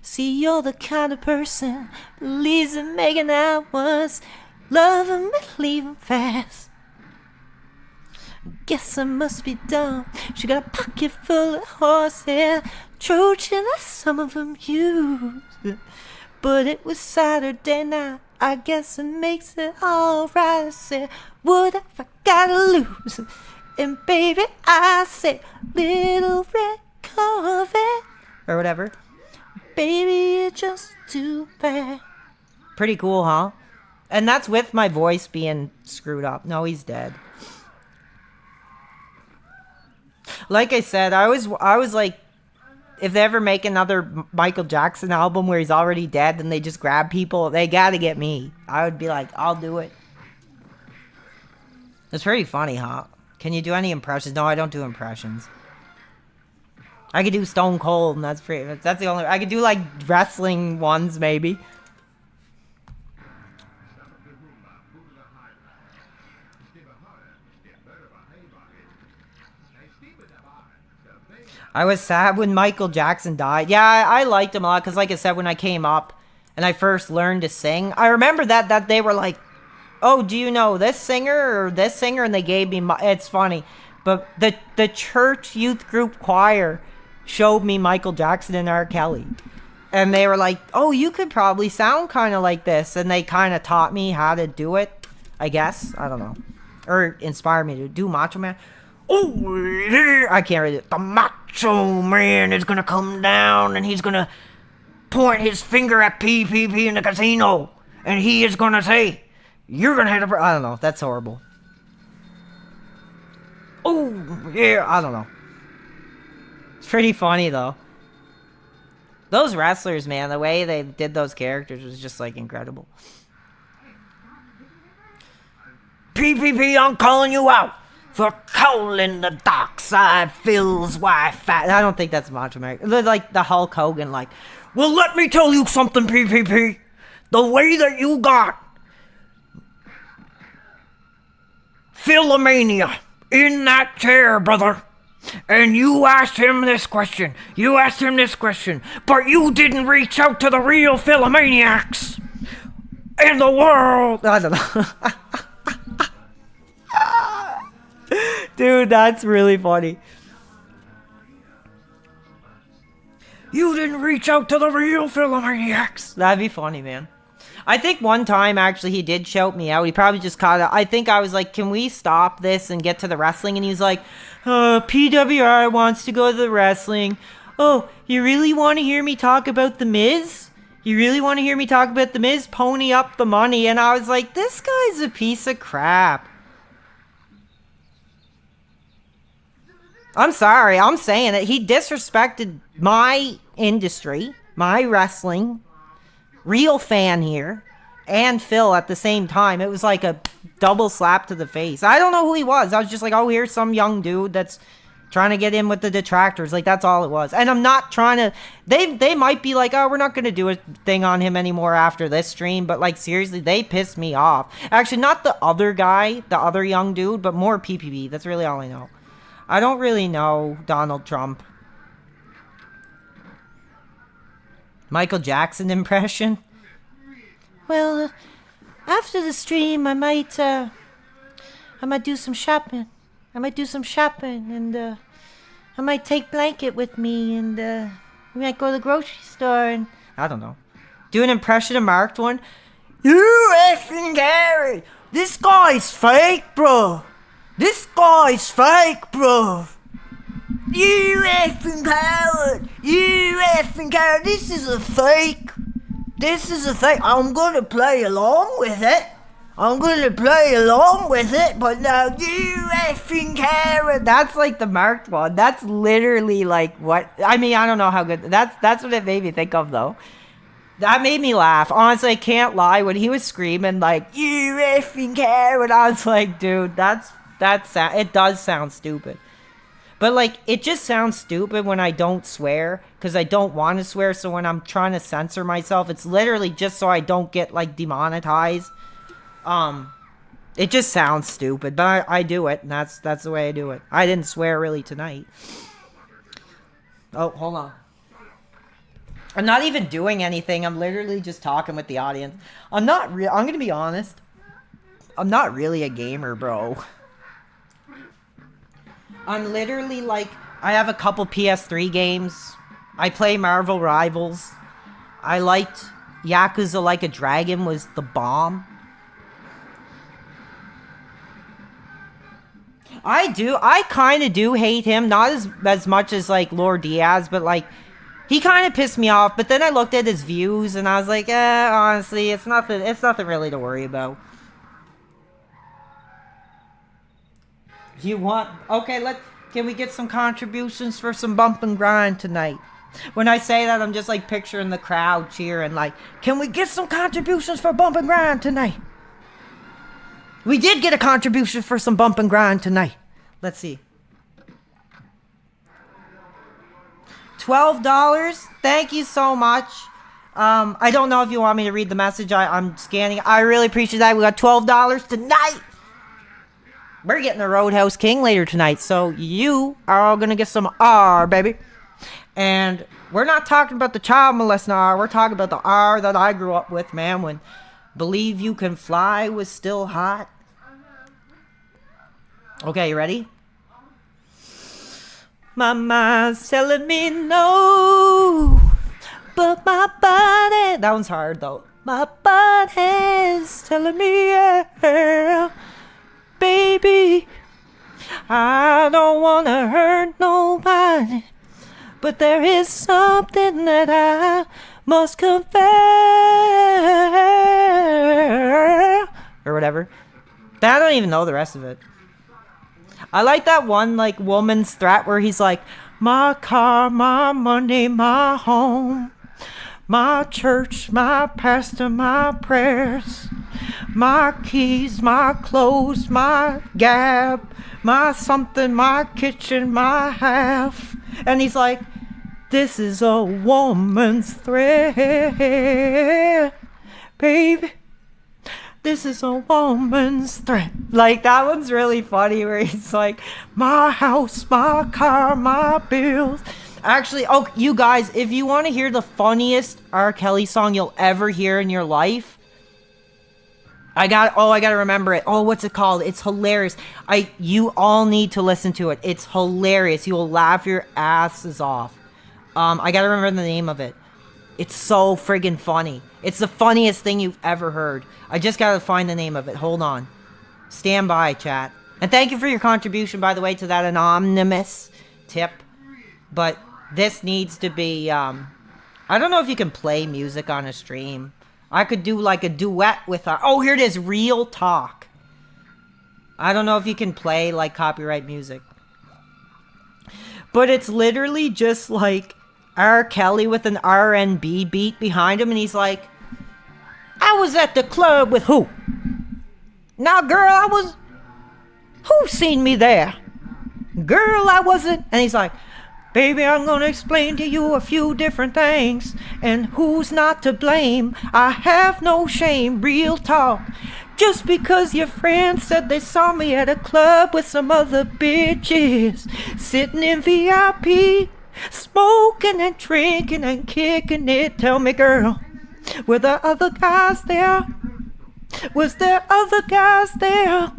See, you're the kind of person believes in making out once, love him and leave him fast. Guess I must be dumb. She got a pocket full of horsehair, Trojan as some of them use. But it was Saturday night, I guess it makes it alright. I said, what have I gotta lose? And baby, I said, little red Corvette, or whatever. Baby, it's just too bad. Pretty cool, huh? And that's with my voice being screwed up. No, he's dead. Like I said, I was like, if they ever make another Michael Jackson album where he's already dead and they just grab people, they gotta get me. I would be like, I'll do it. It's pretty funny, huh? Can you do any impressions? No, I don't do impressions. I could do Stone Cold, and that's the only... I could do, like, wrestling ones, maybe. I was sad when Michael Jackson died. Yeah, I liked him a lot, because like I said, when I came up and I first learned to sing, I remember that they were like, oh, do you know this singer or this singer? And they gave me... It's funny. But the church youth group choir showed me Michael Jackson and R. Kelly. And they were like, oh, you could probably sound kind of like this. And they kind of taught me how to do it, I guess. I don't know. Or inspired me to do Macho Man. Oh, I can't read it. The Macho Man is going to come down and he's going to point his finger at PPP in the casino. And he is going to say, you're going to have to... I don't know. That's horrible. Oh, yeah, I don't know. It's pretty funny, though. Those wrestlers, man, the way they did those characters was just, like, incredible. PPP, I'm calling you out for calling the dark side Phil's wife fat. I don't think that's Macho Man. Like, the Hulk Hogan, like, well, let me tell you something, PPP. The way that you got Philomania in that chair, brother. And you asked him this question. But you didn't reach out to the real Philomaniacs in the world. I don't know. Dude, that's really funny. You didn't reach out to the real Philomaniacs. That'd be funny, man. I think one time, actually, he did shout me out. He probably just caught it. I think I was like, can we stop this and get to the wrestling? And he's like, PWR wants to go to the wrestling. Oh, you really want to hear me talk about The Miz? Pony up the money. And I was like, this guy's a piece of crap. I'm sorry. I'm saying it. He disrespected my industry, my wrestling. Real fan here, and Phil at the same time. It was like a double slap to the face. I don't know who he was. I was just like, oh, here's some young dude that's trying to get in with the detractors. Like, that's all it was. And I'm not trying to... They might be like, oh, we're not going to do a thing on him anymore after this stream. But, like, seriously, they pissed me off. Actually, not the other guy, the other young dude, but more PPP. That's really all I know. I don't really know Donald Trump. Michael Jackson impression? Well, after the stream, I might do some shopping. And I might take Blanket with me, and we might go to the grocery store, and I don't know. Do an impression of Mark one. You effing Gary! This guy's fake, bro! You effing coward! This is a fake! I'm gonna play along with it! I'm gonna play along with it, but now you effing care. That's like the marked one. That's literally like what I mean. I don't know how good that's what it made me think of though. That made me laugh. Honestly, I can't lie. When he was screaming like "you effing care," and I was like, dude, it does sound stupid. But like, it just sounds stupid when I don't swear because I don't want to swear. So when I'm trying to censor myself, it's literally just so I don't get like demonetized. It just sounds stupid, but I do it, and that's the way I do it. I didn't swear really tonight. Oh, hold on. I'm not even doing anything. I'm literally just talking with the audience. I'm gonna be honest. I'm not really a gamer, bro. I'm literally like, I have a couple PS3 games. I play Marvel Rivals. I liked Yakuza Like a Dragon was the bomb. I kind of do hate him, not as much as like Lord Diaz, but like he kind of pissed me off. But then I looked at his views and I was like, honestly, it's nothing really to worry about. Can we get some contributions for some bump and grind tonight? When I say that, I'm just like picturing the crowd cheering like, can we get some contributions for bump and grind tonight? We did get a contribution for some bump and grind tonight. Let's see. $12. Thank you so much. I don't know if you want me to read the message. I'm scanning. I really appreciate that. We got $12 tonight. We're getting a Roadhouse King later tonight. So you are all going to get some R, baby. And we're not talking about the child molesting R. We're talking about the R that I grew up with, man, when Believe You Can Fly was still hot. Okay, you ready? My mind's telling me no, but my body... That one's hard, though. My body's telling me yeah, baby. I don't want to hurt nobody, but there is something that I must confess. Or whatever. But I don't even know the rest of it. I like that one, like, woman's threat where he's like, my car, my money, my home, my church, my pastor, my prayers, my keys, my clothes, my gab, my something, my kitchen, my half. And he's like, this is a woman's thread, baby. This is a woman's threat. Like, that one's really funny where he's like, my house, my car, my bills. Actually, oh, you guys, if you want to hear the funniest R. Kelly song you'll ever hear in your life, I gotta remember it. Oh, what's it called? It's hilarious. You all need to listen to it. It's hilarious. You will laugh your asses off. I gotta remember the name of it. It's so friggin' funny. It's the funniest thing you've ever heard. I just gotta find the name of it. Hold on. Stand by, chat. And thank you for your contribution, by the way, to that anonymous tip. But this needs to be, I don't know if you can play music on a stream. I could do like a duet with our... Oh, here it is. Real Talk. I don't know if you can play like copyright music. But it's literally just like R. Kelly with an R&B beat behind him. And he's like, I was at the club with who? Now, girl, who seen me there? Girl, I wasn't. And he's like, baby, I'm gonna explain to you a few different things, and who's not to blame. I have no shame, real talk. Just because your friends said they saw me at a club with some other bitches, sitting in VIP, smoking and drinking and kicking it. Tell me, girl, were there other guys there? Was there other guys there?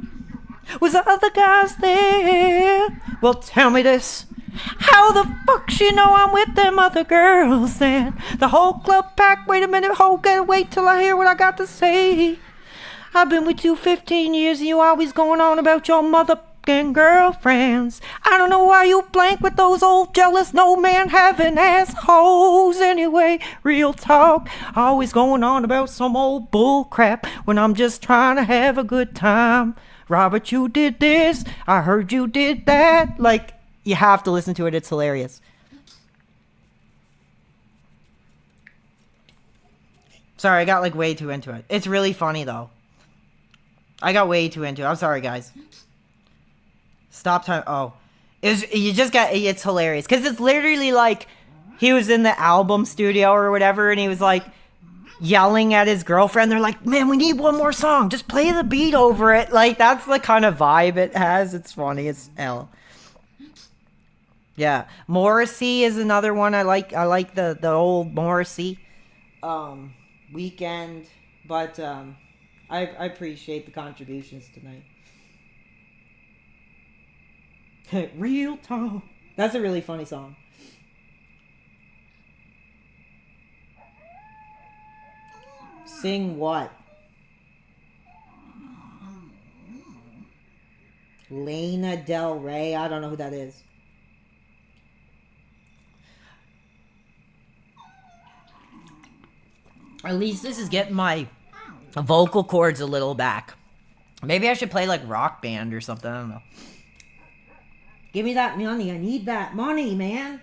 Was there other guys there? Well, tell me this. How the fuck she know I'm with them other girls then? The whole club packed. Wait a minute, wait till I hear what I got to say. I've been with you 15 years and you always going on about your mother fucking girlfriends. I don't know why you blank with those old jealous no man having assholes. Anyway, real talk, always going on about some old bull crap when I'm just trying to have a good time. Robert, you did this, I heard you did that. Like, you have to listen to it, it's hilarious. Sorry, I got like way too into it. It's really funny though. I got way too into it. I'm sorry, guys. Stop time. Oh, it's hilarious because it's literally like he was in the album studio or whatever, and he was like yelling at his girlfriend. They're like, "Man, we need one more song. Just play the beat over it." Like that's the kind of vibe it has. It's funny. It's L. Yeah, Morrissey is another one I like. I like the old Morrissey. Weekend, but I appreciate the contributions tonight. Real talk. That's a really funny song. Sing what? Lana Del Rey. I don't know who that is. At least this is getting my vocal cords a little back. Maybe I should play like Rock Band or something. I don't know. Give me that money. I need that money, man.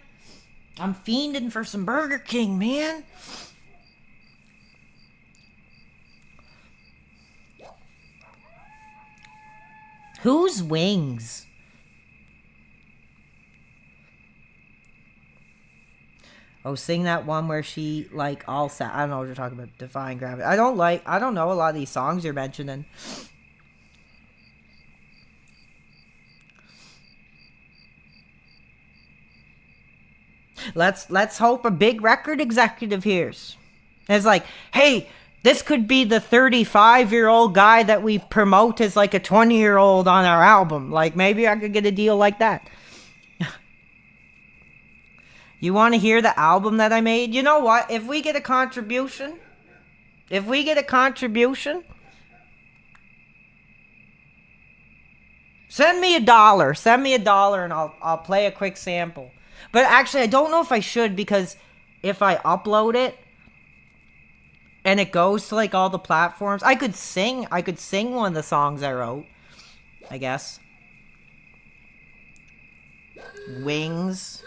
I'm fiending for some Burger King, man. Whose wings? Oh, sing that one where she, like, all sad. I don't know what you're talking about. Defying Gravity. I don't know a lot of these songs you're mentioning. Let's hope a big record executive hears. It's like, hey, this could be the 35-year-old guy that we promote as like a 20-year-old on our album. Like, maybe I could get a deal like that. You want to hear the album that I made? You know what? If we get a contribution, send me $1. Send me $1 and I'll play a quick sample. But actually, I don't know if I should, because if I upload it and it goes to like all the platforms, I could sing one of the songs I wrote, I guess. Wings.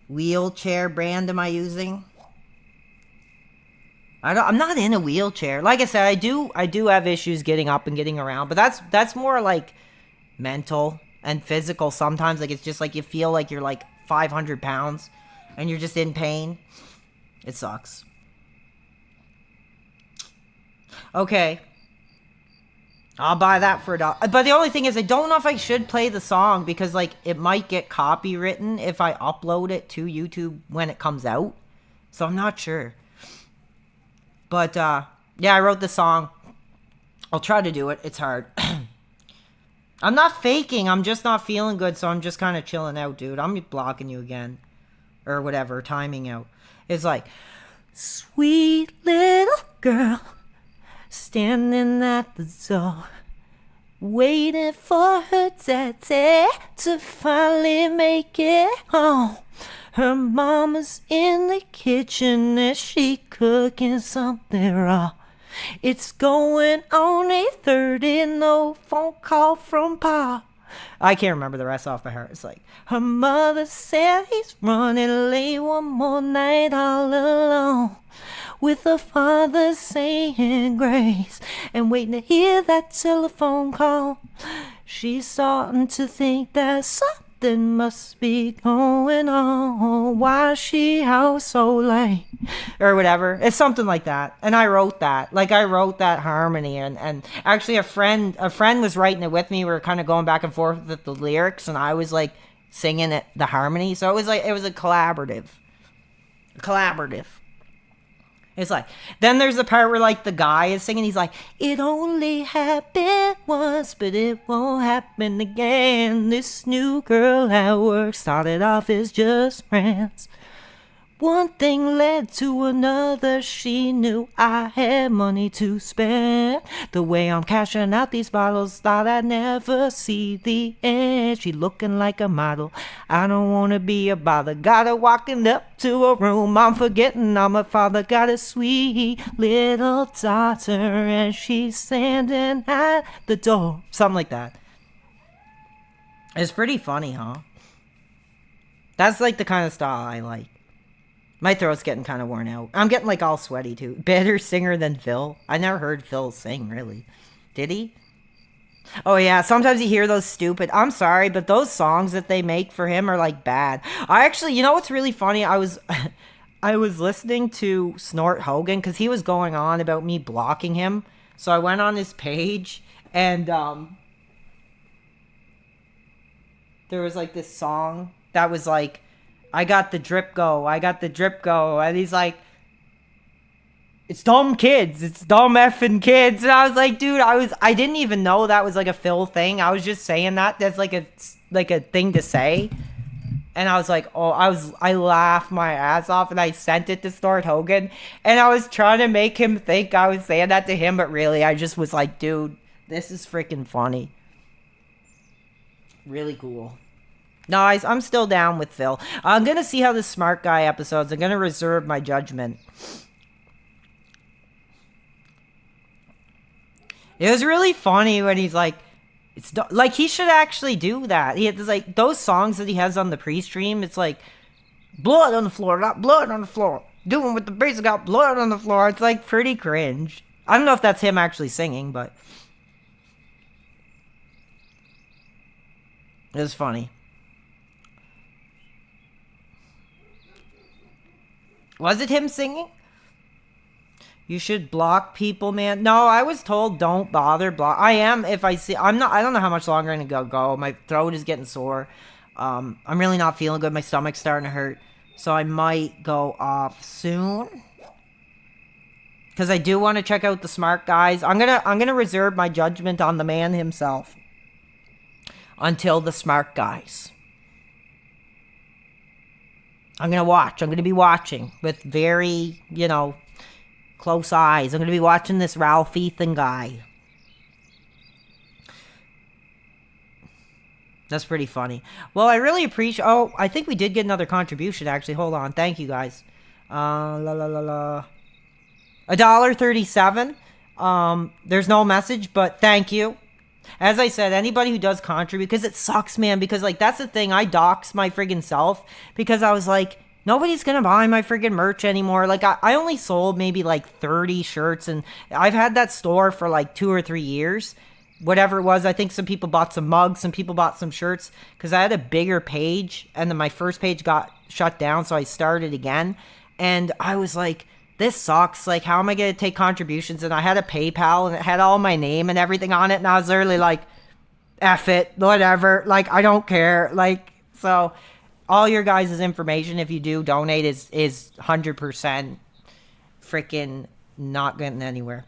Wheelchair brand am I using? I'm not in a wheelchair. Like I said, I do have issues getting up and getting around, but that's more like mental and physical sometimes. Like, it's just like you feel like you're like 500 pounds and you're just in pain. It sucks. Okay. I'll buy that for $1. But the only thing is, I don't know if I should play the song because, like, it might get copywritten if I upload it to YouTube when it comes out. So I'm not sure. But, yeah, I wrote the song. I'll try to do it. It's hard. I'm not faking. I'm just not feeling good, so I'm just kind of chilling out, dude. I'm blocking you again. Or whatever, timing out. It's like, sweet little girl, standing at the door, waiting for her daddy to finally make it home. Her mama's in the kitchen and she cooking something raw. It's going on 8:30, no phone call from Pa. I can't remember the rest off by heart. It's like, her mother said he's running late one more night all alone, with the father saying grace and waiting to hear that telephone call. She's starting to think that something must be going on. Why is she out so late? Or whatever. It's something like that. And I wrote that. Like, I wrote that harmony. And actually a friend was writing it with me. We were kind of going back and forth with the lyrics, and I was like singing it, the harmony. So it was a collaborative. It's like, then there's the part where like the guy is singing, he's like, it only happened once, but it won't happen again. This new girl at work started off as just friends. One thing led to another, she knew I had money to spend. The way I'm cashing out these bottles, thought I'd never see the end. She looking like a model, I don't wanna be a bother. Got her walking up to a room, I'm forgetting I'm a father. Got a sweet little daughter, and she's standing at the door. Something like that. It's pretty funny, huh? That's like the kind of style I like. My throat's getting kind of worn out. I'm getting like all sweaty too. Better singer than Phil. I never heard Phil sing, really. Did he? Oh yeah, sometimes you hear those stupid, I'm sorry, but those songs that they make for him are like bad. I actually, you know what's really funny? I was I was listening to Snort Hogan because he was going on about me blocking him. So I went on his page and there was like this song that was like, I got the drip go, I got the drip go. And he's like, it's dumb kids, it's dumb effing kids. And I was like, dude, I didn't even know that was like a Phil thing. I was just saying that. That's like a thing to say. And I was like, oh, I laughed my ass off and I sent it to Snort Hogan. And I was trying to make him think I was saying that to him, but really I just was like, dude, this is freaking funny. Really cool. No, I'm still down with Phil. I'm going to see how the Smart Guy episodes. I'm going to reserve my judgment. It was really funny when he's like, it's like he should actually do that. He has like those songs that he has on the pre-stream. It's like blood on the floor, got blood on the floor. Doing with the bass, got blood on the floor. It's like pretty cringe. I don't know if that's him actually singing, but it was funny. Was it him singing? You should block people, man. No, I was told don't bother block. I am if I see. I don't know how much longer I'm gonna go. My throat is getting sore. I'm really not feeling good. My stomach's starting to hurt, so I might go off soon. Because I do want to check out the Smart Guys. I'm gonna reserve my judgment on the man himself until the Smart Guys. I'm going to watch. I'm going to be watching with very, close eyes. I'm going to be watching this Ralph Ethan guy. That's pretty funny. Well, I really appreciate... Oh, I think we did get another contribution, actually. Hold on. Thank you, guys. $1.37. There's no message, but thank you. As I said, anybody who does contribute, because it sucks, man, because, that's the thing, I dox my friggin' self, because I was like, nobody's gonna buy my friggin' merch anymore. I only sold maybe, 30 shirts, and I've had that store for, 2 or 3 years, whatever it was. I think some people bought some mugs, some people bought some shirts, because I had a bigger page, and then my first page got shut down, so I started again, and I was like, this sucks. How am I going to take contributions? And I had a PayPal and it had all my name and everything on it. And I was literally like, F it, whatever. I don't care. So all your guys' information, if you do donate, is 100% freaking not getting anywhere.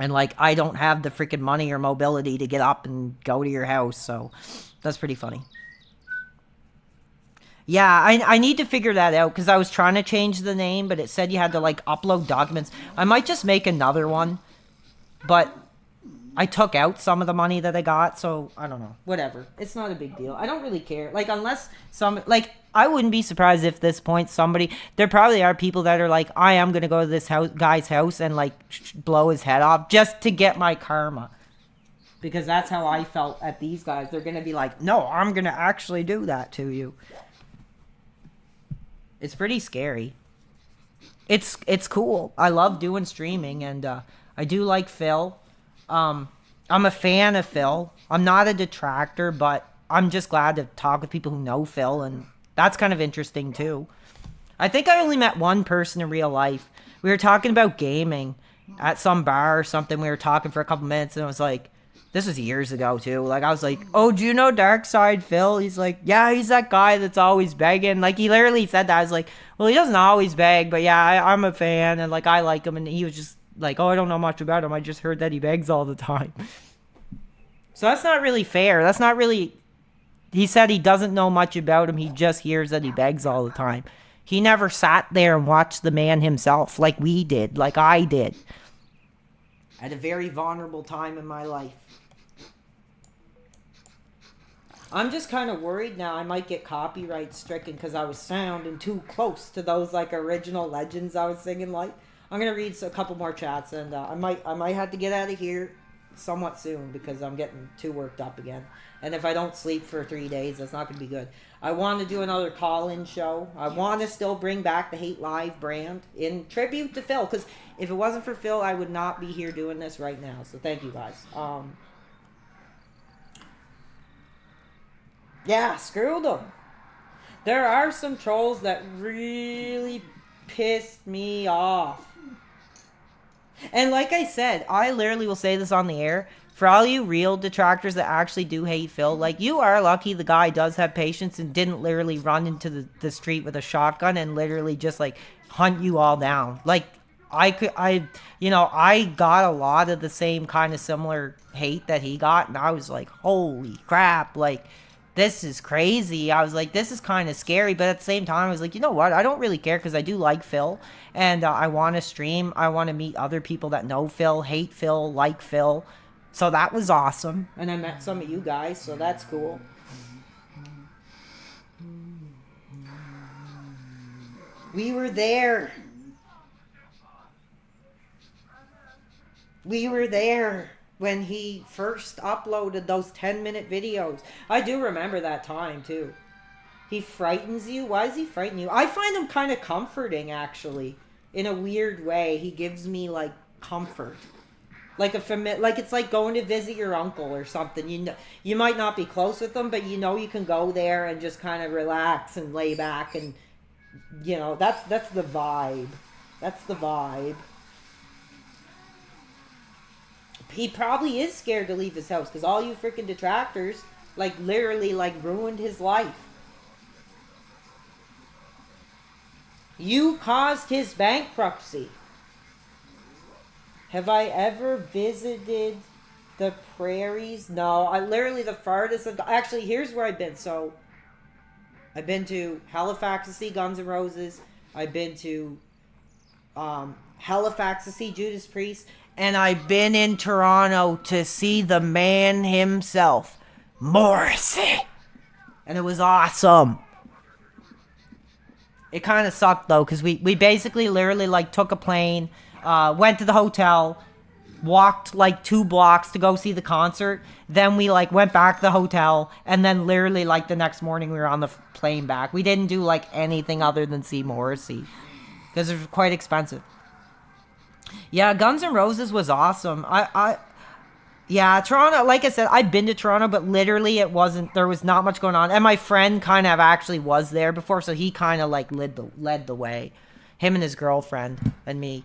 And I don't have the freaking money or mobility to get up and go to your house. So that's pretty funny. Yeah, I need to figure that out because I was trying to change the name, but it said you had to upload documents. I might just make another one, but I took out some of the money that I got, so I don't know. Whatever. It's not a big deal. I don't really care. Unless I wouldn't be surprised if at this point there probably are people that are like, I am going to go to this guy's house and blow his head off just to get my karma. Because that's how I felt at these guys. They're going to be like, no, I'm going to actually do that to you. It's pretty scary. It's cool. I love doing streaming, and I do like Phil. I'm a fan of Phil. I'm not a detractor, but I'm just glad to talk with people who know Phil, and that's kind of interesting too. I think I only met one person in real life. We were talking about gaming at some bar or something. We were talking for a couple minutes, and I was like, this was years ago too. I was like, oh, do you know Darkside Phil? He's like, yeah, he's that guy that's always begging. He literally said that. I was like, well, he doesn't always beg, but yeah, I'm a fan, and I like him. And he was just like, oh, I don't know much about him. I just heard that he begs all the time. So that's not really fair. That's not really... He said he doesn't know much about him. He just hears that he begs all the time. He never sat there and watched the man himself like we did, like I did. At a very vulnerable time in my life. I'm just kind of worried now I might get copyright stricken because I was sounding too close to those like original legends I was singing like. I'm gonna read a couple more chats, and I might have to get out of here somewhat soon because I'm getting too worked up again. And if I don't sleep for 3 days, that's not gonna be good. I want to do another call-in show. I want to still bring back the Hate Live brand in tribute to Phil, because if it wasn't for Phil, I would not be here doing this right now. So thank you guys. Yeah, screw them. There are some trolls that really pissed me off. And like I said, I literally will say this on the air. For all you real detractors that actually do hate Phil, like, you are lucky the guy does have patience and didn't literally run into the street with a shotgun and literally just, like, hunt you all down. Like, I got a lot of the same kind of similar hate that he got, and I was like, holy crap, like, this is crazy. I was like, this is kind of scary, but at the same time, I was like, you know what? I don't really care because I do like Phil, and I want to stream. I want to meet other people that know Phil, hate Phil, like Phil. So that was awesome. And I met some of you guys, so that's cool. We were there. We were there when he first uploaded those 10-minute videos. I do remember that time, too. He frightens you? Why does he frighten you? I find him kind of comforting, actually. In a weird way. He gives me, like, comfort. Like it's like going to visit your uncle or something. You know, you might not be close with them, but you know you can go there and just kind of relax and lay back, and you know that's the vibe. That's the vibe. He probably is scared to leave his house because all you freaking detractors like literally like ruined his life. You caused his bankruptcy. Have I ever visited the prairies? No, I literally the farthest of... Actually, here's where I've been. So, I've been to Halifax to see Guns N' Roses. I've been to Halifax to see Judas Priest. And I've been in Toronto to see the man himself, Morrissey. And it was awesome. It kind of sucked, though, because we basically literally, like, took a plane... went to the hotel, walked like 2 blocks to go see the concert. Then we like went back to the hotel, and then literally like the next morning we were on the plane back. We didn't do like anything other than see Morrissey because it was quite expensive. Yeah, Guns N' Roses was awesome. Yeah, Toronto, like I said, I've been to Toronto, but literally there was not much going on. And my friend kind of actually was there before, so he kind of like led the way. Him and his girlfriend and me.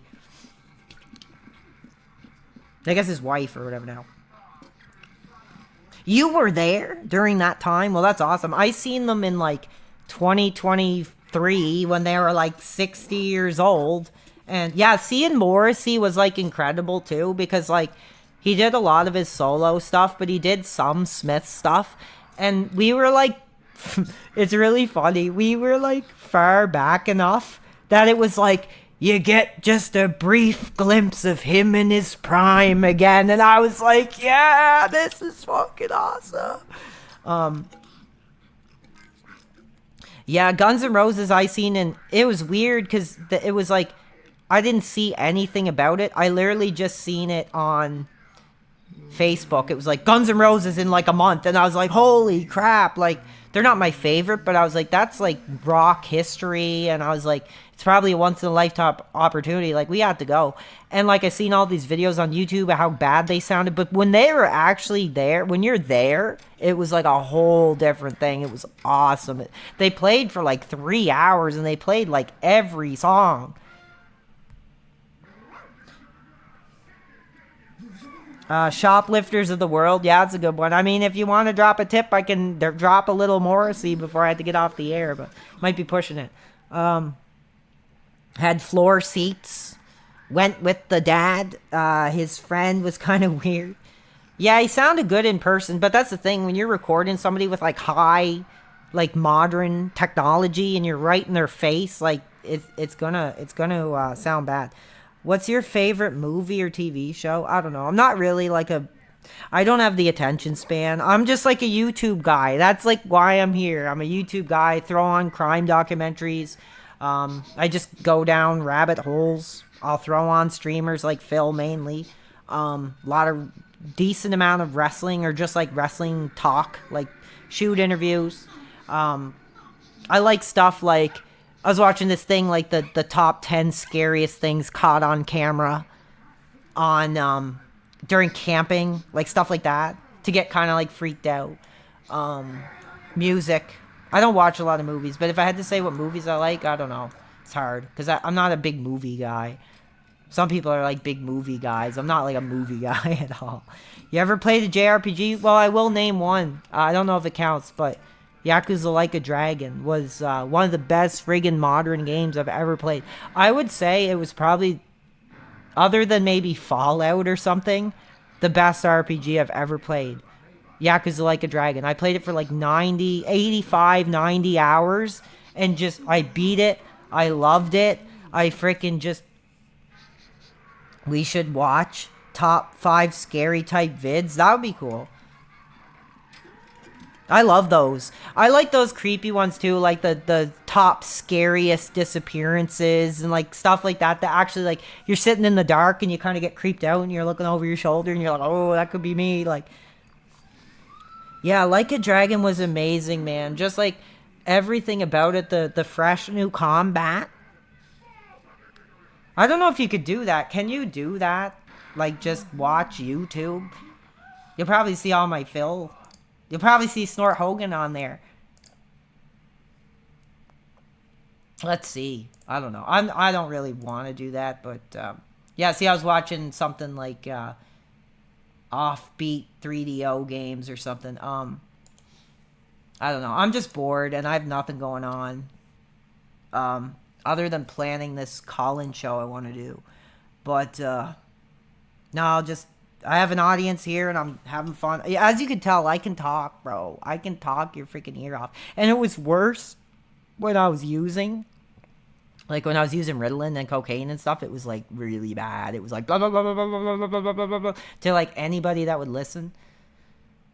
I guess his wife or whatever now. You were there during that time? Well, that's awesome. I seen them in like 2023 when they were like 60 years old. And yeah, seeing Morrissey was like incredible too, because like he did a lot of his solo stuff, but he did some Smith stuff. And we were like, it's really funny. We were like far back enough that it was like, you get just a brief glimpse of him in his prime again. And I was like, yeah, this is fucking awesome. Yeah, Guns N' Roses I seen, and it was weird because it was like, I didn't see anything about it. I literally just seen it on Facebook. It was like Guns N' Roses in like a month. And I was like, holy crap. Like, they're not my favorite, but I was like, that's like rock history. And I was like, it's probably a once in a lifetime opportunity. Like, we had to go. And like, I seen all these videos on YouTube of how bad they sounded. But when they were actually there, when you're there, it was like a whole different thing. It was awesome. They played for like 3 hours and they played like every song. Shoplifters of the World. Yeah, that's a good one. I mean, if you want to drop a tip, I can drop a little Morrissey before I had to get off the air, but might be pushing it. Had floor seats. Went with the dad. His friend was kind of weird. Yeah, he sounded good in person, but that's the thing. When you're recording somebody with, like, high, like modern technology and you're right in their face, like it's gonna sound bad. What's your favorite movie or TV show? I don't know. I'm not really like a I don't have the attention span. I'm just like a YouTube guy. That's like why I'm here. I'm a YouTube guy. Throw on crime documentaries. I just go down rabbit holes. I'll throw on streamers like Phil mainly. A lot of decent amount of wrestling or just like wrestling talk, like shoot interviews. I like stuff like I was watching this thing like the top 10 scariest things caught on camera on during camping, like stuff like that, to get kind of like freaked out. Music. I don't watch a lot of movies, but if I had to say what movies I like, I don't know. It's hard because I'm not a big movie guy. Some people are like big movie guys. I'm not like a movie guy at all. You ever played a JRPG? Well, I will name one. I don't know if it counts, but Yakuza Like a Dragon was one of the best friggin' modern games I've ever played. I would say it was probably, other than maybe Fallout or something, the best RPG I've ever played. Yakuza Like a Dragon. I played it for like 90, 85, 90 hours and just, I beat it. I loved it. I freaking just, we should watch top 5 scary type vids. That would be cool. I love those. I like those creepy ones too, like the top scariest disappearances and like stuff like that actually like you're sitting in the dark and you kind of get creeped out and you're looking over your shoulder and you're like, "Oh, that could be me." Like yeah, Like a Dragon was amazing, man. Just like everything about it, the fresh new combat. I don't know if you could do that. Can you do that? Like just watch YouTube? You'll probably see all my fill. You'll probably see Snort Hogan on there. Let's see. I don't know. I don't really want to do that, but yeah. See, I was watching something like Offbeat 3DO games or something. I don't know. I'm just bored and I have nothing going on. Other than planning this call-in show I want to do, but no, I have an audience here and I'm having fun. As you can tell, I can talk, bro. I can talk your freaking ear off. And it was worse when I was using, like when I was using Ritalin and cocaine and stuff. It was like really bad. It was like blah blah blah blah blah blah blah blah blah blah blah to like anybody that would listen.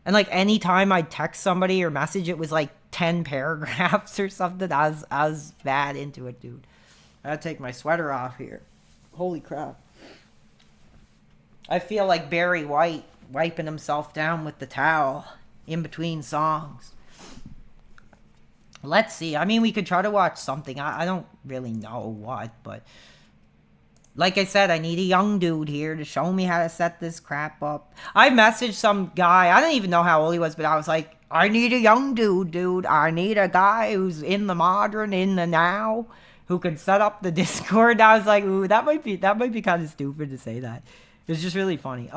And like anytime I'd text somebody or message, it was like 10 paragraphs or something. I was bad into it, dude. I gotta take my sweater off here. Holy crap. I feel like Barry White wiping himself down with the towel in between songs. Let's see. I mean, we could try to watch something. I don't really know what, but like I said, I need a young dude here to show me how to set this crap up. I messaged some guy. I don't even know how old he was, but I was like, I need a young dude. I need a guy who's in the modern, in the now, who can set up the Discord. I was like, ooh, that might be kind of stupid to say that. It's just really funny.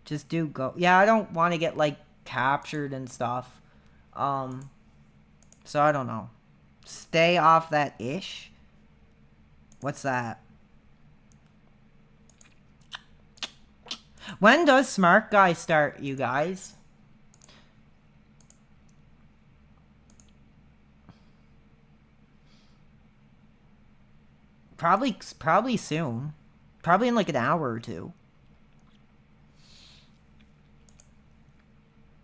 Just do go. Yeah, I don't want to get like captured and stuff. So I don't know. Stay off that ish. What's that? When does Smart Guy start, you guys? Probably soon. Probably in like an hour or two.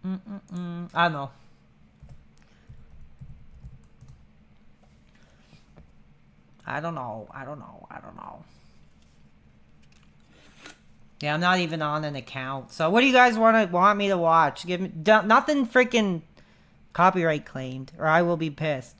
I don't know. I don't know. Yeah, I'm not even on an account. So what do you guys want me to watch? Give me nothing freaking copyright claimed, or I will be pissed.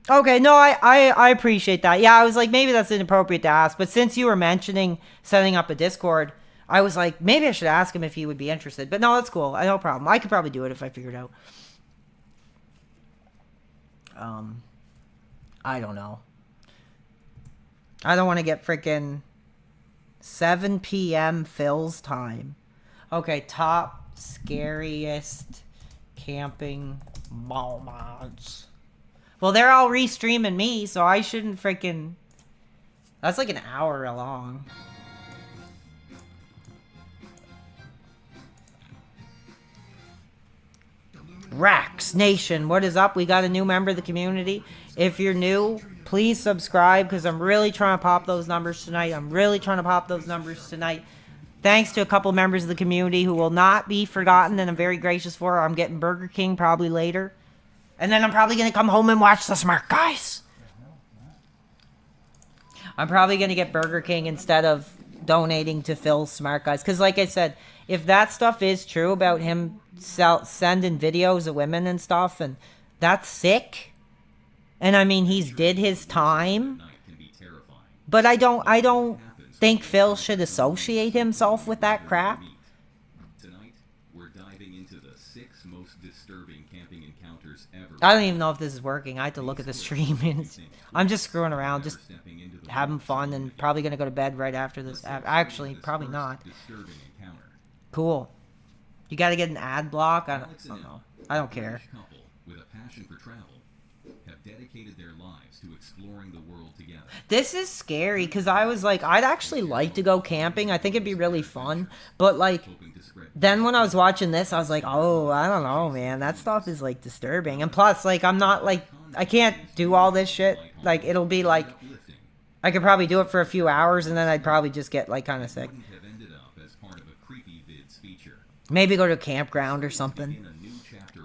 Okay, no, I appreciate that. Yeah, I was like, maybe that's inappropriate to ask, but since you were mentioning setting up a Discord, I was like, maybe I should ask him if he would be interested. But no, that's cool. No problem. I could probably do it if I figured out. I don't know. I don't want to get freaking 7 p.m. Phil's time. Okay, top scariest camping moments. Well, they're all restreaming me, so I shouldn't freaking... That's like an hour long. Rax Nation, what is up? We got a new member of the community. If you're new, please subscribe because I'm really trying to pop those numbers tonight. Thanks to a couple members of the community who will not be forgotten, and I'm very gracious for. I'm getting Burger King probably later. And then I'm probably going to come home and watch the Smart Guys. I'm probably going to get Burger King instead of donating to Phil's Smart Guys. Because like I said, if that stuff is true about him sending videos of women and stuff, and that's sick. And I mean, he's did his time. But I don't think Phil should associate himself with that crap. Tonight, we're diving into the 6 most disturbing camping encounters ever. I don't even know if this is working. I have to look at the stream. I'm just screwing around, just having fun, and probably going to go to bed right after this. Actually, probably not. Cool. You got to get an ad block? I don't know. I don't care. Couple with a passion for travel have dedicated their lives to exploring the world together. This is scary because I was like, I'd actually like to go camping. I think it'd be really fun. But like, then when I was watching this, I was like, oh, I don't know, man. That stuff is like disturbing. And plus, like, I'm not like, I can't do all this shit. Like, it'll be like, I could probably do it for a few hours and then I'd probably just get like kind of sick. Maybe go to a campground or something.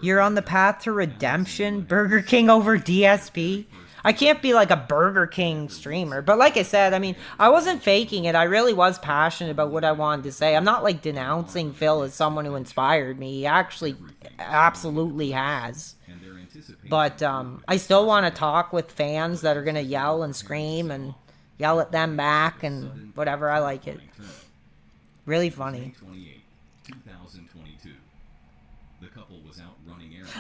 You're on the path to redemption. Burger King over DSP. I can't be like a Burger King streamer. But like I said, I mean, I wasn't faking it. I really was passionate about what I wanted to say. I'm not like denouncing Phil as someone who inspired me. He actually absolutely has. But I still want to talk with fans that are going to yell and scream and yell at them back and whatever. I like it. Really funny.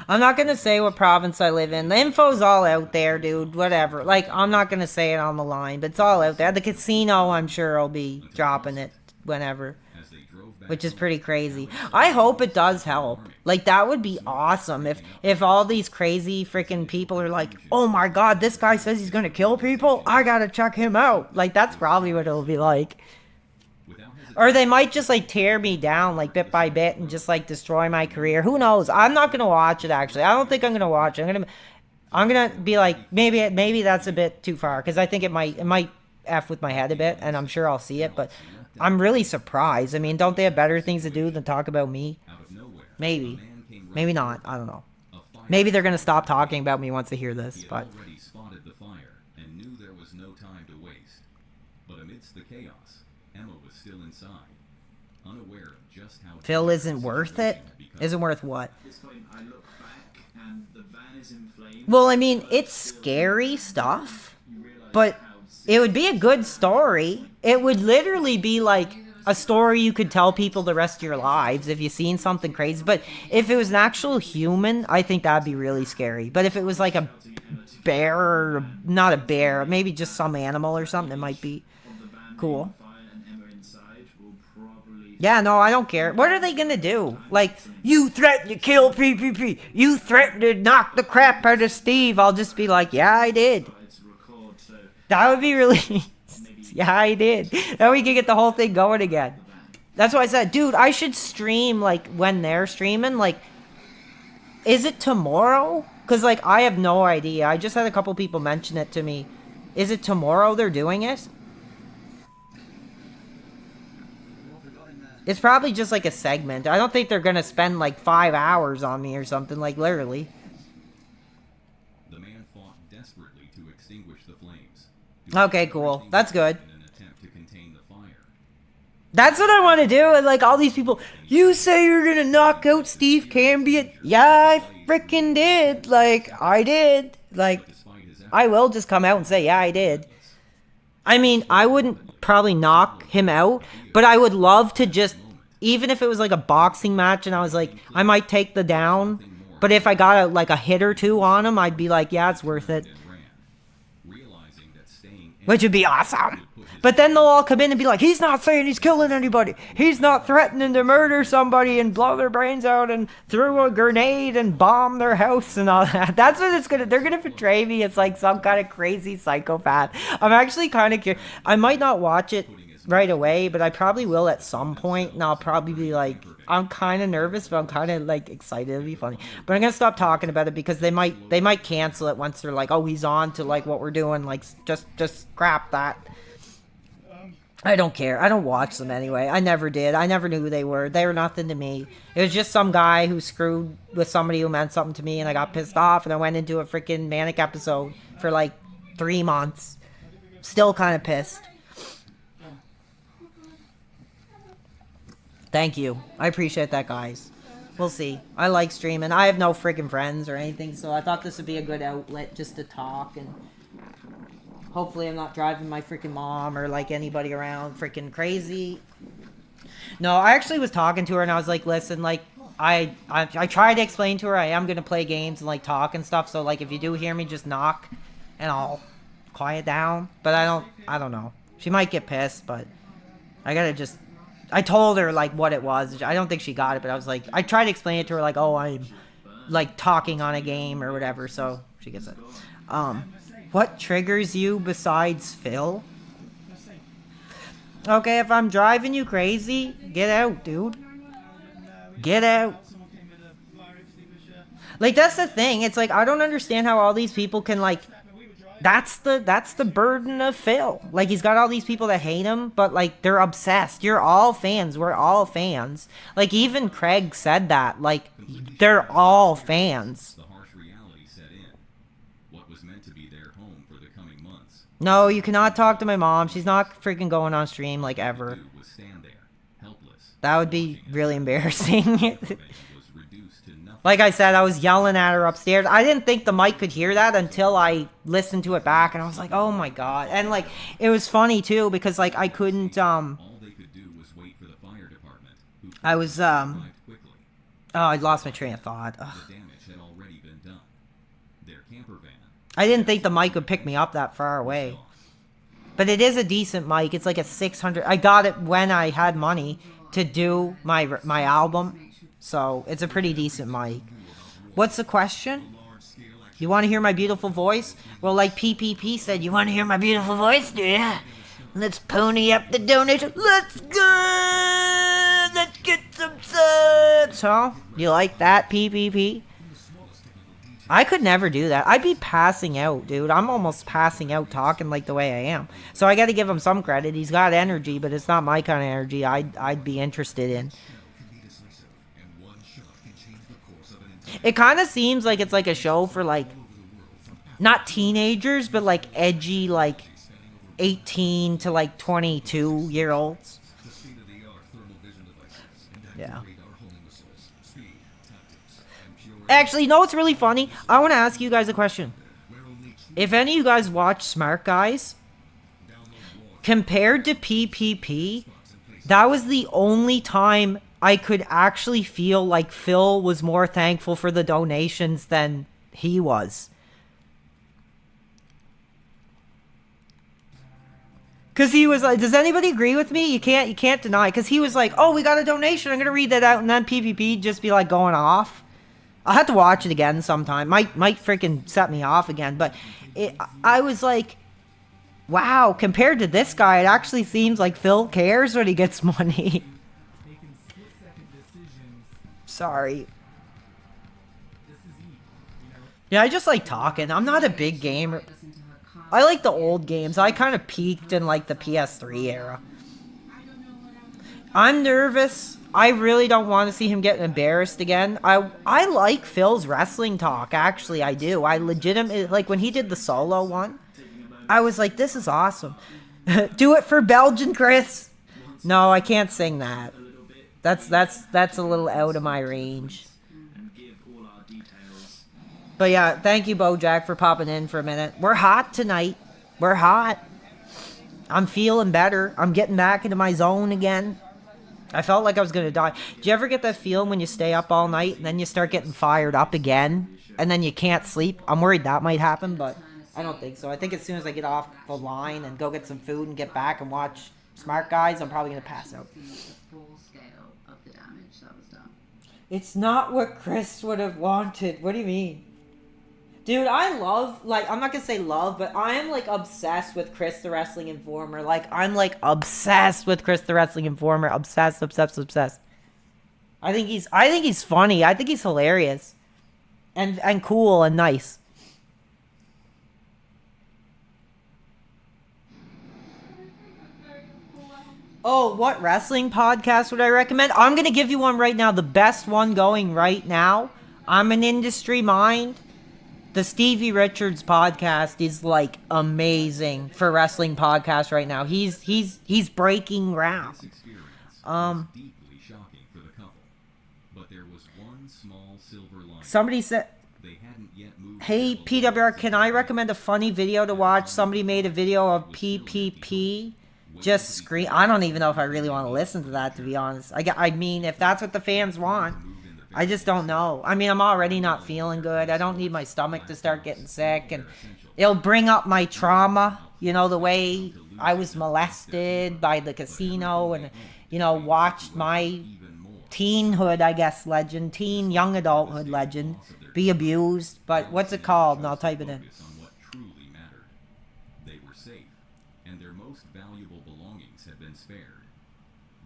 I'm not going to say what province I live in. The info's all out there, dude. Whatever. Like, I'm not going to say it on the line, but it's all out there. The casino, I'm sure, will be dropping it whenever. Which is pretty crazy. I hope it does help. Like, that would be awesome if all these crazy freaking people are like, oh my god, this guy says he's going to kill people? I got to check him out. Like, that's probably what it'll be like. Or they might just, like, tear me down, like, bit by bit and just, like, destroy my career. Who knows? I'm not going to watch it, actually. I don't think I'm going to watch it. I'm going to be like, maybe that's a bit too far. Because I think it might F with my head a bit. And I'm sure I'll see it. But I'm really surprised. I mean, don't they have better things to do than talk about me? Maybe. Maybe not. I don't know. Maybe they're going to stop talking about me once they hear this. But spotted the fire and knew there was no time to waste. But amidst the chaos, Emma was still inside, unaware of just how Phil isn't worth it? Isn't worth what? Well, I mean, it's scary stuff, but it would be a good story. It would literally be like a story you could tell people the rest of your lives if you've seen something crazy. But if it was an actual human, I think that'd be really scary. But if it was like a bear, or not a bear, maybe just some animal or something, it might be cool. Yeah, no, I don't care. What are they gonna do? Like, you threatened to kill PPP. You threatened to knock the crap out of Steve. I'll just be like, yeah, I did. That would be really... yeah, I did. Then we can get the whole thing going again. That's why I said, dude, I should stream, like, when they're streaming. Like, is it tomorrow? Because, like, I have no idea. I just had a couple people mention it to me. Is it tomorrow they're doing it? It's probably just like a segment. I don't think they're going to spend like 5 hours on me or something, like literally. The man fought desperately to extinguish the flames. Okay, cool. That's good. In an attempt to contain the fire. That's what I want to do. And like all these people, you say you're going to knock out Steve Cambiot. Yeah, I freaking did. Like, I did. Like, I will just come out and say, yeah, I did. I mean, I wouldn't probably knock him out, but I would love to just, even if it was like a boxing match and I was like, I might take the down, but if I got like a hit or two on him, I'd be like, yeah, it's worth it. Which would be awesome. But then they'll all come in and be like, he's not saying he's killing anybody. He's not threatening to murder somebody and blow their brains out and throw a grenade and bomb their house and all that. That's what it's going to... They're going to portray me as like some kind of crazy psychopath. I'm actually kind of curious. I might not watch it right away, but I probably will at some point, and I'll probably be like, I'm kind of nervous, but I'm kind of like excited. It'll be funny. But I'm gonna stop talking about it because they might cancel it once they're like, oh, he's on to like what we're doing. Like, just scrap that. I don't care. I don't watch them anyway. I never did. I never knew who they were. They were nothing to me. It was just some guy who screwed with somebody who meant something to me, and I got pissed off, and I went into a freaking manic episode for like 3 months. Still kind of pissed. Thank you. I appreciate that, guys. We'll see. I like streaming. I have no freaking friends or anything, so I thought this would be a good outlet just to talk, and hopefully I'm not driving my freaking mom or like anybody around freaking crazy. No, I actually was talking to her and I was like, listen, like I tried to explain to her I am going to play games and like talk and stuff. So like if you do hear me, just knock and I'll quiet down. But I don't know. She might get pissed, but I told her like what it was. I don't think she got it, but I was like, I tried to explain it to her like, oh, I'm like talking on a game or whatever. So she gets it. What triggers you besides Phil? Okay, if I'm driving you crazy, get out, dude. Get out. Like, that's the thing. It's like, I don't understand how all these people can, like, that's the burden of Phil. Like, he's got all these people that hate him, but, like, they're obsessed. You're all fans. We're all fans. Like, even Craig said that. Like, they're all fans. No, you cannot talk to my mom. She's not freaking going on stream like ever. That would be really embarrassing. Like I said, I was yelling at her upstairs. I didn't think the mic could hear that until I listened to it back, and I was like, oh my god. And like, it was funny too because like I couldn't I was oh, I lost my train of thought. I didn't think the mic would pick me up that far away. But it is a decent mic. It's like a 600. I got it when I had money to do my album. So it's a pretty decent mic. What's the question? You want to hear my beautiful voice? Well, like PPP said, you want to hear my beautiful voice, do you? Let's pony up the donation. Let's go! Let's get some subs! Huh? You like that, PPP? I could never do that. I'd be passing out, dude. I'm almost passing out talking like the way I am. So I got to give him some credit. He's got energy, but it's not my kind of energy I'd be interested in. It kind of seems like it's like a show for like, not teenagers, but like edgy, like 18 to like 22-year-olds. Yeah. Actually, you know what's really funny? I want to ask you guys a question. If any of you guys watch Smart Guys, compared to PPP, that was the only time I could actually feel like Phil was more thankful for the donations than he was. Because he was like, does anybody agree with me? You can't deny. Because he was like, oh, we got a donation. I'm going to read that out. And then PPP just be like going off. I'll have to watch it again sometime. Might freaking set me off again. But I was like, wow, compared to this guy, it actually seems like Phil cares when he gets money. Sorry. Yeah, I just like talking. I'm not a big gamer. I like the old games. I kind of peaked in like the PS3 era. I'm nervous. I really don't want to see him get embarrassed again. I like Phil's wrestling talk, actually, I do. I legitimately, like, when he did the solo one, I was like, this is awesome. Do it for Belgian Chris. No, I can't sing that. That's a little out of my range. But yeah, thank you, Bojack, for popping in for a minute. We're hot tonight. We're hot. I'm feeling better. I'm getting back into my zone again. I felt like I was going to die. Do you ever get that feeling when you stay up all night and then you start getting fired up again and then you can't sleep? I'm worried that might happen, but I don't think so. I think as soon as I get off the line and go get some food and get back and watch Smart Guys, I'm probably going to pass out. It's not what Chris would have wanted. What do you mean? Dude, I love, like, I'm not gonna say love, but I am, like, obsessed with Chris the Wrestling Informer. Like, I'm, like, obsessed with Chris the Wrestling Informer. Obsessed, obsessed, obsessed. I think he's funny. I think he's hilarious. And cool and nice. Oh, what wrestling podcast would I recommend? I'm gonna give you one right now. The best one going right now. I'm an industry mind. The Stevie Richards podcast is like amazing for wrestling podcasts right now. He's breaking ground. This experience was deeply shocking for the couple, but there was one small silver lining. Somebody said, They hadn't yet moved "Hey their PWR, can I recommend a funny video to watch? Somebody made a video of PPP. Just scream. I don't even know if I really want to listen to that, to be honest. I mean, if that's what the fans want, I just don't know. I mean, I'm already not feeling good. I don't need my stomach to start getting sick, and it'll bring up my trauma. You know, the way I was molested by the casino, and you know, watched my teenhood, I guess, young adulthood legend be abused. But what's it called? And I'll type it in. focus on what truly mattered. They were safe, and their most valuable belongings had been spared.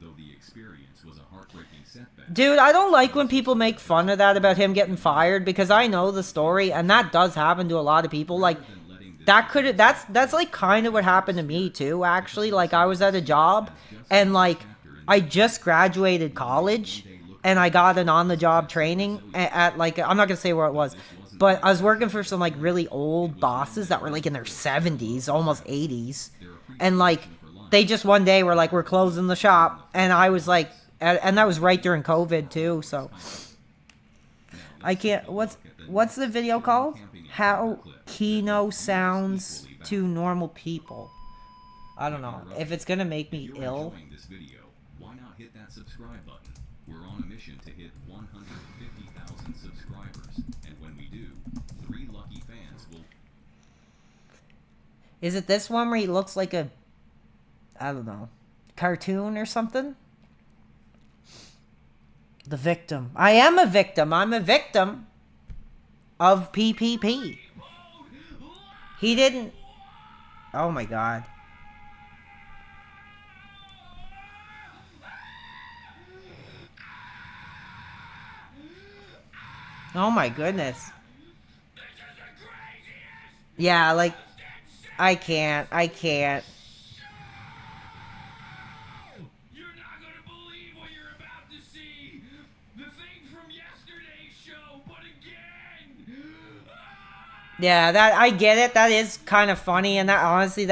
Though the experience was a heartbreaking setback. Dude, I don't like when people make fun of that about him getting fired, because I know the story, and that does happen to a lot of people. Like, that's like kind of what happened to me too, actually. Like, I was at a job, and like, I just graduated college, and I got an on-the-job training at like, I'm not gonna say where it was, but I was working for some like really old bosses that were like in their 70s, almost 80s, and like, they just one day were like, we're closing the shop, and I was like, and that was right during COVID too, so I can't. What's the video called? How Keno sounds to normal people. I don't know if it's gonna make me If you're ill. enjoying this video, why not hit that subscribe button? We're on a mission to hit 150,000 subscribers, and when we do, 3 lucky fans will. Is it this one where he looks like a, I don't know, cartoon or something? The victim. I am a victim. I'm a victim of PPP. He didn't. Oh my god. Oh my goodness. Yeah, like, I can't. You're not gonna believe what you're about to see. The thing from yesterday's show, but again. Yeah, that, I get it. That is kind of funny, and that honestly,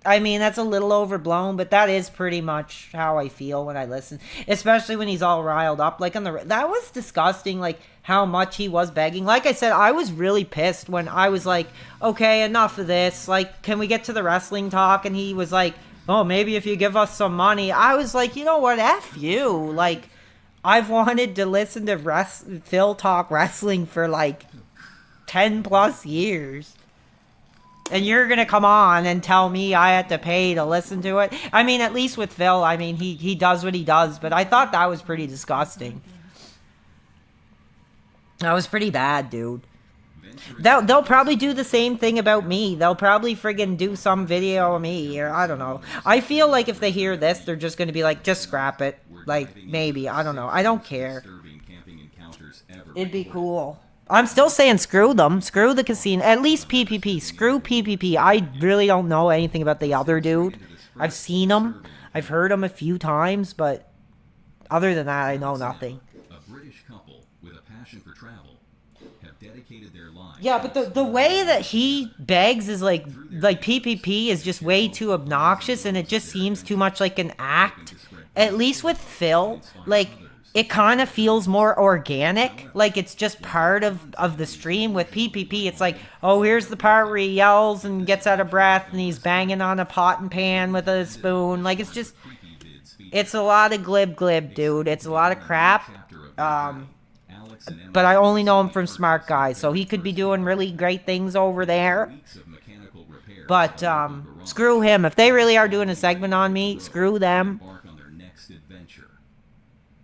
I mean, that's a little overblown, but that is pretty much how I feel when I listen, especially when he's all riled up. Like, that was disgusting, like, how much he was begging. Like I said, I was really pissed when I was like, okay, enough of this. Like, can we get to the wrestling talk? And he was like, oh, maybe if you give us some money. I was like, you know what, F you. Like, I've wanted to listen to Phil talk wrestling for, like, 10 plus years. And you're gonna come on and tell me I had to pay to listen to it? I mean, at least with Phil, I mean, he does what he does, but I thought that was pretty disgusting. That was pretty bad, dude. They'll probably do the same thing about me. They'll probably friggin' do some video of me, or I don't know. I feel like if they hear this, they're just gonna be like, just scrap it. Like, maybe, I don't know. I don't care. Disturbing camping encounters ever It'd be recorded. cool. I'm still saying screw them. Screw the casino. At least PPP. Screw PPP. I really don't know anything about the other dude. I've seen him. I've heard him a few times, but other than that, I know nothing. A British couple with a passion for travel have dedicated their lives. Yeah, but the way that he begs is like PPP is just way too obnoxious, and it just seems too much like an act. At least with Phil, like, it kind of feels more organic, like it's just part of the stream. With PPP, it's like, oh, here's the part where he yells and gets out of breath and he's banging on a pot and pan with a spoon. Like, it's just, it's a lot of glib, dude. It's a lot of crap. But I only know him from Smart Guy, so he could be doing really great things over there. But screw him. If they really are doing a segment on me, screw them. Embark on their next adventure.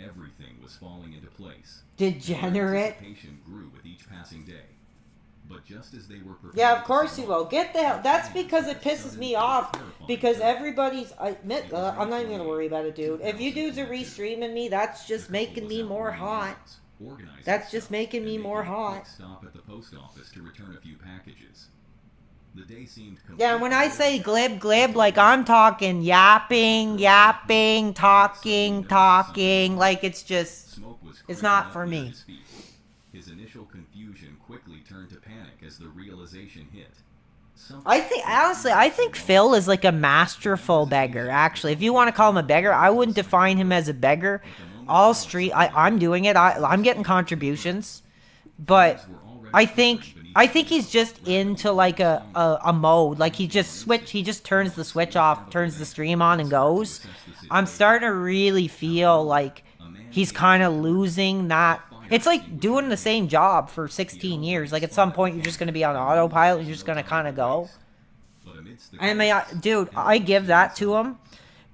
Everything was falling into place. Degenerate. Anticipation grew with each passing day. But just as they were preparing Yeah, of to course set he will. off, Get the hell. That's Chinese because it took pisses sudden me and off. terrifying Because steps. everybody's. I admit, I'm not even gonna worry about it, dude. If you dudes are restreaming me, that's just The couple making was me out more running hot. errands, organizing That's just stuff, making me and more making a quick hot. Stop at the post office to return a few packages. The day seemed Yeah, when I say completely glib, glib, like I'm talking yapping, talking. Like it's just. Smoke was It's creeping not up for near me. his feet. His initial confusion quickly turned to panic as the realization hit. I think Phil is like a masterful beggar. Actually, if you want to call him a beggar, I wouldn't define him as a beggar. I'm doing it. I'm getting contributions, but I think he's just into like a mode. Like he just turns the switch off, turns the stream on, and goes. I'm starting to really feel like he's kind of losing that. It's like doing the same job for 16 years. Like at some point, you're just going to be on autopilot. You're just going to kind of go. I mean, dude, I give that to him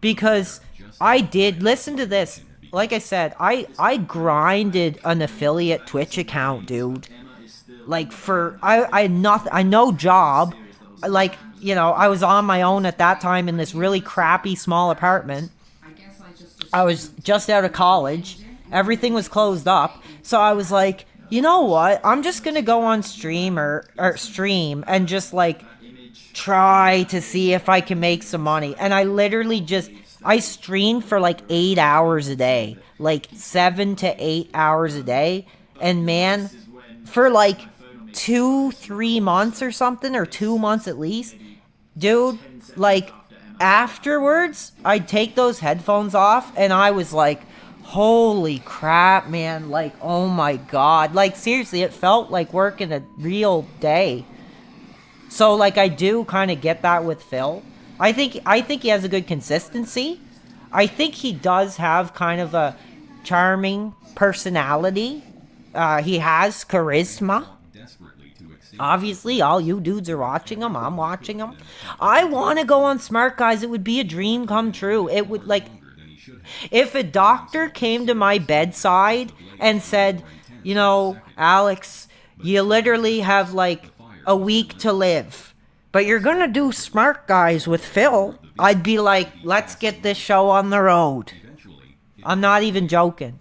because I did listen to this. Like I said, I grinded an affiliate Twitch account, dude. Like for I had nothing, I no job. Like, you know, I was on my own at that time in this really crappy small apartment. I was just out of college. Everything was closed up. So I was like, you know what? I'm just going to go on stream or stream and just like try to see if I can make some money. And I literally I streamed for like 8 hours a day, like 7 to 8 hours a day. And man, for like 2-3 months or something, or 2 months at least, dude, like afterwards, I'd take those headphones off and I was like, holy crap, man. Like, oh my God. Like, seriously, it felt like working a real day. So, like, I do kind of get that with Phil. I think he has a good consistency. I think he does have kind of a charming personality. He has charisma. Obviously, all you dudes are watching him. I'm watching him. I want to go on Smart Guys. It would be a dream come true. It would, like, if a doctor came to my bedside and said, you know, Alex, you literally have like a week to live, but you're going to do Smart Guys with Phil, I'd be like, let's get this show on the road. I'm not even joking.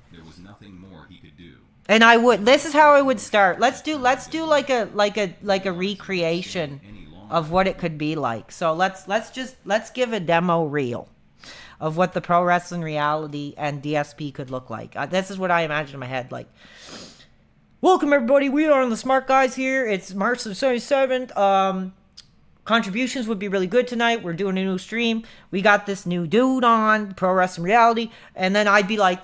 And I would, this is how I would start. Let's do like a recreation of what it could be like. So let's give a demo reel of what the Pro Wrestling Reality and DSP could look like. This is what I imagine in my head. Like, welcome everybody. We are on the Smart Guys here. It's March the 27th. Contributions would be really good tonight. We're doing a new stream. We got this new dude on Pro Wrestling Reality, and then I'd be like,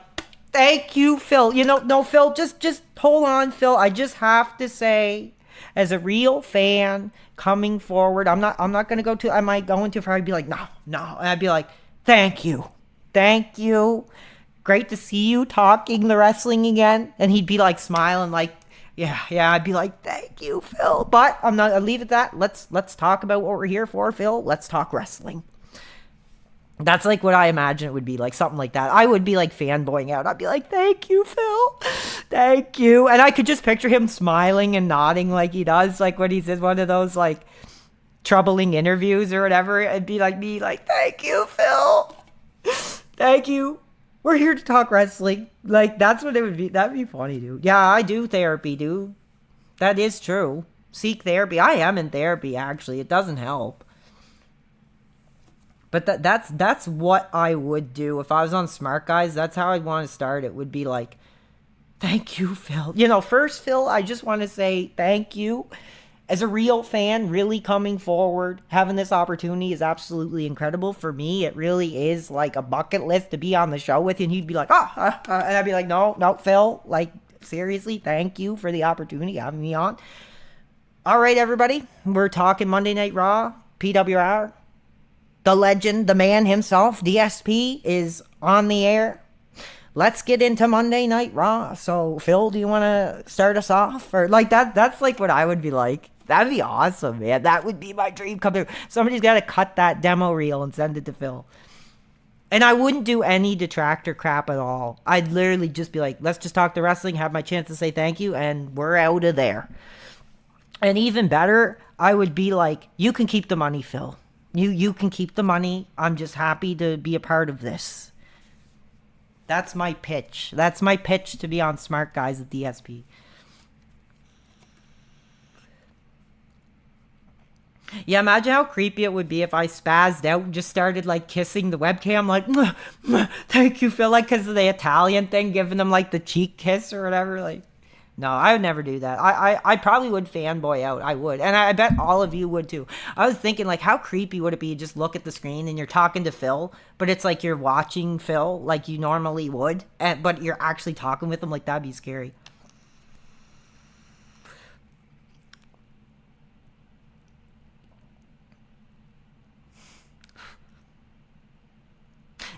"Thank you, Phil." You know, no, Phil. Just hold on, Phil. I just have to say, as a real fan coming forward, I'm not gonna go too. I might go into far. I'd be like, no, and I'd be like, thank you. Great to see you talking the wrestling again. And he'd be like smiling like, yeah. I'd be like, thank you, Phil. But I'll leave it at that. Let's talk about what we're here for, Phil. Let's talk wrestling. That's like what I imagine it would be, like something like that. I would be like fanboying out. I'd be like, thank you, Phil. Thank you. And I could just picture him smiling and nodding like he does, like when he's in one of those like troubling interviews or whatever. It'd be like me, like, thank you, Phil. Thank you. We're here to talk wrestling. Like, that's what it would be. That'd be funny, dude. Yeah, I do therapy, dude. That is true. Seek therapy. I am in therapy, actually. It doesn't help. But that's what I would do. If I was on Smart Guys, that's how I'd want to start. It would be like, thank you, Phil. You know, first, Phil, I just want to say thank you. As a real fan, really coming forward, having this opportunity is absolutely incredible. For me, it really is like a bucket list to be on the show with you. And he'd be like, and I'd be like, no, Phil, like, seriously, thank you for the opportunity having me on. All right, everybody, we're talking Monday Night Raw, PWR. The legend, the man himself, DSP, is on the air. Let's get into Monday Night Raw. So, Phil, do you want to start us off? Or like that's like what I would be like. That'd be awesome, man. That would be my dream come true. Somebody's got to cut that demo reel and send it to Phil. And I wouldn't do any detractor crap at all. I'd literally just be like, let's just talk to wrestling, have my chance to say thank you, and we're out of there. And even better, I would be like, you can keep the money, Phil. You can keep the money. I'm just happy to be a part of this. That's my pitch. That's my pitch to be on Smart Guys at DSP. Yeah, imagine how creepy it would be if I spazzed out and just started like kissing the webcam, like, "Mwah, mwah, thank you, Phil," like because of the Italian thing, giving them like the cheek kiss or whatever. Like, no, I would never do that. I probably would fanboy out. I would, and I bet all of you would too. I was thinking like, how creepy would it be to just look at the screen and you're talking to Phil, but it's like you're watching Phil like you normally would, but you're actually talking with him. Like that'd be scary.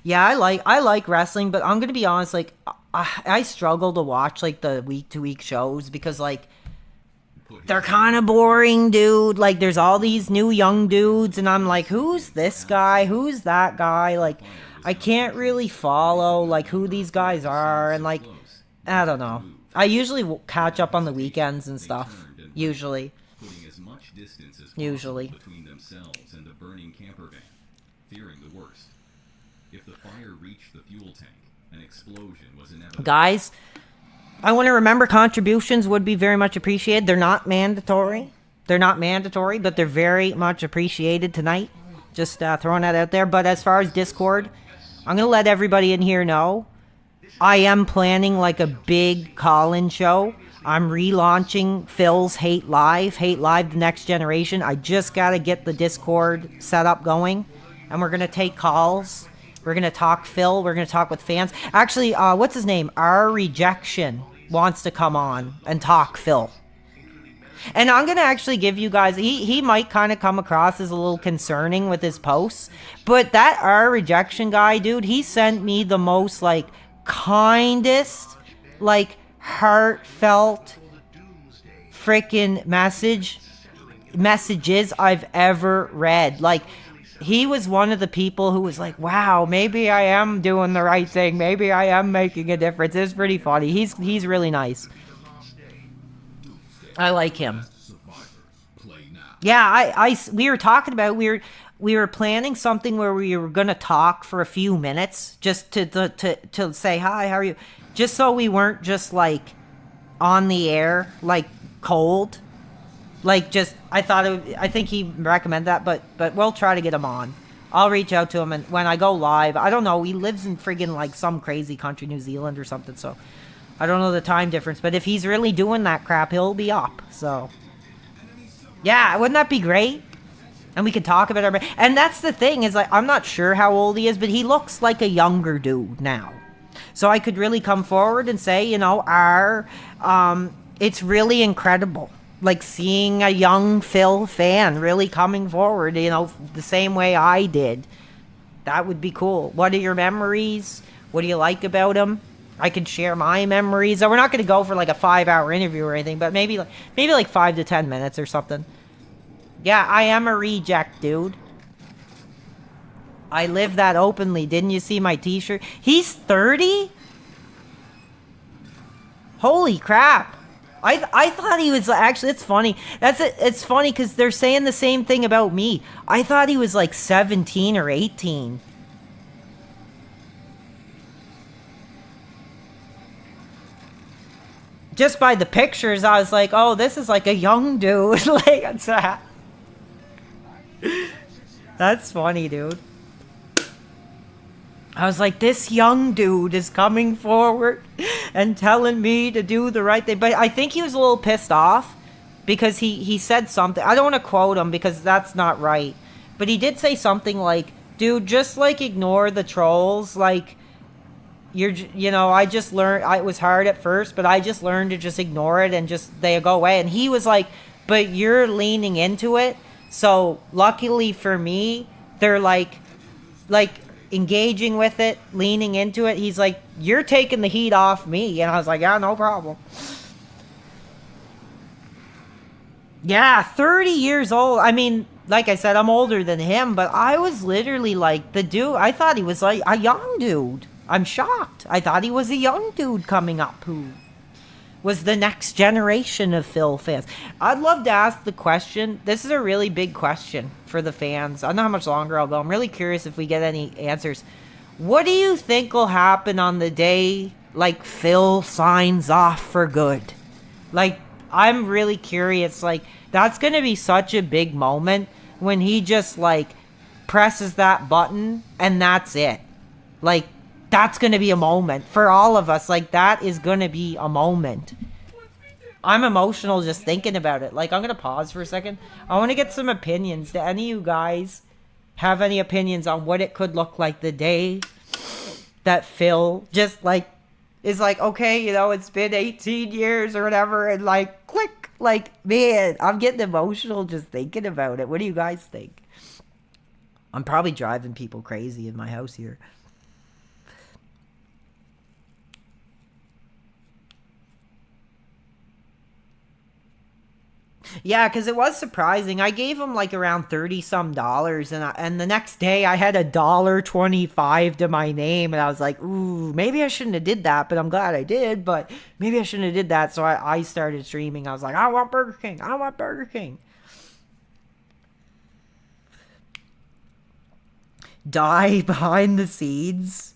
Yeah, I like wrestling, but I'm gonna be honest. Like, I struggle to watch like the week to week shows because like they're kind of boring, dude. Like, there's all these new young dudes, and I'm like, who's this guy? Who's that guy? Like, I can't really follow like who these guys are, and like, I don't know. I usually catch up on the weekends and stuff. Usually. Putting as much distance as Usually. possible between themselves and the burning camper van, fearing the worst. If the fire reached the fuel tank, an explosion was inevitable. Guys, I want to remember contributions would be very much appreciated. They're not mandatory. They're not mandatory, but they're very much appreciated tonight. Just throwing that out there. But as far as Discord, I'm going to let everybody in here know I am planning like a big call-in show. I'm relaunching Phil's Hate Live, the next generation. I just got to get the Discord set up going, and we're going to take calls. We're going to talk Phil. We're going to talk with fans. Actually, what's his name? Our Rejection wants to come on and talk Phil. And I'm going to actually give you guys... He might kind of come across as a little concerning with his posts. But that Our Rejection guy, dude, he sent me the most, like, kindest, like, heartfelt freaking messages I've ever read. Like... He was one of the people who was like, wow, maybe I am doing the right thing. Maybe I am making a difference. It's pretty funny. He's really nice. I like him. Yeah, we were talking about, we were planning something where we were going to talk for a few minutes just to say, hi, how are you? Just so we weren't just like on the air, like cold. Like, just, I think he recommended that, but we'll try to get him on. I'll reach out to him, and when I go live, I don't know, he lives in friggin' like some crazy country, New Zealand or something, so I don't know the time difference, but if he's really doing that crap, he'll be up, so. Yeah, wouldn't that be great? And we could talk about everybody. And that's the thing, is like, I'm not sure how old he is, but he looks like a younger dude now. So I could really come forward and say, you know, it's really incredible. Like seeing a young Phil fan really coming forward, you know, the same way I did. That would be cool. What are your memories? What do you like about him? I could share my memories. So we're not going to go for like a 5-hour interview or anything, but maybe like 5 to 10 minutes or something. Yeah, I am a reject, dude. I live that openly. Didn't you see my t-shirt? He's 30? Holy crap. I thought he was, actually, it's funny. It's funny because they're saying the same thing about me. I thought he was like 17 or 18. Just by the pictures, I was like, oh, this is like a young dude. Like, that's funny, dude. I was like, this young dude is coming forward and telling me to do the right thing. But I think he was a little pissed off because he said something. I don't want to quote him because that's not right. But he did say something like, dude, just like ignore the trolls. Like, you know, I just learned, it was hard at first, but I just learned to just ignore it and just, they go away. And he was like, but you're leaning into it. So luckily for me, they're like engaging with it, leaning into it. He's like, you're taking the heat off me. And I was like, yeah, no problem. Yeah, 30 years old. I mean, like I said, I'm older than him, but I was literally like, the dude, I thought he was like a young dude. I'm shocked. I thought he was a young dude coming up who was the next generation of Phil fans? I'd love to ask the question. This is a really big question for the fans. I don't know how much longer I'll go. I'm really curious if we get any answers. What do you think will happen on the day, like, Phil signs off for good? Like, I'm really curious. Like, that's going to be such a big moment when he just, like, presses that button and that's it. Like, that's going to be a moment for all of us. Like, that is going to be a moment. I'm emotional just thinking about it. Like, I'm going to pause for a second. I want to get some opinions. Do any of you guys have any opinions on what it could look like the day that Phil just, like, is like, okay, you know, it's been 18 years or whatever, and, like, click. Like, man, I'm getting emotional just thinking about it. What do you guys think? I'm probably driving people crazy in my house here. Yeah, because it was surprising. I gave him like around $30-some, and the next day I had $1.25 to my name, and I was like, ooh, maybe I shouldn't have did that, but I'm glad I did. But maybe I shouldn't have did that. So I started streaming. I was like, I want Burger King. I want Burger King. Die behind the scenes.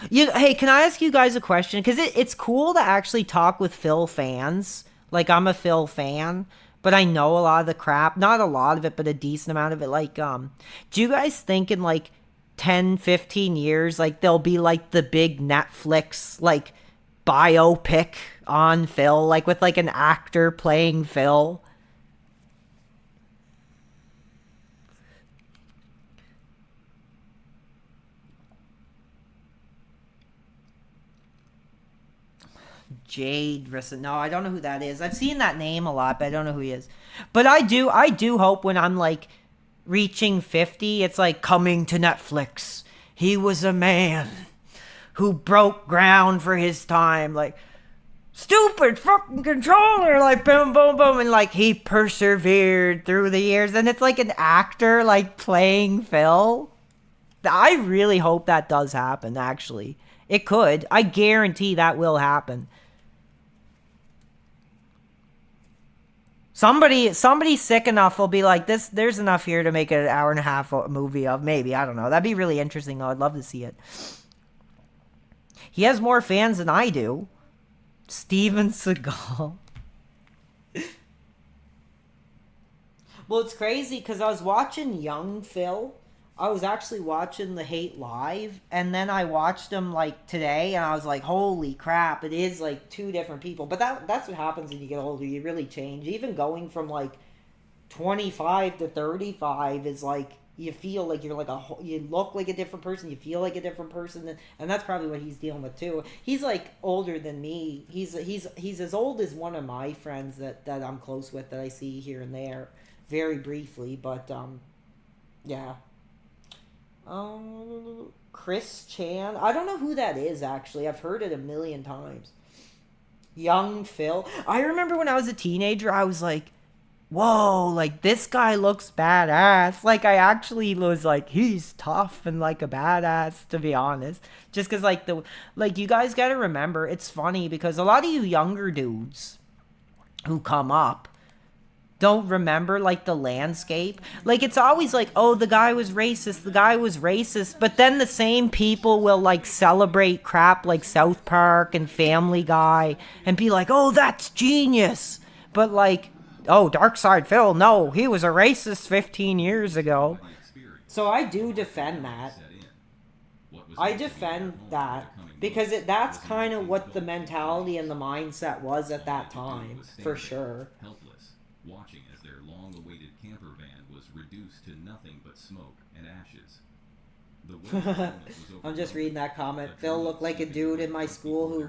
Hey, can I ask you guys a question? Because it's cool to actually talk with Phil fans. Like, I'm a Phil fan, but I know a lot of the crap. Not a lot of it, but a decent amount of it. Like, do you guys think in, like, 10, 15 years, like, there'll be, like, the big Netflix, like, biopic on Phil? Like, with, like, an actor playing Phil? Jade Risson. No, I don't know who that is. I've seen that name a lot, but I don't know who he is. But I do hope when I'm like reaching 50, it's like coming to Netflix. He was a man who broke ground for his time. Like, stupid fucking controller, like boom, boom, boom. And like he persevered through the years. And it's like an actor like playing Phil. I really hope that does happen, actually. It could. I guarantee that will happen. Somebody sick enough will be like, there's enough here to make an hour and a half movie of. Maybe. I don't know. That'd be really interesting, though. I'd love to see it. He has more fans than I do. Steven Seagal. Well, it's crazy because I was watching Young Phil. I was actually watching The Hate live, and then I watched him, like, today, and I was like, holy crap, it is, like, two different people. But that's what happens when you get older. You really change. Even going from, like, 25 to 35 is, like, you feel like you're, like, you look like a different person, you feel like a different person, and that's probably what he's dealing with, too. He's, like, older than me. He's as old as one of my friends that I'm close with that I see here and there, very briefly, but, yeah. Chris Chan. I don't know who that is, actually. I've heard it a million times. Young Phil. I remember when I was a teenager, I was like, whoa, like, this guy looks badass. Like, I actually was like, he's tough and, like, a badass, to be honest. Just because, like, you guys gotta remember, it's funny because a lot of you younger dudes who come up don't remember, like, the landscape. Like, it's always like, oh, the guy was racist, but then the same people will, like, celebrate crap like South Park and Family Guy and be like, oh, that's genius. But, like, oh, Darkside Phil, no, he was a racist 15 years ago. So I do defend that. I defend that because that's kind of what the mentality and the mindset was at that time, for sure. Watching as their long-awaited camper van was reduced to nothing but smoke and ashes. I'm just reading that comment. Phil looked like a dude in my school who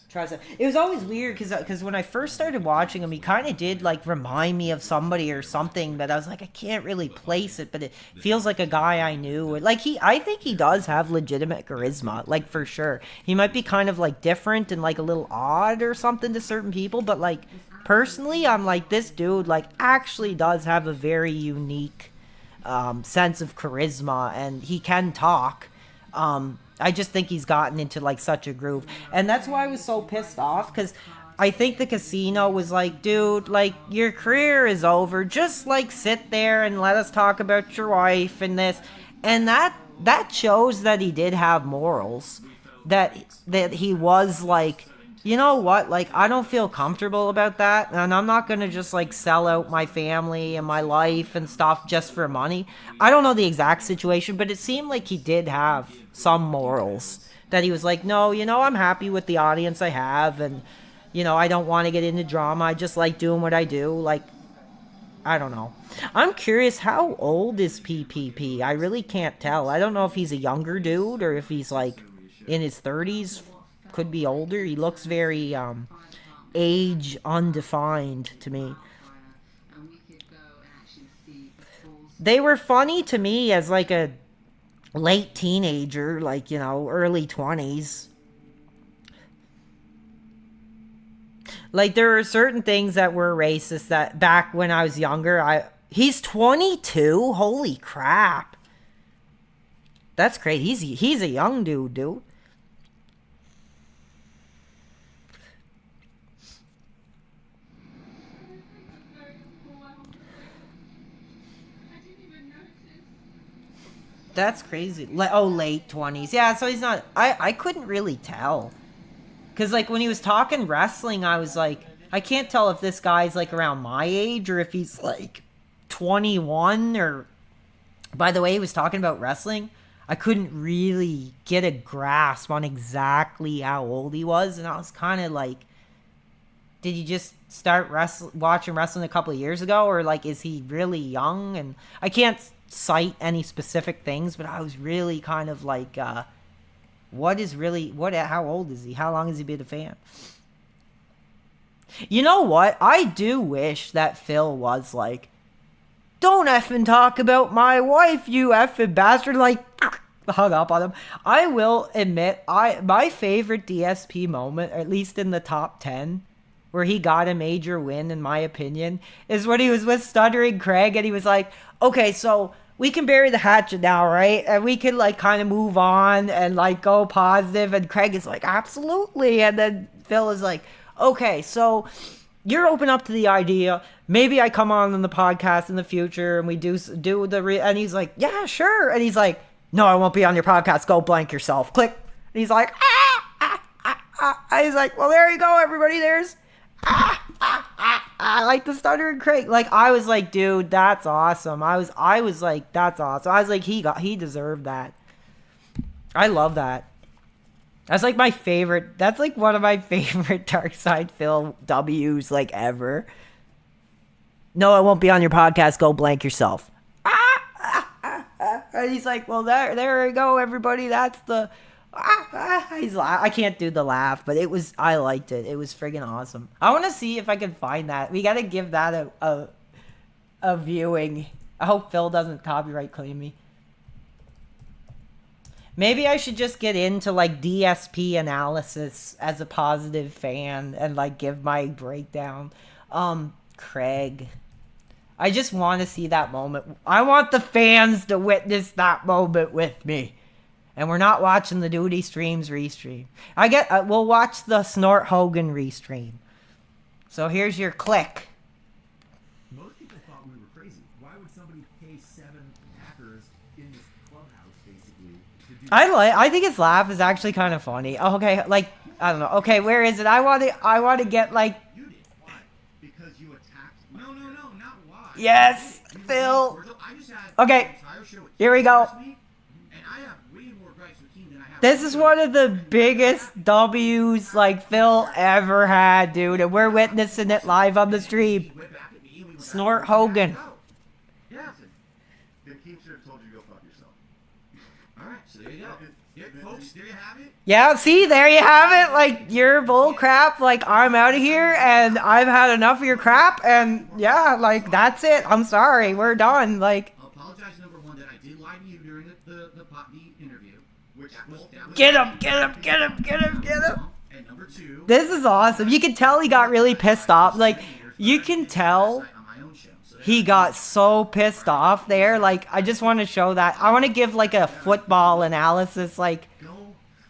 tries to... It was always weird because when I first started watching him, he kind of did, like, remind me of somebody or something, but I was like, I can't really place it, but it feels like a guy I knew. Like, I think he does have legitimate charisma, like, for sure. He might be kind of, like, different and, like, a little odd or something to certain people, but, like, personally, I'm like, this dude, like, actually does have a very unique sense of charisma, and he can talk. I just think he's gotten into like such a groove, and that's why I was so pissed off, because I think the casino was like, dude, like, your career is over. Just like sit there and let us talk about your wife and this, and that shows that he did have morals. That he was like, you know what, like, I don't feel comfortable about that, and I'm not gonna just like sell out my family and my life and stuff just for money. I don't know the exact situation, but it seemed like he did have some morals. That he was like, no, you know, I'm happy with the audience I have, and you know, I don't want to get into drama. I just like doing what I do. Like, I don't know. I'm curious, how old is PPP? I really can't tell. I don't know if he's a younger dude or if he's like in his 30s. Could be older. He looks very age undefined to me. They were funny to me as like a late teenager, like, you know, early 20s. Like, there are certain things that were racist that back when I was younger, he's 22? Holy crap. That's crazy. He's a young dude. That's crazy. Late 20s. Yeah, so he's not... I couldn't really tell. Because, like, when he was talking wrestling, I was like, I can't tell if this guy's, like, around my age or if he's, like, 21 or... By the way he was talking about wrestling, I couldn't really get a grasp on exactly how old he was. And I was kind of like, did he just start watching wrestling a couple of years ago? Or, like, is he really young? And I can't cite any specific things, but I was really kind of like, how old is he? How long has he been a fan? You know what? I do wish that Phil was like, don't effing talk about my wife, you effing bastard, like, hung up on him. I will admit, my favorite DSP moment, at least in the top 10, where he got a major win, in my opinion, is when he was with Stuttering Craig, and he was like, okay, so we can bury the hatchet now, right? And we can, like, kind of move on and, like, go positive. And Craig is like, absolutely. And then Phil is like, okay, so you're open up to the idea. Maybe I come on the podcast in the future and we do and he's like, yeah, sure. And he's like, no, I won't be on your podcast. Go blank yourself. Click. And he's like, And he's like, well, there you go, everybody. There's I like the Stuttering Craig. Like, I was like, dude, that's awesome. I was like, that's awesome. I was like, he deserved that. I love that. That's like my favorite. That's like one of my favorite Dark Side Phil W's like ever. No, I won't be on your podcast. Go blank yourself. And he's like, well, there you go, everybody. That's the. I can't do the laugh, but I liked it. It was friggin' awesome. I want to see if I can find that. We got to give that a viewing. I hope Phil doesn't copyright claim me. Maybe I should just get into like DSP analysis as a positive fan and like give my breakdown. Craig. I just want to see that moment. I want the fans to witness that moment with me. And we're not watching the Duty Streams restream. We'll watch the Snort Hogan restream. So here's your click. Most people thought we were crazy. Why would somebody pay 7 hackers in this clubhouse, basically, to do I think his laugh is actually kind of funny. Okay, like, I don't know. Okay, where is it? I want to get like. You did. Why? Because you attacked. No, not why. Yes, Phil. I just had Okay, an entire show with here we go. last week, and I have way more gripes with King than I have. This is one of the biggest W's like Phil ever had, dude, and we're witnessing it live on the stream. Went back at me, and we went Snort back. Hogan. No. Yeah. The king should have told you to go fuck yourself. All right. So there you go. Yeah, folks, there you have it. Yeah, see, there you have it. Like, you're bull crap. Like, I'm out of here, and I've had enough of your crap, and yeah, like, that's it. I'm sorry. We're done. Like, I'll apologize, number one, that I did lie to you during the interview. Which was get him. And number two, This is awesome. You can tell he got really pissed off. Like, you can tell he got so pissed off there. Like, I just want to show that. I want to give like a football analysis. Like, Go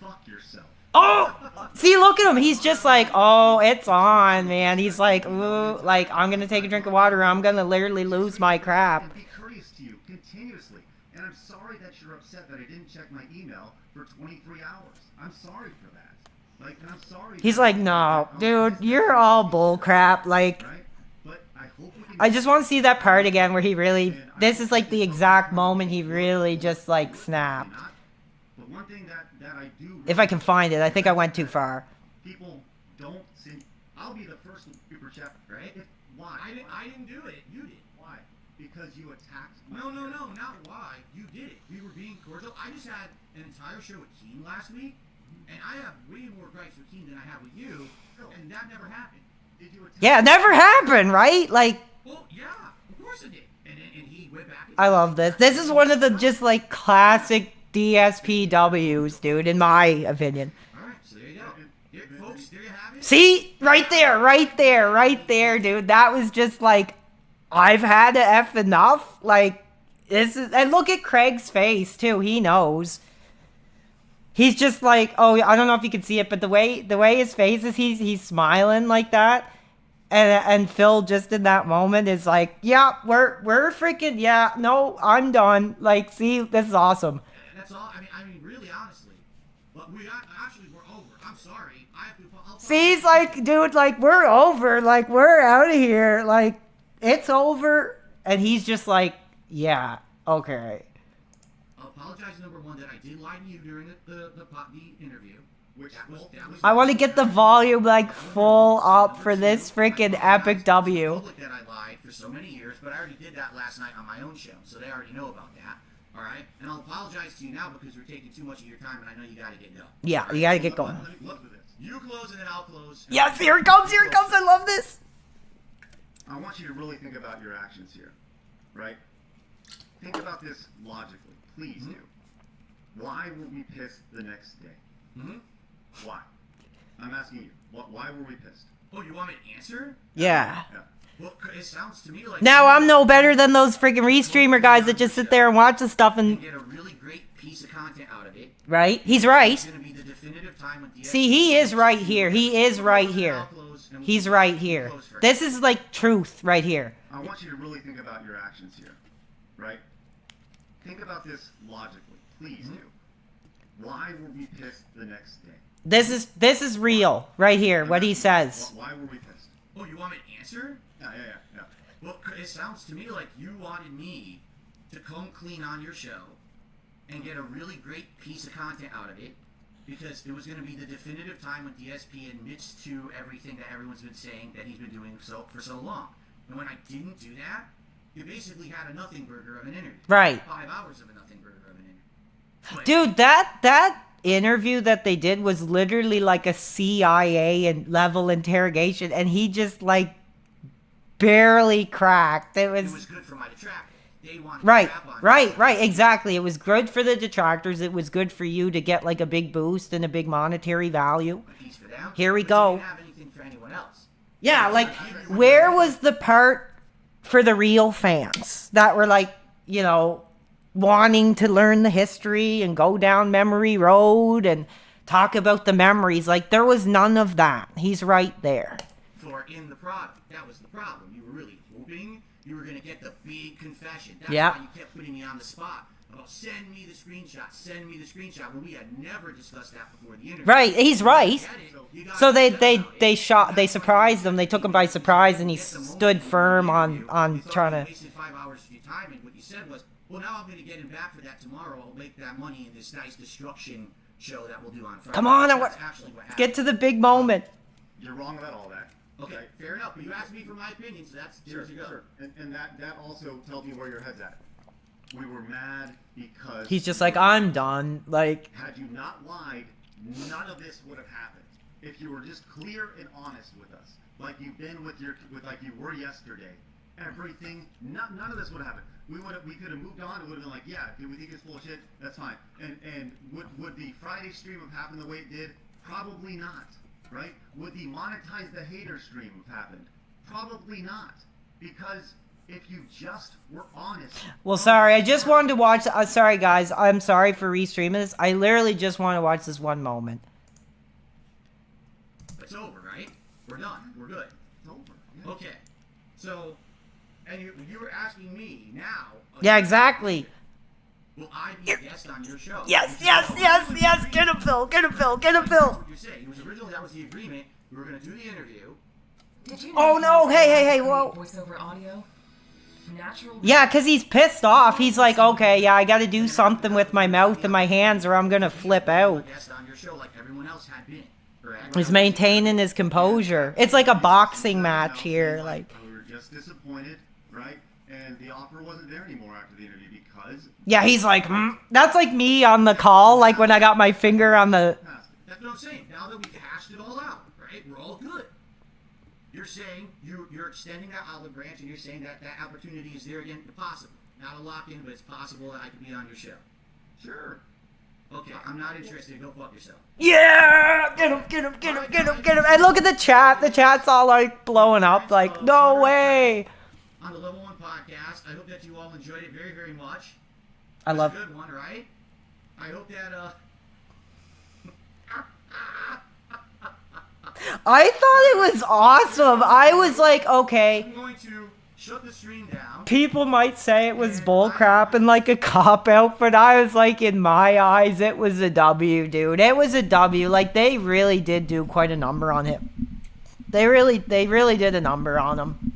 fuck yourself. oh, see, look at him. He's just like, oh, it's on, man. He's like, ooh, like, I'm gonna take a drink of water. Or I'm gonna literally lose my crap. And be courteous to you continuously. And I'm sorry that you're upset that I didn't check my email for 23 hours. I'm sorry for that. Like, and I'm sorry. He's that- like, no, dude, you're all bull crap. Like, Right? But I hope we can I just want to see that part again where he really. This is like the exact moment he really just like snapped. not. But one thing that I do. If I can find it, I think I went too far. People don't see. I'll be the first super chat, right? Why? I didn't do it. You did. Why? Because you attacked. my No, character. not why. You did it. We were being cordial. I just had an entire show with Keen last week, and I have way more gripes with Keen than I have with you, and that never happened. Did you attack? Yeah, it never happened, right? Like, Well, yeah, of course it did. And he went back. I love this. This is one of the just like classic DSPWs, dude, in my opinion. All right, so there you go. Here, folks, there you have it. See? Right there, right there, dude. That was just like, I've had to F enough. Like, this is, and look at Craig's face, too. He knows. He's just like, oh, I don't know if you can see it, but the way his face is, he's smiling like that. And Phil just in that moment is like, yeah, we're freaking, yeah, no, I'm done. Like, see, this is awesome. That's all. I mean, really, honestly. But we're over. I'm sorry. I have to. I'll See, he's like, dude, like, we're over. Like, we're out of here. Like, it's over. And he's just like, yeah, okay. I'll apologize, number one, that I did lie to you during the interview. Which That was I want to get the volume, like, full up for this freaking epic W. Public that I lied for so many years, but I already did that last night on my own show, so they already know about that. All right, and I'll apologize to you now because we're taking too much of your time, and I know you got to get going. Yeah, you gotta get going. Let me look at this. You close, and then I'll close. Yes, here it comes, I love this. I want you to really think about your actions here, right? Think about this logically. Please do. Why were we pissed the next day? Mhm. Why? I'm asking you. Why were we pissed? Oh, you want me to answer? Yeah. Yeah. Well, it sounds to me like Now I'm no better than those freaking restreamer guys that just sit there and watch the stuff and and, get a really great piece of content out of it. right? He's It's right. going to be the definitive time when DSP See, he is right here. He is right here. I'll close, and He's we'll right here. close first. This is like truth right here. I want you to really think about your actions here, right? Think about this logically. Please do. Why were we pissed the next day? This is real right here. What he says. Why were we pissed? Oh, you want me to answer? Yeah. Well, it sounds to me like you wanted me to come clean on your show and get a really great piece of content out of it because it was going to be the definitive time when DSP admits to everything that everyone's been saying that he's been doing for so long. And when I didn't do that, you basically had a nothing burger of an interview. Right. 5 hours of a nothing burger of an interview. But- Dude, that interview that they did was literally like a CIA and level interrogation, and he just like barely cracked. It It was was good for my detractors. They wanted to right, crap on me. right, exactly. It was good for the detractors. It was good for you to get like a big boost and a big monetary value. A piece for them, Here we but go. You didn't have anything for anyone else. Yeah, like where was the part for the real fans that were like, you know, wanting to learn the history and go down memory road and talk about the memories? Like there was none of that. He's right there. For in the product. That was the problem. You were really hoping you were going to get the big confession. That's Yeah. why you kept putting me on the spot about send me the screenshot, when we had never discussed that before the interview. Right, he's right. Get it? You got So it. they surprised him. They took him by surprise, and he stood firm on You trying thought you to. wasted 5 hours of your time, and what you said was, well, now I'm going to get him back for that tomorrow. I'll make that money in this nice destruction show that we'll do on Friday. Come on, That's actually what happened. Get to the big moment. You're wrong about all that. Okay, fair enough. But you asked me for my opinion, so that's Sure, there you go. sure. And that also tells me where your head's at. We were mad because He's just like, I'm done. Like, had you not lied, none of this would have happened. If you were just clear and honest with us, like you've been with like you were yesterday, everything, none of this would have happened. We could have moved on. It would have been like, yeah, do we think it's bullshit? That's fine. And would the Friday stream have happened the way it did? Probably not. Right? Would the monetize the hater stream have happened? Probably not. Because if you just were honest. Well, sorry, I just wanted to watch. Sorry, guys. I'm sorry for restreaming this. I literally just want to watch this one moment. It's over, right? We're done. We're good. It's over. Yeah. Okay. So, and you were asking me now. Yeah, exactly. Will I be a guest on your show? Yes, yes, yes, yes. Get him, Phil. Get him, Phil. Get him, That's Phil. what you're saying. It was originally that was the agreement. We were going to do the interview. Did you Oh, know no. you Hey, hey, can hey, create whoa. Voiceover audio. Natural. Yeah, because he's pissed off. He's like, okay, yeah, I got to do something with my mouth and my hands or I'm going to flip out. A guest on your show like everyone else had been. Correct? He's maintaining his composure. It's like a boxing match here. Like, We were just disappointed, right? And the offer wasn't there anymore after the interview because yeah, he's like, that's like me on the call, like when I got my finger on the. That's what I'm saying. Now that we've hashed it all out, right? We're all good. You're saying you're extending that olive branch, and you're saying that that opportunity is there again, possible. Not a lock-in, but it's possible that I could be on your show. sure. Okay, I'm not interested. Go fuck yourself. Yeah! Get him, get him, get him, get him, get him. And look at the chat. The chat's all like blowing up. Like, no way. On the Level 1 podcast, I hope that you all enjoyed it very, very much. I love It's a good one, right? I hope that I thought it was awesome. I was like, okay, I'm going to shut the stream down. people might say it was bullcrap and like a cop out, but I was like, in my eyes, it was a W, dude. It was a W. Like, they really did do quite a number on him. They really did a number on him.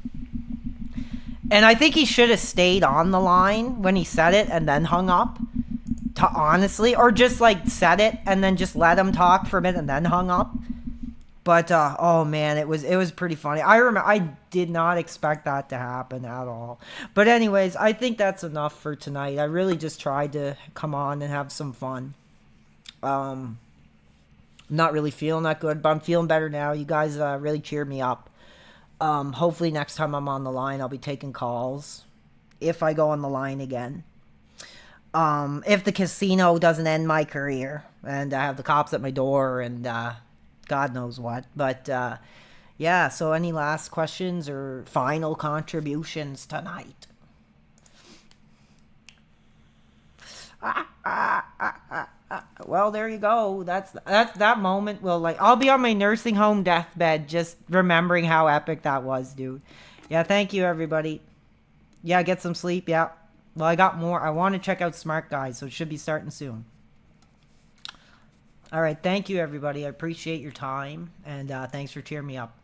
And I think he should have stayed on the line when he said it and then hung up. Honestly, or just like said it and then just let him talk for a minute and then hung up. But oh man, it was pretty funny. I did not expect that to happen at all. But anyways, I think that's enough for tonight. I really just tried to come on and have some fun. Not really feeling that good, but I'm feeling better now. You guys really cheered me up. Hopefully next time I'm on the line, I'll be taking calls if I go on the line again. If the casino doesn't end my career and I have the cops at my door and God knows what. But yeah, so any last questions or final contributions tonight? Well, there you go. That's that moment. Will, like, I'll be on my nursing home deathbed just remembering how epic that was, dude. Yeah, thank you, everybody. Yeah, get some sleep. Yeah. Well, I got more. I want to check out Smart Guys, so it should be starting soon. All right, thank you, everybody. I appreciate your time, and thanks for cheering me up.